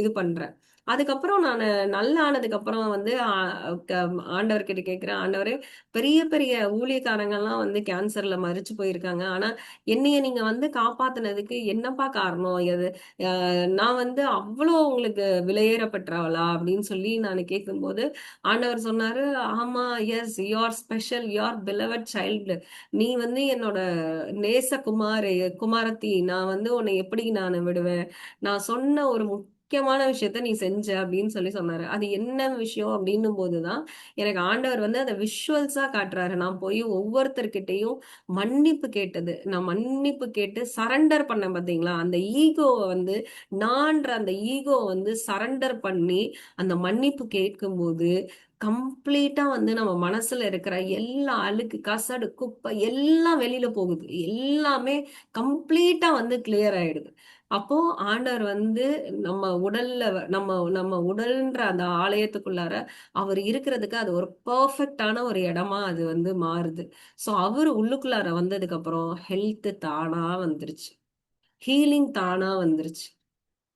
இது பண்றேன். அதுக்கப்புறம் நானு நல்லா ஆனதுக்கு அப்புறம் வந்து ஆண்டவர்கிட்ட கேட்கிறேன். ஆண்டவரே, பெரிய பெரிய ஊழியக்காரங்கலாம் வந்து கேன்சர்ல மரிச்சு போயிருக்காங்க. ஆனா என்னைய நீங்க வந்து காப்பாத்துனதுக்கு என்னப்பா காரணம்? நான் வந்து அவ்வளோ உங்களுக்கு விலையேறப்பட்டவளா அப்படின்னு சொல்லி நான் கேட்கும்போது ஆண்டவர் சொன்னாரு, ஆமா, yes, you are special, you are beloved child. நீ வந்து என்னோட நேச குமாரத்தி. நான் வந்து உன்னை எப்படி நான் விடுவேன்? நான் சொன்ன ஒரு முக்கியமான விஷயத்த நீ செஞ்ச அப்படின்னு சொல்லி சொன்னாரு. அது என்ன விஷயம் அப்படின்னும் போதுதான் எனக்கு ஆண்டவர் வந்து அதை விஷுவல்ஸா காட்டுறாரு. நான் போய் ஒவ்வொருத்தர்கிட்டையும் மன்னிப்பு கேட்டது. நான் மன்னிப்பு கேட்டு சரண்டர் பண்ணேன் பாத்தீங்களா? அந்த ஈகோவை வந்து நான்ற அந்த ஈகோ வந்து சரண்டர் பண்ணி அந்த மன்னிப்பு கேட்கும்போது கம்ப்ளீட்டா வந்து நம்ம மனசுல இருக்கிற எல்லா அழுக்கு, கசடு, குப்பை எல்லாம் வெளியில போகுது. எல்லாமே கம்ப்ளீட்டா வந்து கிளியர் ஆயிடுது. அப்போ ஆண்டவர் வந்து நம்ம உடல்ல நம்ம நம்ம உடல்ன்ற அந்த ஆலயத்துக்குள்ளார அவர் இருக்கிறதுக்கு அது ஒரு பெர்ஃபெக்டான ஒரு இடமா அது வந்து மாறுது. சோ அவரு உள்ளுக்குள்ளார வந்ததுக்கு அப்புறம் ஹெல்த் தானா வந்துருச்சு. ஹீலிங் தானா வந்துருச்சு.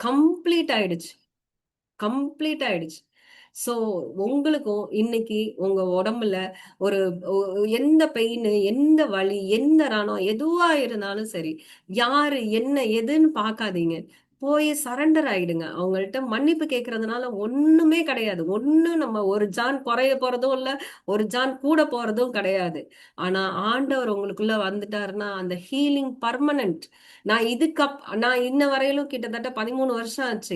கம்ப்ளீட் ஆயிடுச்சு. கம்ப்ளீட் ஆயிடுச்சு. சோ உங்களுக்கும் இன்னைக்கு உங்க உடம்புல ஒரு எந்த பெயின், எந்த வலி, எந்த ரணம் எதுவா இருந்தாலும் சரி, யாரு என்ன எதுன்னு பார்க்காதீங்க. போய் சரண்டர் ஆயிடுங்க. அவங்கள்ட்ட மன்னிப்பு கேட்கறதுனால ஒண்ணுமே கிடையாது. நம்ம ஒரு ஜான் குறைய போறதும் இல்ல, ஒரு ஜான் கூட போறதும் கிடையாது. ஆனா ஆண்டவர் உங்களுக்குள்ள வந்துட்டாருன்னா அந்த ஹீலிங் பர்மனன்ட். நான் இன்ன வரையிலும் கிட்டத்தட்ட 13 வருஷம் ஆச்சு.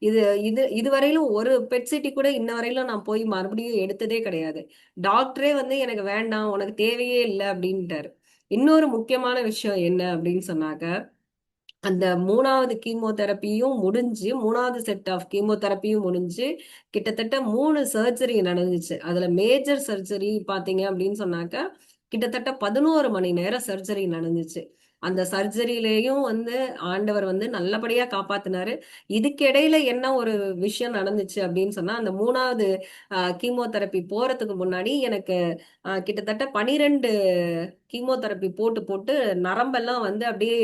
இது இதுவரையிலும் ஒரு பெட் சிட்டி கூட இன்ன வரையிலும் நான் போய் மறுபடியும் எடுத்ததே கிடையாது. டாக்டரே வந்து எனக்கு வேண்டாம், உனக்கு தேவையே இல்லை அப்படின்ட்டாரு. இன்னொரு முக்கியமான விஷயம் என்ன அப்படின்னு சொன்னாக்க, அந்த 3வது கீமோதெரப்பியும் முடிஞ்சு 3வது செட் ஆஃப் கீமோதெரப்பியும் முடிஞ்சு கிட்டத்தட்ட 3 சர்ஜரி நடந்துச்சு. அதுல மேஜர் சர்ஜரி பாத்தீங்க அப்படின்னு சொன்னாக்க கிட்டத்தட்ட 11 மணி நேரம் சர்ஜரி நடந்துச்சு. அந்த சர்ஜரியிலேயும் வந்து ஆண்டவர் வந்து நல்லபடியா காப்பாத்தினாரு. இதுக்கு இடையில என்ன ஒரு விஷயம் நடந்துச்சு அப்படின்னு சொன்னா, அந்த 3வது கீமோதெரப்பி போறதுக்கு முன்னாடி எனக்கு கிட்டத்தட்ட 12 கீமோதெரப்பி போட்டு போட்டு நரம்பெல்லாம் வந்து அப்படியே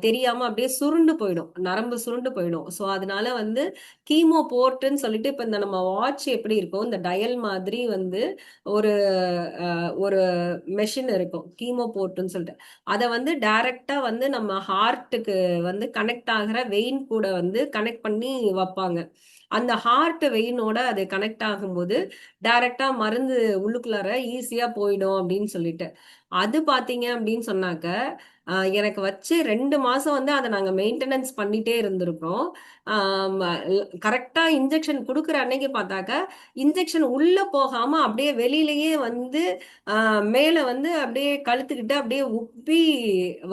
தெரியாம அப்படியே சுருண்டு போயிடும். நரம்பு சுருண்டு போயிடும். ஸோ அதனால வந்து கீமோ போர்ட்டுன்னு சொல்லிட்டு இப்ப இந்த நம்ம வாட்ச் எப்படி இருக்கும், இந்த டயல் மாதிரி வந்து ஒரு ஒரு மெஷின் இருக்கும், கீமோ போர்ட்டுன்னு சொல்லிட்டு. அதை வந்து டைரக்டா வந்து நம்ம ஹார்ட்டுக்கு வந்து கனெக்ட் ஆகிற வெயின் கூட வந்து கனெக்ட் பண்ணி வைப்பாங்க. அந்த ஹார்ட் வெயினோட அது கனெக்ட் ஆகும்போது டைரக்டா மருந்து உள்ளுக்குள்ளார ஈஸியா போயிடும் அப்படின்னு சொல்லிட்டு அது பாத்தீங்க அப்படின்னு சொன்னாக்க எனக்கு வச்சு 2 மாசம் வந்து அதை நாங்க மெயின்டெனன்ஸ் பண்ணிட்டே இருந்திருக்கோம். கரெக்டா இன்ஜெக்ஷன் கொடுக்குற அன்னைக்கு பார்த்தாக்க இன்ஜெக்ஷன் உள்ள போகாம அப்படியே வெளியிலயே வந்து மேல வந்து அப்படியே கழுத்துக்கிட்டு அப்படியே உப்பி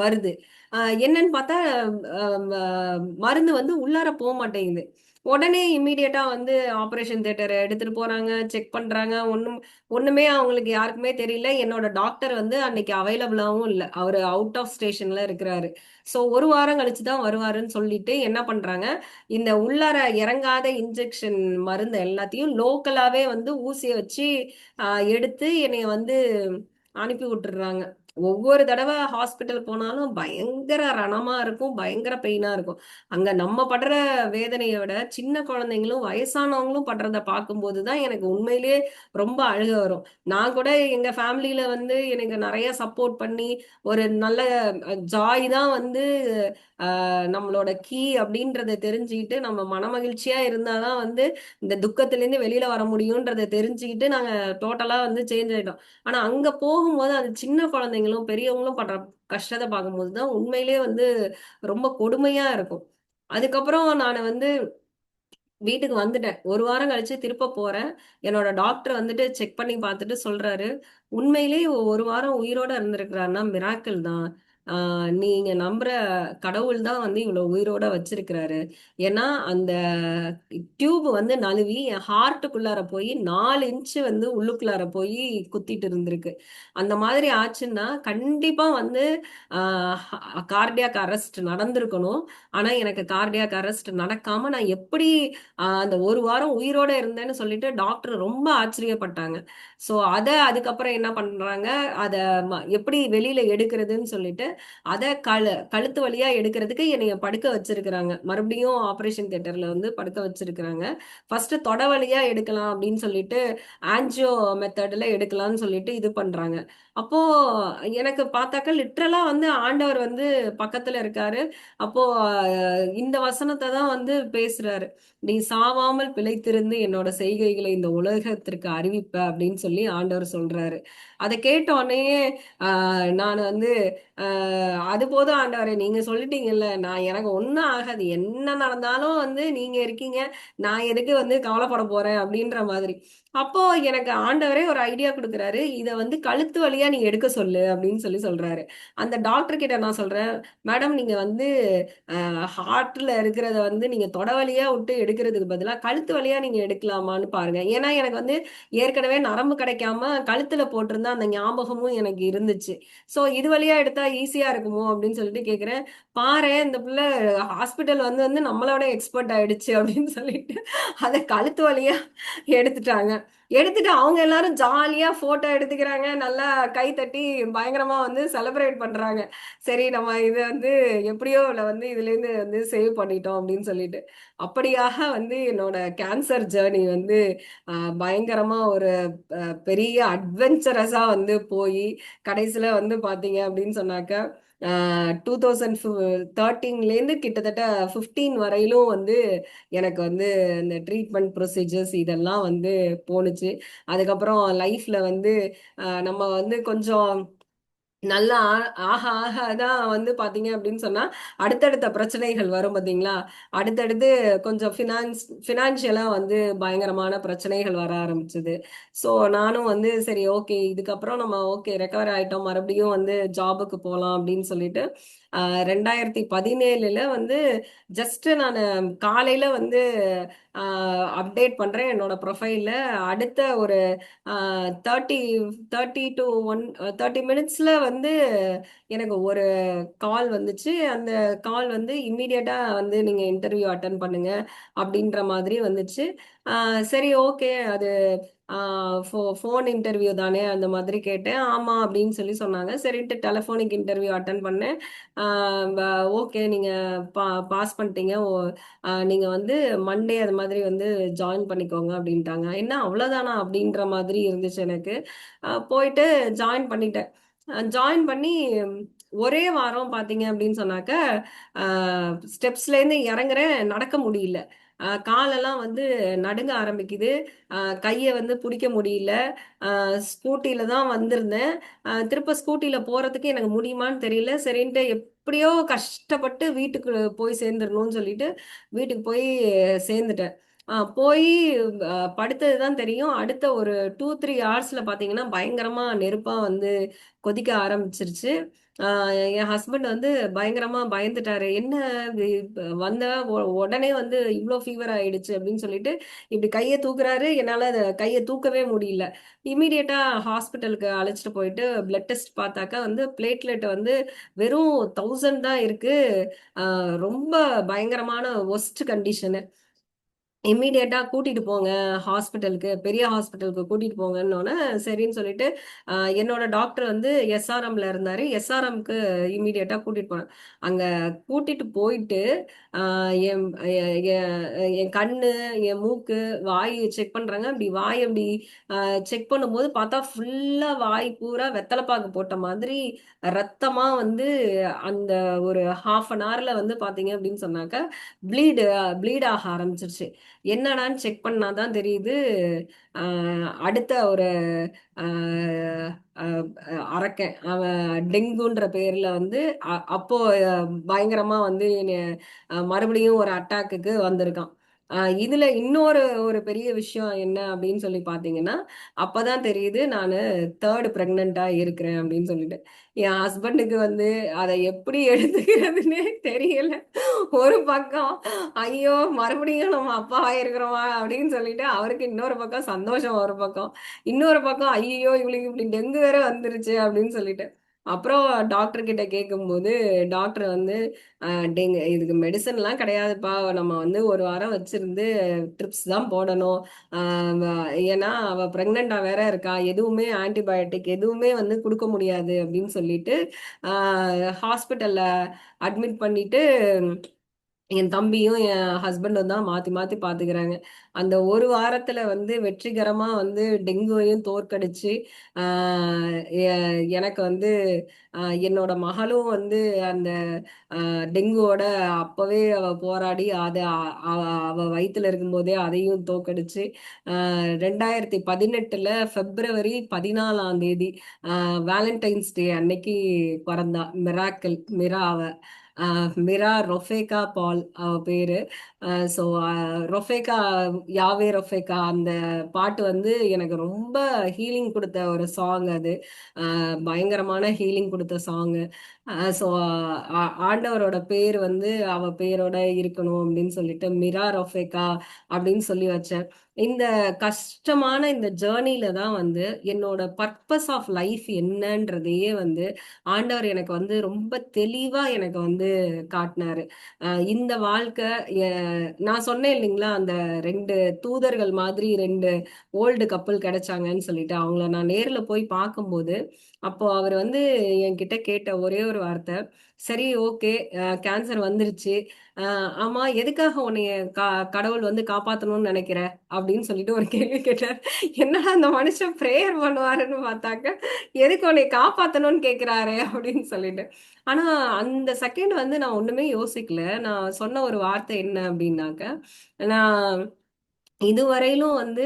வருது. என்னன்னு பார்த்தா மருந்து வந்து உள்ளார போக மாட்டேங்குது. உடனே இம்மீடியட்டா வந்து ஆபரேஷன் தியேட்டர் எடுத்துட்டு போறாங்க, செக் பண்றாங்க. ஒண்ணுமே அவங்களுக்கு யாருக்குமே தெரியல. என்னோட டாக்டர் வந்து அன்னைக்கு அவைலபிளாவும் இல்ல. அவரு அவுட் ஆஃப் ஸ்டேஷன்ல இருக்கிறாரு. சோ 1 வாரம் கழிச்சு தான் வருவாருன்னு சொல்லிட்டு என்ன பண்றாங்க, இந்த உள்ளார இறங்காத இன்ஜெக்ஷன் மருந்து எல்லாத்தையும் லோக்கலாவே வந்து ஊசிய வச்சு எடுத்து என்னைய வந்து அனுப்பி விட்டுடுறாங்க. ஒவ்வொரு தடவை ஹாஸ்பிட்டல் போனாலும் பயங்கர ரணமா இருக்கும், பயங்கர பெயினா இருக்கும். அங்க நம்ம படுற வேதனையை விட சின்ன குழந்தைங்களும் வயசானவங்களும் படுறத பார்க்கும்போது தான் எனக்கு உண்மையிலேயே ரொம்ப அழுக வரும். நான் கூட எங்க ஃபேமிலியில வந்து எனக்கு நிறைய சப்போர்ட் பண்ணி ஒரு நல்ல ஜாய் தான் வந்து நம்மளோட கீ அப்படின்றத தெரிஞ்சுக்கிட்டு நம்ம மனமகிழ்ச்சியா இருந்தாதான் வந்து இந்த துக்கத்திலேருந்து வெளியில வர முடியும்ன்றதை தெரிஞ்சுக்கிட்டு நாங்க டோட்டலா வந்து சேஞ்ச் ஆயிட்டோம். ஆனா அங்க போகும்போது அது சின்ன குழந்தைங்களும் பெரியவங்களும் படுற கஷ்டத்தை பார்க்கும்போது தான் உண்மையிலேயே வந்து ரொம்ப கொடுமையா இருக்கும். அதுக்கப்புறம் நான் வந்து வீட்டுக்கு வந்துட்டேன். 1 வாரம் கழிச்சு திருப்ப போறேன். என்னோட டாக்டர் வந்துட்டு செக் பண்ணி பார்த்துட்டு சொல்றாரு, "உண்மையிலேயே 1 வாரம் உயிரோட இருந்திருக்கிறாருன்னா மிராக்கிள் தான். ஆ நீங்க நம்புற கடவுள் தான் வந்து இவ்வளவு உயிரோட வச்சிருக்கிறாரு. ஏன்னா அந்த டியூப் வந்து நழுவி என் ஹார்ட்டுக்குள்ளார போய் 4 இன்ச் வந்து உள்ளுக்குள்ளார போய் குத்திட்டு இருந்திருக்கு. அந்த மாதிரி ஆச்சுன்னா கண்டிப்பா வந்து கார்டியாக் அரெஸ்ட் நடந்திருக்கணும். ஆனா எனக்கு கார்டியாக் அரெஸ்ட் நடக்காம நான் எப்படி அந்த 1 வாரம் உயிரோட இருந்தேன்னு சொல்லிட்டு டாக்டர் ரொம்ப ஆச்சரியப்பட்டாங்க. சோ அதுக்கப்புறம் என்ன பண்றாங்க, அத எப்படி வெளியில எடுக்கிறதுன்னு சொல்லிட்டு அத கழுத்து வழியா எடுக்கிறதுக்கு என்னைய படுக்க வச்சிருக்கிறாங்க. மறுபடியும் ஆபரேஷன் தியேட்டர்ல வந்து படுக்க வச்சிருக்கிறாங்க. ஃபர்ஸ்ட் தொட வழியா எடுக்கலாம் அப்படின்னு சொல்லிட்டு ஆன்ஜியோ மெத்தட்ல எடுக்கலாம்னு சொல்லிட்டு இது பண்றாங்க. அப்போ எனக்கு பார்த்தாக்க லிட்ரலா வந்து ஆண்டவர் வந்து பக்கத்துல இருக்காரு. அப்போ இந்த வசனத்தை தான் வந்து பேசுறாரு. நீ சாவாமல் பிழைத்திருந்து என்னோட செய்கைகளை இந்த உலகத்திற்கு அறிவிப்ப அப்படின்னு சொல்லி ஆண்டவர் சொல்றாரு. அதை கேட்ட உடனே நான் வந்து அது போதும் ஆண்டவரே, நீங்க சொல்லிட்டீங்கல்ல, நான் எனக்கு ஒண்ணும் ஆகாது, என்ன நடந்தாலும் வந்து நீங்க இருக்கீங்க, நான் எதுக்கு வந்து கவலைப்பட போறேன் அப்படின்ற மாதிரி. அப்போ எனக்கு ஆண்டவரே ஒரு ஐடியா கொடுக்குறாரு, இத வந்து கழுத்து வழியா நீ எடுக்க சொல்லு அப்படின்னு சொல்லி சொல்றாரு. அந்த டாக்டர் கிட்ட நான் சொல்றேன், மேடம் நீங்க வந்து ஹார்ட்ல இருக்கிறத வந்து நீங்க தொட வழியா விட்டு எடுக்கிறதுக்கு பதிலா கழுத்து வழியா நீங்க எடுக்கலாமான்னு பாருங்க. ஏன்னா எனக்கு வந்து ஏற்கனவே நரம்பு கிடைக்காம கழுத்துல போட்டிருந்த அந்த ஞாபகமும் எனக்கு இருந்துச்சு. சோ இது வழியா எடுத்தா ஈஸியா இருக்குமோ அப்படின்னு சொல்லிட்டு கேக்குறேன். பாரேன் இந்த பிள்ளை ஹாஸ்பிட்டல் வந்து வந்து நம்மளோட எக்ஸ்பர்ட் ஆயிடுச்சு அப்படின்னு சொல்லிட்டு அதை கழுத்து வழியா எடுத்துட்டாங்க. எடுத்துட்டு அவங்க எல்லாரும் ஜாலியா போட்டோ எடுத்துக்கிறாங்க, நல்லா கை தட்டி பயங்கரமா வந்து செலிப்ரேட் பண்றாங்க. சரி நம்ம இதை வந்து எப்படியோ இவளை வந்து இதுல இருந்து வந்து சேவ் பண்ணிட்டோம் அப்படின்னு சொல்லிட்டு. அப்படியாக வந்து என்னோட கேன்சர் ஜேர்னி வந்து பயங்கரமா ஒரு பெரிய அட்வென்ச்சரஸா வந்து போய் கடைசியில வந்து பாத்தீங்க அப்படின்னு சொன்னாக்க 2013லேருந்து கிட்டத்தட்ட 15 வரையிலும் வந்து எனக்கு வந்து இந்த ட்ரீட்மெண்ட் ப்ரொசீஜர்ஸ் இதெல்லாம் வந்து போணுச்சு. அதுக்கப்புறம் லைஃப்ல வந்து நம்ம வந்து கொஞ்சம் நல்லா ஆக ஆக தான் வந்து பாத்தீங்க அப்படின்னு சொன்னா அடுத்தடுத்த பிரச்சனைகள் வரும் பாத்தீங்களா. அடுத்தடுத்து கொஞ்சம் ஃபினான்ஷியலா வந்து பயங்கரமான பிரச்சனைகள் வர ஆரம்பிச்சது. ஸோ நானும் வந்து சரி ஓகே இதுக்கப்புறம் நம்ம ஓகே ரெக்கவர் ஆயிட்டோம், மறுபடியும் வந்து ஜாபுக்கு போகலாம் அப்படின்னு சொல்லிட்டு 2017ல வந்து ஜஸ்ட் நான் காலையில வந்து அப்டேட் பண்றேன் என்னோட ப்ரொஃபைல்ல. அடுத்த ஒரு 30 30 டு 30 மினிட்ஸ்ல வந்து எனக்கு ஒரு கால் வந்துச்சு. அந்த கால் வந்து இம்மீடியட்டா வந்து நீங்க இன்டர்வியூ அட்டன் பண்ணுங்க அப்படின்ற மாதிரி வந்துச்சு. சரி ஓகே அது ஃபோன் இன்டர்வியூ தானே அந்த மாதிரி கேட்டேன். ஆமா அப்படின்னு சொல்லி சொன்னாங்க. சரின்ட்டு டெலிஃபோனிக் இன்டர்வியூ அட்டன் பண்ணேன். ஓகே நீங்க பாஸ் பண்ணிட்டீங்க. நீங்க வந்து மண்டே அது மாதிரி வந்து ஜாயின் பண்ணிக்கோங்க அப்படின்ட்டாங்க. என்ன அவ்வளவுதானா அப்படின்ற மாதிரி இருந்துச்சு எனக்கு. போயிட்டு ஜாயின் பண்ணிட்டேன். ஜாயின் பண்ணி ஒரே வாரம் பாத்தீங்க அப்படின்னு சொன்னாக்க ஸ்டெப்ஸ்ல இருந்து இறங்குறேன், நடக்க முடியல. காலெல்லாம் வந்து நடுங்க ஆரம்பிக்குது. கையை வந்து பிடிக்க முடியல. ஸ்கூட்டில தான் வந்திருந்தேன். திருப்ப ஸ்கூட்டில போறதுக்கு எனக்கு முடியுமான்னு தெரியல. சரின்ட்டு எப்படியோ கஷ்டப்பட்டு வீட்டுக்கு போய் சேர்ந்துடணும்னு சொல்லிட்டு வீட்டுக்கு போய் சேர்ந்துட்டேன். போய் படுத்தது தான் தெரியும். அடுத்த ஒரு 2-3 ஹவர்ஸ்ல பார்த்தீங்கன்னா பயங்கரமா நெருப்பா வந்து கொதிக்க ஆரம்பிச்சிருச்சு. என் ஹஸ்பண்ட் வந்து பயங்கரமா பயந்துட்டாரு. என்ன வந்த உடனே வந்து இவ்வளோ ஃபீவர் ஆயிடுச்சு அப்படின்னு சொல்லிட்டு இப்படி கையை தூக்குறாரு. என்னால கையை தூக்கவே முடியல. இமீடியட்டா ஹாஸ்பிட்டலுக்கு அழைச்சிட்டு போயிட்டு பிளட் டெஸ்ட் பார்த்தாக்கா வந்து பிளேட்லெட் வந்து வெறும் 1000 தான் இருக்கு. ரொம்ப பயங்கரமான ஒஸ்ட் கண்டிஷனு. இம்மீடியட்டா கூட்டிட்டு போங்க ஹாஸ்பிட்டலுக்கு, பெரிய ஹாஸ்பிட்டலுக்கு கூட்டிட்டு போங்கன்னோனே, சரின்னு சொல்லிட்டு என்னோட டாக்டர் வந்து எஸ்ஆர்எம்ல இருந்தாரு. எஸ்ஆர்எம்க்கு இம்மீடியட்டா கூட்டிட்டு போனேன். அங்க கூட்டிட்டு போயிட்டு என் எ- எ- என் கண்ணு, என் மூக்கு, வாய் செக் பண்றாங்க. அப்படி வாய் அப்படி செக் பண்ணும்போது பார்த்தா ஃபுல்லா வாய் பூரா வெத்தலைப்பாக்கு போட்ட மாதிரி ரத்தமா வந்து அந்த ஒரு ஹாஃப் அன் ஹவர்ல வந்து பாத்தீங்க அப்படின்னு சொன்னாக்க ப்ளீடு ப்ளீட் ஆக ஆரம்பிச்சிருச்சு. என்னடான்னு செக் பண்ணாதான் தெரியுது. அடுத்த ஒரு ஆஹ் அஹ் அரக்கன் அவன் டெங்குன்ற பேர்ல வந்து அப்போ பயங்கரமா வந்து மறுபடியும் ஒரு அட்டாக்குக்கு வந்திருக்கான். இதுல இன்னொரு ஒரு பெரிய விஷயம் என்ன அப்படின்னு சொல்லி பாத்தீங்கன்னா, அப்பதான் தெரியுது நானு தேர்ட் பிரெக்னண்டா இருக்கிறேன் அப்படின்னு சொல்லிட்டு. என் ஹஸ்பண்டுக்கு வந்து அதை எப்படி எடுத்துக்கிறதுன்னே தெரியல. ஒரு பக்கம் ஐயோ மறுபடியும் நம்ம அப்பா ஆயிருக்கிறோமா அப்படின்னு சொல்லிட்டு அவருக்கு இன்னொரு பக்கம் சந்தோஷம், ஒரு பக்கம் இன்னொரு பக்கம் ஐயோ இவளுக்கு இப்படி டெங்கு வேற வந்துருச்சு அப்படின்னு சொல்லிட்டு. அப்புறம் டாக்டர் கிட்ட கேட்கும்போது டாக்டர் வந்து டெங்கு இதுக்கு மெடிசன்லாம் கிடையாதுப்பா, நம்ம வந்து ஒரு வாரம் வச்சிருந்து ட்ரிப்ஸ் தான் போடணும். ஏன்னா அவ பிரெக்னண்டா வேற இருக்கா, எதுவுமே ஆன்டிபயோட்டிக் எதுவுமே வந்து கொடுக்க முடியாது அப்படின்னு சொல்லிட்டு ஹாஸ்பிட்டல்ல அட்மிட் பண்ணிட்டு என் தம்பியும் என் ஹஸ்பண்டும் தான் மாத்தி மாத்தி பாத்துக்கிறாங்க. அந்த ஒரு வாரத்துல வந்து வெற்றிகரமா வந்து டெங்குவையும் தோற்கடிச்சு எனக்கு வந்து என்னோட மகளும் வந்து அந்த டெங்குவோட அப்பவே அவ போராடி அதை அவ வயித்துல இருக்கும்போதே அதையும் தோற்கடிச்சு 2018 February 14 வேலண்டைன்ஸ் டே அன்னைக்கு பிறந்தா. மிராக்கிள் மிரா அவ. மிரா ரொஃபேகா பால் அவ பேரு. ஸோ ரொஃபேகா, யாவே ரொஃபேகா அந்த பாட்டு வந்து எனக்கு ரொம்ப ஹீலிங் கொடுத்த ஒரு சாங் அது. பயங்கரமான ஹீலிங் கொடுத்த சாங். ஸோ ஆண்டவரோட பேர் வந்து அவ பேரோட இருக்கணும் அப்படின்னு சொல்லிட்டு மிரா ரொஃபேகா அப்படின்னு சொல்லி வச்சேன். இந்த கஷ்டமான இந்த ஜேர்னில தான் வந்து என்னோட பர்பஸ் ஆஃப் லைஃப் என்னன்றதையே வந்து ஆண்டவர் எனக்கு வந்து ரொம்ப தெளிவா எனக்கு வந்து காட்டினாரு. இந்த வாழ்க்கை நான் சொன்னேன் இல்லைங்களா, அந்த 2 தூதர்கள் மாதிரி 2 ஓல்டு கப்பல் கிடைச்சாங்கன்னு சொல்லிட்டு அவங்கள நான் நேர்ல போய் பார்க்கும்போது அப்போ அவர் வந்து என்கிட்ட கேட்ட ஒரே ஒரு வார்த்தை, சரி ஓகே கேன்சர் வந்துருச்சு. ஆமா எதுக்காக உன்னைய கடவுள் வந்து காப்பாத்தணும்னு நினைக்கிற அப்படின்னு சொல்லிட்டு ஒரு கேள்வி கேட்டார். என்னடா அந்த மனுஷன் ப்ரேயர் பண்ணுவாருன்னு பார்த்தாக்க எதுக்கு உன்னை காப்பாத்தணும்னு கேக்குறாரு அப்படின்னு சொல்லிட்டு. ஆனா அந்த செகண்ட் வந்து நான் ஒண்ணுமே யோசிக்கல. நான் சொன்ன ஒரு வார்த்தை என்ன அப்படின்னாக்க, நான் இதுவரையிலும் வந்து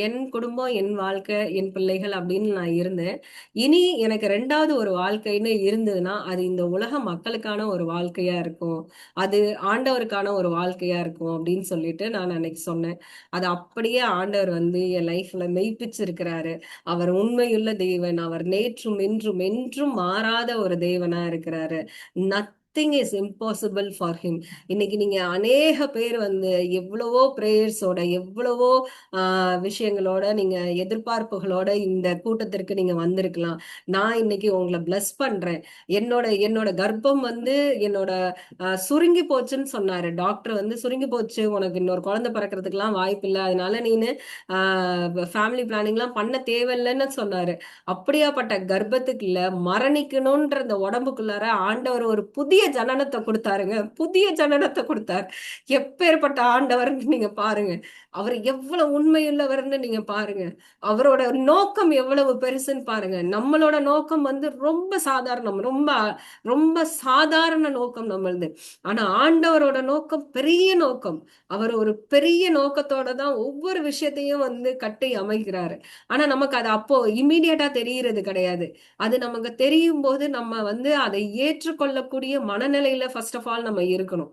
என் குடும்பம், என் வாழ்க்கை, என் பிள்ளைகள் அப்படின்னு நான் இருந்தேன். இனி எனக்கு 2வது ஒரு வாழ்க்கைன்னு இருந்ததுன்னா, அது இந்த உலக மக்களுக்கான ஒரு வாழ்க்கையா இருக்கும். அது ஆண்டவருக்கான ஒரு வாழ்க்கையா இருக்கும் அப்படின்னு சொல்லிட்டு நான் அன்னைக்கு சொன்னேன். அது அப்படியே ஆண்டவர் வந்து என் லைஃப்ல மெய்ப்பிச்சிருக்கிறாரு. அவர் உண்மையுள்ள தேவன். அவர் நேற்றும், இன்றும், என்றும் மாறாத ஒரு தேவனா இருக்கிறாரு. Nothing is impossible for him. இன்னைக்கு நீங்க அநேக பேர் வந்து எவ்வளவோ பிரேயர்ஸோட, எவ்வளவோ விஷயங்களோட, நீங்க எதிர்பார்ப்புகளோட இந்த கூட்டத்திற்கு நீங்க வந்திருக்கலாம். நான் இன்னைக்கு உங்களை பிளஸ் பண்றேன். என்னோட என்னோட கர்ப்பம் வந்து என்னோட சுருங்கி போச்சுன்னு சொன்னாரு டாக்டர். வந்து சுருங்கி போச்சு, உனக்கு இன்னொரு குழந்தை பிறக்கிறதுக்கெல்லாம் வாய்ப்பு இல்லை, அதனால நீனு ஃபேமிலி பிளானிங்லாம் பண்ண தேவையில்லைன்னு சொன்னாரு. அப்படியாப்பட்ட கர்ப்பத்துக்குள்ள மரணிக்கணும்ன்ற இந்த உடம்புக்குள்ளார ஆண்டவர் ஒரு புதிய ஜனனத்தை கொடுத்தாருங்க, புதிய ஜனனத்தை கொடுத்தாரு. எப்பேற்பட்ட ஆண்டவர்னு நீங்க பாருங்க. அவர் எவ்வளவு உண்மையுள்ளவர்னு நீங்க பாருங்க. அவரோட நோக்கம் எவ்வளவு பெருசுன்னு பாருங்க. நம்மளோட நோக்கம் வந்து ரொம்ப சாதாரணம், ரொம்ப ரொம்ப சாதாரண நோக்கம் நம்மளது. ஆனா ஆண்டவரோட நோக்கம் பெரிய நோக்கம். அவர் ஒரு பெரிய நோக்கத்தோட தான் ஒவ்வொரு விஷயத்தையும் வந்து கட்டி அமைக்கிறாரு. ஆனா நமக்கு அது அப்போ இம்மீடியட்டா தெரியறது கிடையாது. அது நமக்கு தெரியும் போது நம்ம வந்து அதை ஏற்றுக்கொள்ளக்கூடிய மனநிலையில ஃபர்ஸ்ட் ஆஃப் ஆல் நம்ம இருக்கணும்.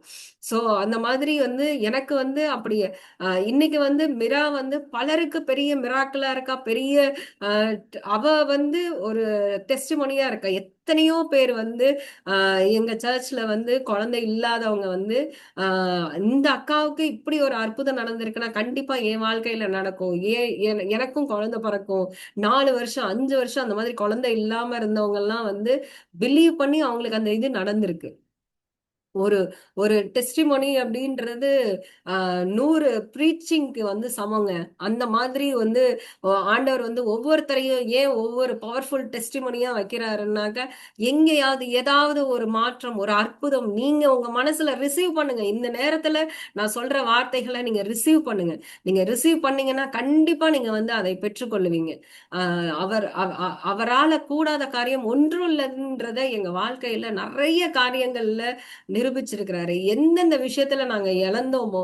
சோ அந்த மாதிரி வந்து எனக்கு வந்து அப்படி இன்னைக்கு வந்து மிரா வந்து பலருக்கு பெரிய மிராக்கிளா இருக்கா, பெரிய அவ வந்து ஒரு டெஸ்டிமோனியா இருக்கா. எத்தனையோ பேர் வந்து எங்க சர்ச்ல வந்து குழந்தை இல்லாதவங்க வந்து இந்த அக்காவுக்கு இப்படி ஒரு அற்புதம் நடந்திருக்குன்னா கண்டிப்பா என் வாழ்க்கையில நடக்கும், எனக்கும் குழந்தை பிறக்கும். 4 வருஷம் 5 வருஷம் அந்த மாதிரி குழந்தை இல்லாம இருந்தவங்க எல்லாம் வந்து பிலீவ் பண்ணி அவங்களுக்கு அந்த இது நடந்திருக்கு. ஒரு ஒரு டெஸ்டிமோனி அப்படின்றது 100 ப்ரீச்சிங்க்கு வந்து சமங்க. அந்த மாதிரி வந்து ஆண்டவர் வந்து ஒவ்வொருத்தரையும் ஏன் ஒவ்வொரு பவர்ஃபுல் டெஸ்டிமோனியா வைக்கிறாருன்னாக்க, எங்கேயாவது ஏதாவது ஒரு மாற்றம், ஒரு அற்புதம் நீங்க உங்க மனசுல ரிசீவ் பண்ணுங்க. இந்த நேரத்துல நான் சொல்ற வார்த்தைகளை நீங்க ரிசீவ் பண்ணுங்க. நீங்க ரிசீவ் பண்ணீங்கன்னா கண்டிப்பா நீங்க வந்து அதை பெற்றுக்கொள்ளுவீங்க. அவரால கூடாத காரியம் ஒன்றும் இல்லைன்றத எங்க வாழ்க்கையில நிறைய காரியங்கள்ல நிரூபிச்சிருக்கிறாரு. எந்தெந்த விஷயத்துல நாங்க இழந்தோமோ,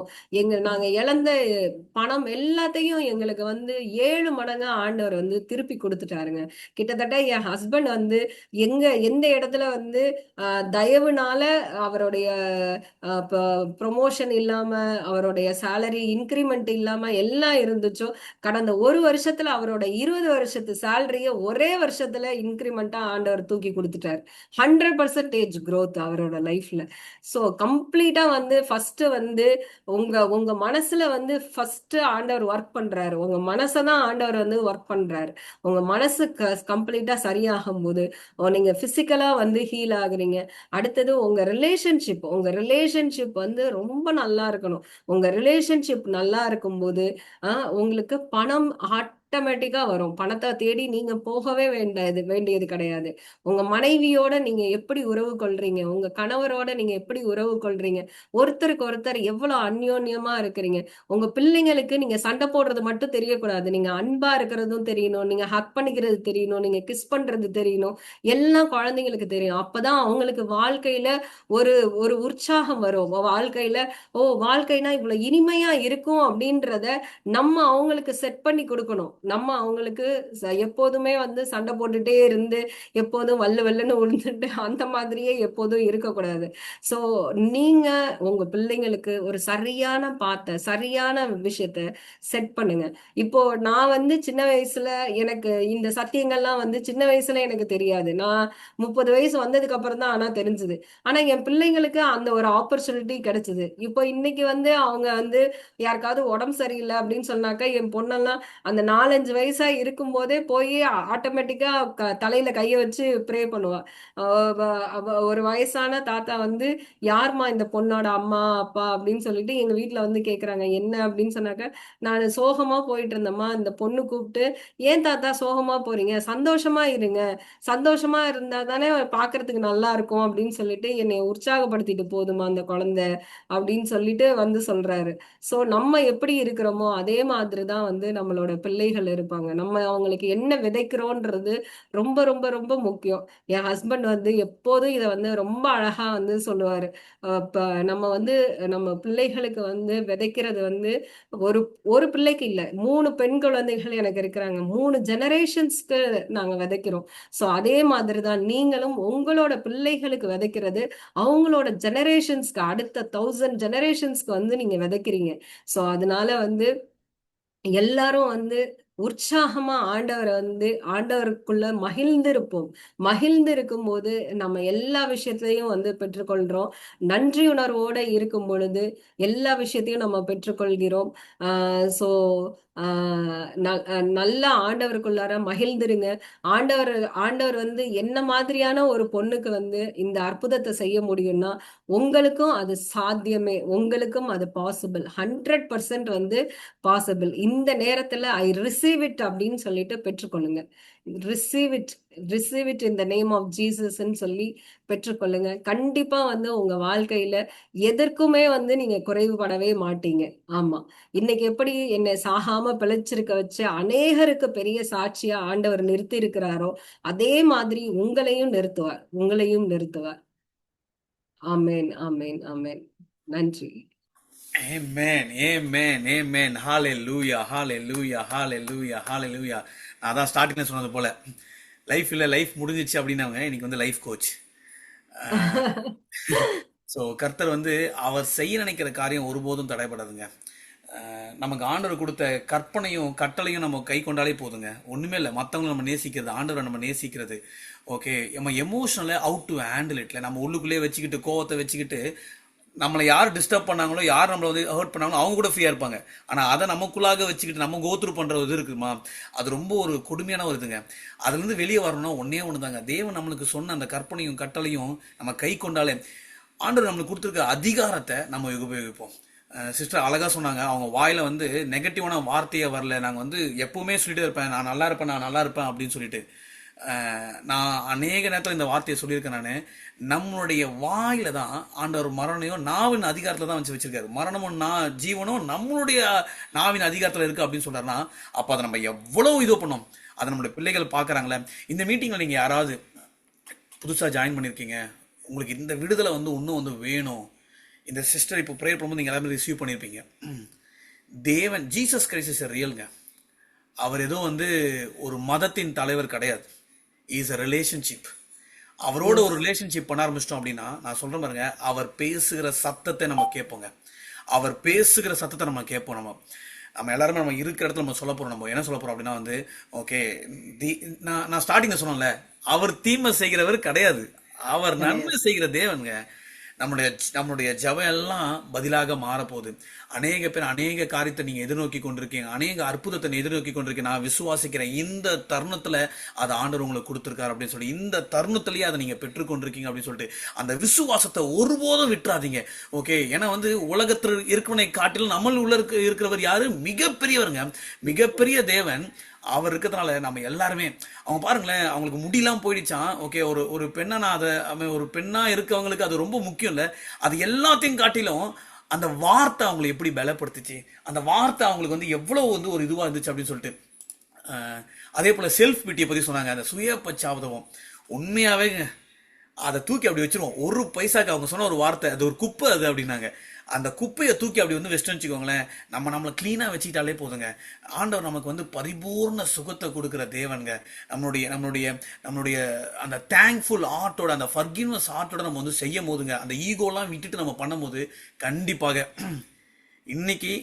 நாங்க இழந்த பணம் எல்லாத்தையும் எங்களுக்கு வந்து 7 மடங்கா ஆண்டவர் வந்து திருப்பி கொடுத்துட்டாருங்க. கிட்டத்தட்ட என் ஹஸ்பண்ட் வந்து எந்த இடத்துல வந்து தயவுனால அவருடைய ப்ரொமோஷன் இல்லாம, அவருடைய சேலரி இன்கிரிமெண்ட் இல்லாம எல்லாம் இருந்துச்சோ, கடந்த 1 வருஷத்துல அவரோட 20 வருஷத்து சேலரிய ஒரே வருஷத்துல இன்கிரிமெண்டா ஆண்டவர் தூக்கி கொடுத்துட்டாரு. 100% growth அவரோட லைஃப்ல. சோ கம்ப்ளீட்டா வந்து ஃபர்ஸ்ட் வந்து உங்க மனசுல வந்து ஃபர்ஸ்ட் ஆண்டவர் ஒர்க் பண்றாரு. உங்க மனசதான் ஆண்டவர் வந்து ஒர்க் பண்றாரு. உங்க மனசு கம்ப்ளீட்டா சரியாகும் போது நீங்க பிசிக்கலா வந்து ஹீல் ஆகுறீங்க. அடுத்தது உங்க ரிலேஷன்ஷிப் வந்து ரொம்ப நல்லா இருக்கணும். உங்க ரிலேஷன்ஷிப் நல்லா இருக்கும்போது உங்களுக்கு பணம் ஆட்டோமேட்டிக்கா வரும். பணத்தை தேடி நீங்க போகவே வேண்டியது கிடையாது. உங்க மனைவியோட நீங்க எப்படி உறவு கொள்றீங்க, உங்க கணவரோட நீங்க எப்படி உறவு கொள்றீங்க, ஒருத்தருக்கு ஒருத்தர் எவ்வளவு அந்யோன்யமா இருக்கிறீங்க. உங்க பிள்ளைங்களுக்கு நீங்க சண்டை போடுறது மட்டும் தெரியக்கூடாது, நீங்க அன்பா இருக்கிறதும் தெரியணும், நீங்க ஹக் பண்ணிக்கிறது தெரியணும், நீங்க கிஸ் பண்றது தெரியணும். எல்லாம் குழந்தைங்களுக்கு தெரியும். அப்பதான் அவங்களுக்கு வாழ்க்கையில ஒரு ஒரு உற்சாகம் வரும். வாழ்க்கையில வாழ்க்கைனா இவ்வளவு இனிமையா இருக்கும் அப்படின்றத நம்ம அவங்களுக்கு செட் பண்ணி கொடுக்கணும். நம்ம அவங்களுக்கு எப்போதுமே வந்து சண்டை போட்டுட்டே இருந்து எப்போதும் வல்லு வல்லுன்னு உழுந்துட்டு அந்த மாதிரியே எப்போதும் இருக்கக்கூடாது. சோ நீங்க உங்க பிள்ளைங்களுக்கு ஒரு சரியான விஷயத்த செட் பண்ணுங்க. இப்போ நான் வந்து சின்ன வயசுல எனக்கு இந்த சத்தியங்கள்லாம் வந்து சின்ன வயசுல எனக்கு தெரியாது. நான் 30 வயசு வந்ததுக்கு அப்புறம் தான் ஆனா தெரிஞ்சது. ஆனா என் பிள்ளைங்களுக்கு அந்த ஒரு ஆப்பர்ச்சுனிட்டி கிடைச்சது. இப்போ இன்னைக்கு வந்து அவங்க வந்து யாருக்காவது உடம்பு சரியில்லை அப்படின்னு சொன்னாக்கா என் பொண்ணெல்லாம் அந்த 4-5 வயசா இருக்கும் போதே போய் ஆட்டோமேட்டிக்கா தலையில கைய வச்சு ப்ரே பண்ணுவா. ஒரு வயசான தாத்தா வந்து யாரும்மா இந்த பொண்ணோட அம்மா அப்பா அப்படின்னு சொல்லிட்டு எங்க வீட்டுல வந்து கேக்குறாங்க. என்ன அப்படின்னு சொன்னாக்க, நான் சோகமா போயிட்டு இருந்தேம்மா, இந்த பொண்ணு கூப்பிட்டு ஏன் தாத்தா சோகமா போறீங்க, சந்தோஷமா இருங்க, சந்தோஷமா இருந்தா தானே பாக்குறதுக்கு நல்லா இருக்கும் அப்படின்னு சொல்லிட்டு என்னை உற்சாகப்படுத்திட்டு போதுமா அந்த குழந்தை அப்படின்னு சொல்லிட்டு வந்து சொல்றாரு. சோ நம்ம எப்படி இருக்கிறோமோ அதே மாதிரிதான் வந்து நம்மளோட பிள்ளைகள் இருப்பாங்க. நம்ம அவங்களுக்கு என்ன விதைக்கிறோன்றது ரொம்ப ரொம்ப ரொம்ப முக்கியம். என் ஹஸ்பண்ட் வந்து எப்போதும் இதை வந்து ரொம்ப அழகா வந்து சொல்லுவாரு. இப்ப நம்ம வந்து நம்ம பிள்ளைகளுக்கு வந்து விதைக்கிறது வந்து ஒரு ஒரு பிள்ளைக்கு இல்ல, 3 பெண் குழந்தைகள் எனக்கு இருக்கிறாங்க, 3 ஜெனரேஷன்ஸ்க்கு நாங்க விதைக்கிறோம். சோ அதே மாதிரிதான் நீங்களும் உங்களோட பிள்ளைகளுக்கு விதைக்கிறது அவங்களோட ஜெனரேஷன்ஸ்க்கு, அடுத்த 1000 ஜெனரேஷன்ஸ்க்கு வந்து நீங்க விதைக்கிறீங்க. சோ அதனால வந்து எல்லாரும் வந்து உற்சாகமா ஆண்டவருக்குள்ள மகிழ்ந்து இருக்கும் போது நம்ம எல்லா விஷயத்தையும் வந்து பெற்றுக்கொள்றோம். நன்றி உணர்வோட இருக்கும் பொழுது எல்லா விஷயத்தையும் நம்ம பெற்றுக்கொள்கிறோம். சோ நல்ல ஆண்டவருக்குள்ளார மகிழ்ந்துருங்க. ஆண்டவர் ஆண்டவர் வந்து என்ன மாதிரியான ஒரு பொண்ணுக்கு வந்து இந்த அற்புதத்தை செய்ய முடியும்னா உங்களுக்கும் அது சாத்தியமே, உங்களுக்கும் அது பாசிபிள், 100% வந்து பாசிபிள். இந்த நேரத்துல ஐ ரிசீவ் ரிசீவ் இட் அப்படின்னு சொல்லிட்டு பெற்றுக்கொள்ளுங்க. Receive it in the name of ஜீசஸ்ன்னு சொல்லி பெற்றுக்கொள்ளுங்க. கண்டிப்பா வந்து உங்க வாழ்க்கையில எதற்குமே வந்து நீங்க குறைவுபடவே மாட்டீங்க. ஆமா. இன்னைக்கு எப்படி என்னை சாகாம பிழைச்சிருக்க வச்சு அநேகருக்கு பெரிய சாட்சியா ஆண்டவர் நிறுத்தி இருக்கிறாரோ, அதே மாதிரி உங்களையும் நிறுத்துவார். ஆமென், ஆமென், ஆமென். நன்றி. Amen, amen, amen. Hallelujah, hallelujah, hallelujah, hallelujah. நான் தான் ஸ்டார்டிங்ல சொன்னது போல லைஃப் இல்லை, லைஃப் முடிஞ்சிச்சு அப்படின்னாங்க. இன்னைக்கு வந்து லைஃப் கோச். ஸோ கர்த்தர் வந்து அவர் செய்ய நினைக்கிற காரியம் ஒருபோதும் தடைபடாதுங்க. நமக்கு ஆண்டவர் கொடுத்த கற்பனையும் கட்டளையும் நம்ம கை கொண்டாலே போதுங்க. ஒன்றுமே இல்லை, மற்றவங்களை நம்ம நேசிக்கிறது, ஆண்டவரை நம்ம நேசிக்கிறது. ஓகே, நம்ம எமோஷனலை அவுட் டு ஹேண்டில் இட்ல நம்ம உள்ளுக்குள்ளேயே வச்சுக்கிட்டு கோவத்தை வச்சுக்கிட்டு நம்மளை யார் டிஸ்டர்ப் பண்ணாங்களோ, யார் நம்மளை வந்து ஹர்ட் பண்ணாங்களோ அவங்க கூட ஃப்ரீயாக இருப்பாங்க. ஆனால் அதை நமக்குள்ளாக வச்சுக்கிட்டு நம்ம கோத்ரூ பண்ணுற இது இருக்குமா, அது ரொம்ப ஒரு கொடுமையான ஒரு இதுங்க. அதுலேருந்து வெளியே வரணும்னா ஒன்றே ஒன்று தாங்க, தேவன் நம்மளுக்கு சொன்ன அந்த கற்பனையும் கட்டளையும் நம்ம கை கொண்டாலே ஆண்டவர் நம்மளுக்கு கொடுத்துருக்க அதிகாரத்தை நம்ம உபயோகிப்போம். சிஸ்டர் அழகா சொன்னாங்க, அவங்க வாயில வந்து நெகட்டிவான வார்த்தையே வரல. நாங்கள் வந்து எப்பவுமே சொல்லிட்டே இருப்பேன், நான் நல்லா இருப்பேன், நான் நல்லா இருப்பேன் அப்படின்னு சொல்லிட்டு. நான் அநேக நேரத்தில் இந்த வார்த்தையை சொல்லியிருக்கேன். நான் நம்மளுடைய வாயில தான் ஆண்டவர் மரணத்தையும் நாவின் அதிகாரத்தில் தான் வச்சிருக்காரு. மரணமும் ஜீவனும் நம்மளுடைய நாவின் அதிகாரத்தில் இருக்கு அப்படின்னு சொல்றாருன்னா, அப்போ அதை நம்ம எவ்வளவு இது பண்ணோம். அதை நம்மளுடைய பிள்ளைகள் பார்க்குறாங்களே. இந்த மீட்டிங்கில் நீங்கள் யாராவது புதுசாக ஜாயின் பண்ணியிருக்கீங்க, உங்களுக்கு இந்த விடுதலை வந்து இன்னும் வந்து வேணும், இந்த சிஸ்டர் இப்போ ப்ரேயர் பண்ணும்போது நீங்கள் எல்லாமே ரிசீவ் பண்ணியிருப்பீங்க. தேவன் ஜீசஸ் கிரைஸ்ட் இஸ் ரியல்ங்க. அவர் ஏதோ வந்து ஒரு மதத்தின் தலைவர் கிடையாது. Is a relationship. அவரோட ஒரு ரிலேஷன்ஷிப் பண்ண ஆரம்பிச்சிட்டோம் அப்படின்னா, நான் சொல்றேன் பாருங்க, அவர் பேசுகிற சத்தத்தை நம்ம கேட்போங்க. அவர் பேசுகிற சத்தத்தை நம்ம கேட்போம். நம்ம எல்லாருமே நம்ம இருக்கிற இடத்துல நம்ம சொல்ல போறோம். நம்ம என்ன சொல்ல போறோம் அப்படின்னா வந்து, ஓகே, நான் ஸ்டார்டிங்ல சொன்னேன்ல, அவர் தீமை செய்கிறவர் கிடையாது, அவர் நன்மை செய்கிற தேவனுங்க. நம்மளுடைய ஜெபம் எல்லாம் பதிலாக மாறப்போகுது. அநேக பேர் அநேக காரியத்தை நீங்க எதிர்நோக்கி கொண்டிருக்கீங்க, அநேக அற்புதத்தை எதிர்நோக்கி கொண்டிருக்கீங்க. நான் விசுவாசிக்கிறேன், இந்த தருணத்துல அதை ஆண்டவர் உங்களுக்கு கொடுத்திருக்காரு அப்படின்னு சொல்லி, இந்த தருணத்திலேயே அதை நீங்க பெற்றுக்கொண்டிருக்கீங்க அப்படின்னு சொல்லிட்டு அந்த விசுவாசத்தை ஒருபோதும் விட்டுறாதீங்க. ஓகே, ஏன்னா வந்து உலகத்தில் இருக்கிறவனை காட்டிலும் நம்ம உள்ள இருக்கிறவர் யாரு? மிகப்பெரியவருங்க, மிகப்பெரிய தேவன். அவர் இருக்கிறதுனால நம்ம எல்லாருமே, அவங்க பாருங்களேன், அவங்களுக்கு முடியெல்லாம் போயிடுச்சான். ஓகே, ஒரு பெண்ணா நான் அதை ஒரு பெண்ணா இருக்கவங்களுக்கு அது ரொம்ப முக்கியம் இல்லை. அது எல்லாத்தையும் காட்டிலும் அந்த வார்த்தை அவங்களை எப்படி பலப்படுத்துச்சு, அந்த வார்த்தை அவங்களுக்கு வந்து எவ்வளவு வந்து ஒரு இதுவா இருந்துச்சு அப்படின்னு சொல்லிட்டு. அதே போல செல்ஃப் பிட்டியை பத்தி சொன்னாங்க, அந்த சுய பச்சாவதம். உண்மையாவே அதை தூக்கி அப்படி வச்சிருவோம். ஒரு பைசாக்கு அவங்க சொன்ன ஒரு வார்த்தை, அது ஒரு குப்பை அது அப்படின்னாங்க. அந்த குப்பையை தூக்கி அப்படி வந்து வெஸ்ட் வச்சுக்கோங்களேன், நம்மளை கிளீனா வச்சுக்கிட்டாலே போதுங்க. ஆண்டவர் நமக்கு வந்து பரிபூர்ண சுகத்தை கொடுக்குற தேவனுங்க. நம்மளுடைய அந்த தேங்க்ஃபுல் ஆர்ட்டோட, அந்த ஃபர்கிவ்னஸ் ஆர்ட்டோட நம்ம வந்து செய்யும் போதுங்க, அந்த ஈகோலாம் விட்டுட்டு நம்ம பண்ணும்போது கண்டிப்பாக. இன்னைக்கு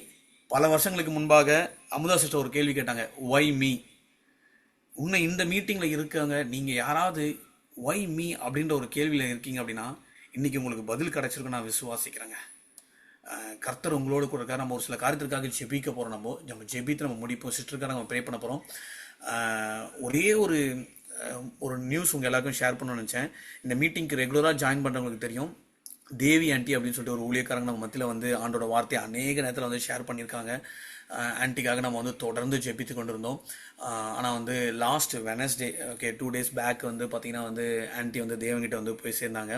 பல வருஷங்களுக்கு முன்பாக அமுதா சிஸ்டர் ஒரு கேள்வி கேட்டாங்க, ஒய் மீ. இன்னும் இந்த மீட்டிங்ல இருக்கவங்க நீங்க யாராவது ஒய் மீ அப்படின்ற ஒரு கேள்வியில இருக்கீங்க அப்படின்னா, இன்னைக்கு உங்களுக்கு பதில் கிடைச்சிருக்கும் நான் விசுவாசிக்கிறேங்க. கர்த்தர் உங்களோட கூட இருக்கார். நம்ம ஒரு சில காரியத்திற்காக ஜெபிக்க போகிறோம். நம்ம ஜெபித்து நம்ம முடிப்போம். சிஸ்டருக்காக நம்ம ப்ரே பண்ண போகிறோம். ஒரே ஒரு நியூஸ் உங்கள் எல்லாருக்கும் ஷேர் பண்ணணும்னு நினச்சேன். இந்த மீட்டிங்க்கு ரெகுலராக ஜாயின் பண்ணுறவங்களுக்கு தெரியும், தேவி ஆண்டி அப்படின்னு சொல்லிட்டு ஒரு ஊழியக்காரங்க நம்ம மத்தியில் வந்து ஆண்டோட வார்த்தையை அநேக நேரத்தில் வந்து ஷேர் பண்ணியிருக்காங்க. ஆன்ட்டிக்காக நம்ம வந்து தொடர்ந்து ஜெபித்து கொண்டு இருந்தோம். ஆனால் வந்து last Wednesday, okay, 2 days back வந்து பார்த்திங்கன்னா வந்து ஆன்ட்டி வந்து தேவன்கிட்ட வந்து போய் சேர்ந்தாங்க.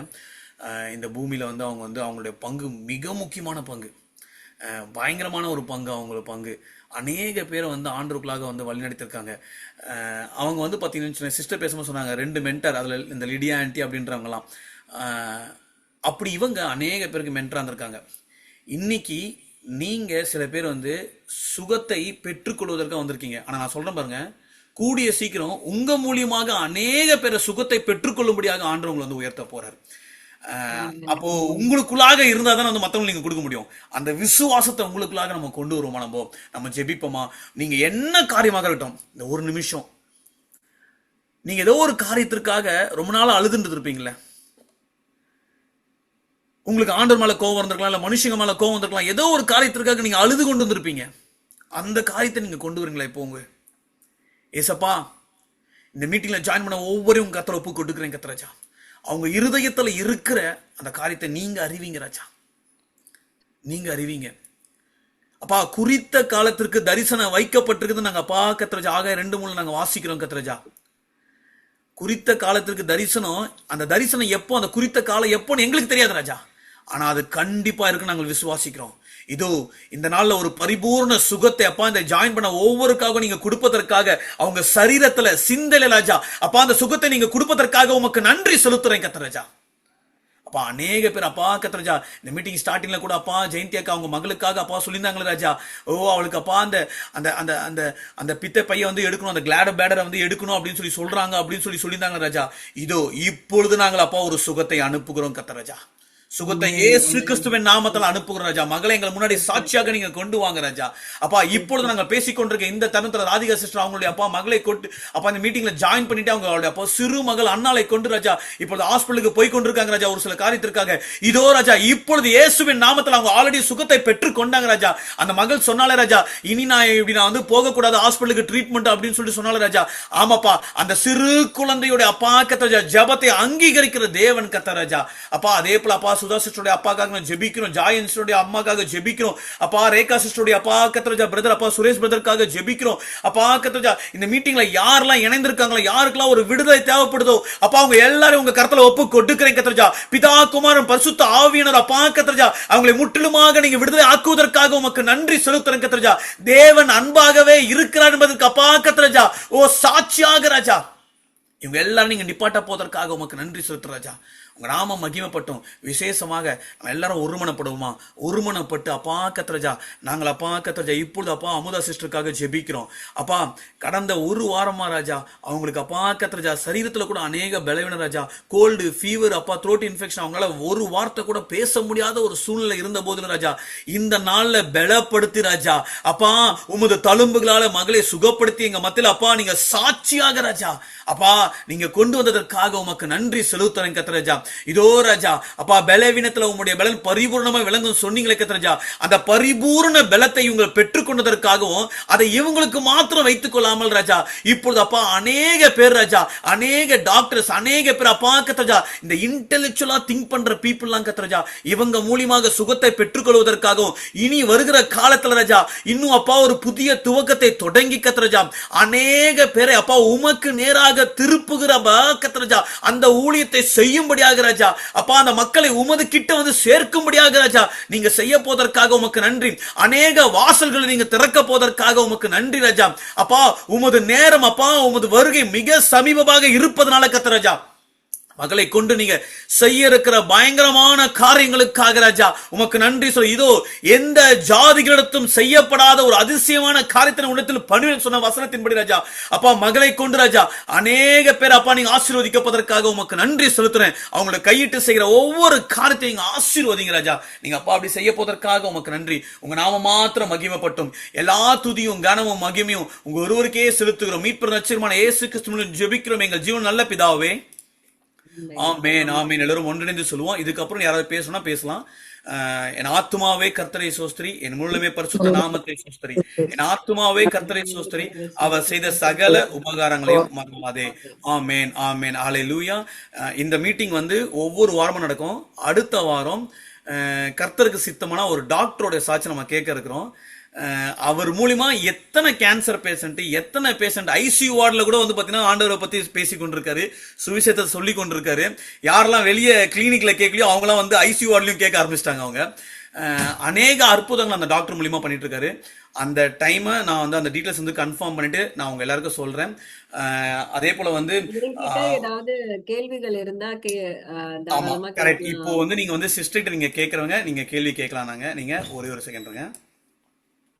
இந்த பூமியில் வந்து அவங்க வந்து அவங்களுடைய பங்கு மிக முக்கியமான பங்கு, பயங்கரமான ஒரு பங்கு, அவங்களோட பங்கு அநேக பேரை வந்து ஆண்டவருக்குள்ளாக வந்து வழிநடத்திருக்காங்க. அவங்க வந்து பார்த்தீங்கன்னா சிஸ்டர் பேசும்போது சொன்னாங்க, 2 மென்டர், அதில் இந்த லிடியா ஆன்ட்டி அப்படின்றவங்களாம். அப்படி இவங்க அநேக பேருக்கு மென்டராக இருந்திருக்காங்க. இன்னைக்கு நீங்கள் சில பேர் வந்து சுகத்தை பெற்றுக்கொள்வதற்காக வந்திருக்கீங்க. ஆனால் நான் சொல்கிறேன் பாருங்க, கூடிய சீக்கிரம் உங்கள் மூலியமாக அநேக பேரை சுகத்தை பெற்றுக்கொள்ளும்படியாக ஆண்டவர் உங்களை வந்து உயர்த்த போறாரு. அப்போ உங்களுக்குள்ளாக இருந்தா தான் வந்து மற்றவங்களுக்கு நீங்க கொடுக்க முடியும். அந்த விசுவாசத்தை உங்களுக்குள்ளாக நம்ம கொண்டு வருவோமா, நம்ம ஜெபிப்போமா? நீங்க என்ன காரியமாக இருக்கட்டும், இந்த ஒரு நிமிஷம் நீங்க ஏதோ ஒரு காரியத்திற்காக ரொம்ப நாள் அழுதுட்டு இருப்பீங்களே, உங்களுக்கு ஆண்டவர் மேல கோவம் வந்திருக்கலாம், இல்ல மனுஷங்க மேல கோவம் வந்திருக்கலாம், ஏதோ ஒரு காரியத்திற்காக நீங்க அழுது கொண்டு வந்திருப்பீங்க. அந்த காரியத்தை நீங்க கொண்டு வரீங்களா இப்போ? உங்க ஏசப்பா, இந்த மீட்டிங்ல ஜாயின் பண்ண ஒவ்வொரு கத்தரை ஒப்பு கொடுக்குறேன் கத்தராஜா. அவங்க இருதயத்துல இருக்கிற அந்த காரியத்தை நீங்க அறிவீங்க ராஜா, நீங்க அறிவீங்க. அப்பா குறித்த காலத்திற்கு தரிசனம் வைக்கப்பட்டிருக்குது. நாங்க அப்பா கர்த்தராஜா ஆகாய 2:3 நாங்க வாசிக்கிறோம் கர்த்தராஜா. குறித்த காலத்திற்கு தரிசனம், அந்த தரிசனம் எப்போ, அந்த குறித்த காலம் எப்போன்னு எங்களுக்கு தெரியாது ராஜா. ஆனா அது கண்டிப்பா இருக்கு, நாங்கள் விசுவாசிக்கிறோம். இதோ இந்த நாள்ல ஒரு பரிபூர்ண சுகத்தை அப்பா இந்த ஜாயின் பண்ண ஒவ்வொருக்காக நீங்க கொடுப்பதற்காக, அவங்க சரீரத்துல சிந்தையில ராஜா அப்பா அந்த சுகத்தை நீங்க கொடுப்பதற்காக உமக்கு நன்றி செலுத்துறேன் கர்த்தராஜா. அப்பா அநேக பேர் அப்பா கர்த்தராஜா இந்த மீட்டிங் ஸ்டார்டிங்ல கூட அப்பா ஜெயந்தி அக்கா அவங்க மகளுக்காக அப்பா சொல்லியிருந்தாங்களே ராஜா. அவளுக்கு அப்பா அந்த அந்த அந்த அந்த அந்த பித்த பைய வந்து எடுக்கணும், அந்த கிளாட பேடரை வந்து எடுக்கணும் அப்படின்னு சொல்றாங்க அப்படின்னு சொல்லியிருந்தாங்க ராஜா. இதோ இப்பொழுது நாங்கள் அப்பா ஒரு சுகத்தை அனுப்புகிறோம் கர்த்தராஜா. சுகத்தை இயேசு கிறிஸ்துவின் நாமத்தில் அனுப்புகிறோம் ராஜா. மகளை எங்கள் முன்னாடி சாட்சியாக நீங்க கொண்டு வாங்க ராஜா. அப்பா இப்பொழுது நாங்கள் பேசிக்கொண்டிருக்க இந்த தருணத்துல ராதிகா சிஸ்டர் அவங்களுடைய அப்பா மகளை கொண்டு அப்பா இந்த மீட்டிங்ல ஜாயின் பண்ணிட்டு அவங்களுடைய அப்பா சிறு மகள் அண்ணாளை கொண்டு ராஜா இப்பொழுது ஹாஸ்பிட்டலுக்கு போய் கொண்டிருக்காங்க ராஜா ஒரு சில காரியத்திற்காக. இதோ ராஜா இப்பொழுது இயேசுவின் நாமத்தில் அவங்க ஆல்ரெடி சுகத்தை பெற்று கொண்டாங்க ராஜா. அந்த மகள் சொன்னாலே ராஜா, இனி நான் இப்படி நான் வந்து போகக்கூடாது ஹாஸ்பிட்டலுக்கு ட்ரீட்மெண்ட் அப்படின்னு சொல்லிட்டு சொன்னாலே ராஜா. ஆமாப்பா அந்த சிறு குழந்தையுடைய அப்பா கர்த்தராஜா ஜெபத்தை அங்கீகரிக்கிற தேவன் கர்த்தராஜா. அப்பா அதே போல அப்பா சுதா சிஸ்டருடைய அப்பாக்காக நான் ஜெபிக்கிறோம், ஜாயன் சிஸ்டருடைய அம்மாக்காக ஜெபிக்கிறோம், அப்பா ரேகா சிஸ்டருடைய அப்பா கர்த்தராஜா பிரதர் அப்பா சுரேஷ் பிரதருக்காக ஜெபிக்கிறோம். அப்பா கர்த்தராஜா இந்த மீட்டிங்ல யாரெல்லாம் இணைந்திருக்காங்களோ, யாருக்கெல்லாம் ஒரு விடுதலை தேவைப்படுதோ அப்பா அவங்க எல்லாரும் உங்க கரத்துல ஒப்பு கொடுக்கிறேன் கர்த்தராஜா. பிதா குமாரன் பரிசுத்த ஆவியானவர் அப்பா கர்த்தராஜா அவங்களை முற்றிலுமாக நீங்க விடுதலை ஆக்குவதற்காக உமக்கு நன்றி செலுத்துறேன் கர்த்தராஜா. தேவன் அன்பாகவே இருக்கிறார் என்பதற்கு அப்பா கர்த்தராஜா சாட்சியாக ராஜா இவங்க எல்லாரும் நீங்க நிப்பாட்ட போவதற்காக உமக்கு நன்றி செலுத்துற ராஜா. உங்க நாமம் மகிமைப்பட்டோம். விசேஷமாக எல்லாரும் ஒருமனப்படுவோமா, ஒருமனப்பட்டு அப்பா கர்த்தராஜா நாங்கள் அப்பா கர்த்தராஜா இப்பொழுது அப்பா அமுதா சிஸ்டருக்காக ஜெபிக்கிறோம். அப்பா கடந்த ஒரு வாரமா ராஜா அவங்களுக்கு அப்பா கர்த்தராஜா சரீரத்துல கூட அநேக பலவீனம் ராஜா, கோல்டு ஃபீவர் அப்பா த்ரோட் இன்ஃபெக்ஷன், அவங்களால ஒரு வார்த்தை கூட பேச முடியாத ஒரு சூழ்நிலை இருந்த போதிலும் ராஜா இந்த நாள்ல பலப்படுத்தி ராஜா அப்பா உமது தழும்புகளால மகளை சுகப்படுத்தி எங்க மத்தியில அப்பா நீங்க சாட்சியாக ராஜா அப்பா நீங்க கொண்டு வந்ததற்காக உமக்கு நன்றி செலுத்துறேன் கர்த்தராஜா. இதோ ராஜா அப்பா பலவீனத்துல உங்களுடைய பலன் பரிபூர்ணமா விளங்கும் சொன்னீங்களே கர்த்தராஜா. அந்த பரிபூர்ண பலத்தை இவங்க பெற்றுக்கொண்டதற்காகவும் அதை இவங்களுக்கு மாத்திரம் வைத்துக் கொள்ளாமல் ராஜா இப்பொழுது அப்பா அநேக பேர் ராஜா, அநேக டாக்டர்ஸ், அநேக பேர் அப்பா கர்த்தராஜா இந்த இன்டெலெக்சுவலா திங்க் பண்ற பீப்புள் எல்லாம் கர்த்தராஜா இவங்க மூலியமாக சுகத்தை பெற்றுக்கொள்வதற்காகவும் இனி வருகிற காலத்துல ராஜா இன்னும் அப்பா ஒரு புதிய துவக்கத்தை தொடங்கி கர்த்தராஜா அநேக பேரை அப்பா உமக்கு நேராக திருப்புகிற கர்த்தராஜா அந்த ஊழியத்தை செய்யும்படியாக ராஜா அப்பா அந்த மக்களை உமது கிட்ட வந்து சேர்க்கும்படியாக ராஜா நீங்க செய்ய போவதற்காக உமக்கு நன்றி. அநேக வாசல்களை நீங்க திறக்க போவதற்காக உமக்கு நன்றி ராஜா. அப்பா உமது நேரம் அப்பா உமது வருகை மிக சமீபமாக இருப்பதனால கர்த்தராஜா மகளை கொண்டு நீங்க செய்ய இருக்கிற பயங்கரமான காரியங்களுக்காக ராஜா உமக்கு நன்றி சொல்லி இதோ எந்த ஜாதிகளிடத்தும் செய்யப்படாத ஒரு அதிசயமான காரியத்தின் உன்னத்தில் பண்ணுவேன் சொன்ன வசனத்தின்படி ராஜா அப்பா மகளை கொண்டு ராஜா அநேக பேர் அப்பா நீங்க ஆசீர்வதிக்கப்பதற்காக உமக்கு நன்றி செலுத்துறேன். அவங்களை கையிட்டு செய்கிற ஒவ்வொரு காரியத்தையும் நீங்க ஆசீர்வதிங்க ராஜா. நீங்க அப்பா அப்படி செய்ய போவதற்காக உமக்கு நன்றி. உங்க நாம மாத்திரம் மகிமைப்பட்டும். எல்லா துதியும் கனமும் மகிமையும் உங்க ஒருவருக்கே செலுத்துகிறோம். மீட்பர் நட்சத்திரமான இயேசு கிறிஸ்துவின் ஜெபிக்கிறோம் எங்கள் ஜீவன் நல்ல பிதாவே. ஆமென் ஆமென். எல்லாரும் ஒன்றிணைந்து சொல்லுவோம். இதுக்கப்புறம் யாராவது பேசணும்னா பேசலாம். என் ஆத்துமாவே கர்த்தரை சோஸ்திரி, என் முழுமே பரிசுத்த நாமத்தை சோஸ்திரி, என் ஆத்துமாவே கர்த்தரை சோஸ்திரி, அவர் செய்த சகல உபகாரங்களையும் மறவாதே. ஆமென் ஆமென். ஹல்லேலூயா. இந்த மீட்டிங் வந்து ஒவ்வொரு வாரமும் நடக்கும். அடுத்த வாரம் கர்த்தருக்கு சித்தமான ஒரு டாக்டரோட சாட்சி நம்ம கேட்க இருக்கிறோம். அவர் மூலியமா எத்தனை கேன்சர் பேஷண்ட், எத்தனை பேஷண்ட் ஐசியூ வார்டுல கூட வந்து பாத்தீங்கன்னா ஆண்டவரை பத்தி பேசி கொண்டிருக்காரு, சுவிசேஷத்தை சொல்லி கொண்டிருக்காரு. யாரெல்லாம் வெளியே கிளினிக்ல கேட்கலையோ அவங்களாம் வந்து ஐசியூ வார்டுலயும் கேட்க ஆரம்பிச்சிட்டாங்க. அவங்க அநேக அற்புதங்கள் அந்த டாக்டர் மூலியமா பண்ணிட்டு இருக்காரு. அந்த டைமை நான் வந்து அந்த டீடைல்ஸ் வந்து கன்ஃபார்ம் பண்ணிட்டு நான் உங்க எல்லாருக்கும் சொல்றேன். அதே போல வந்து ஏதாவது கேள்விகள் இருந்தா ஆமா கரெக்ட். இப்போ வந்து நீங்க வந்து சிஸ்டர் நீங்க கேக்குறவங்க நீங்க கேள்வி கேட்கலாம். நீங்க ஒரே ஒரு செகண்ட்.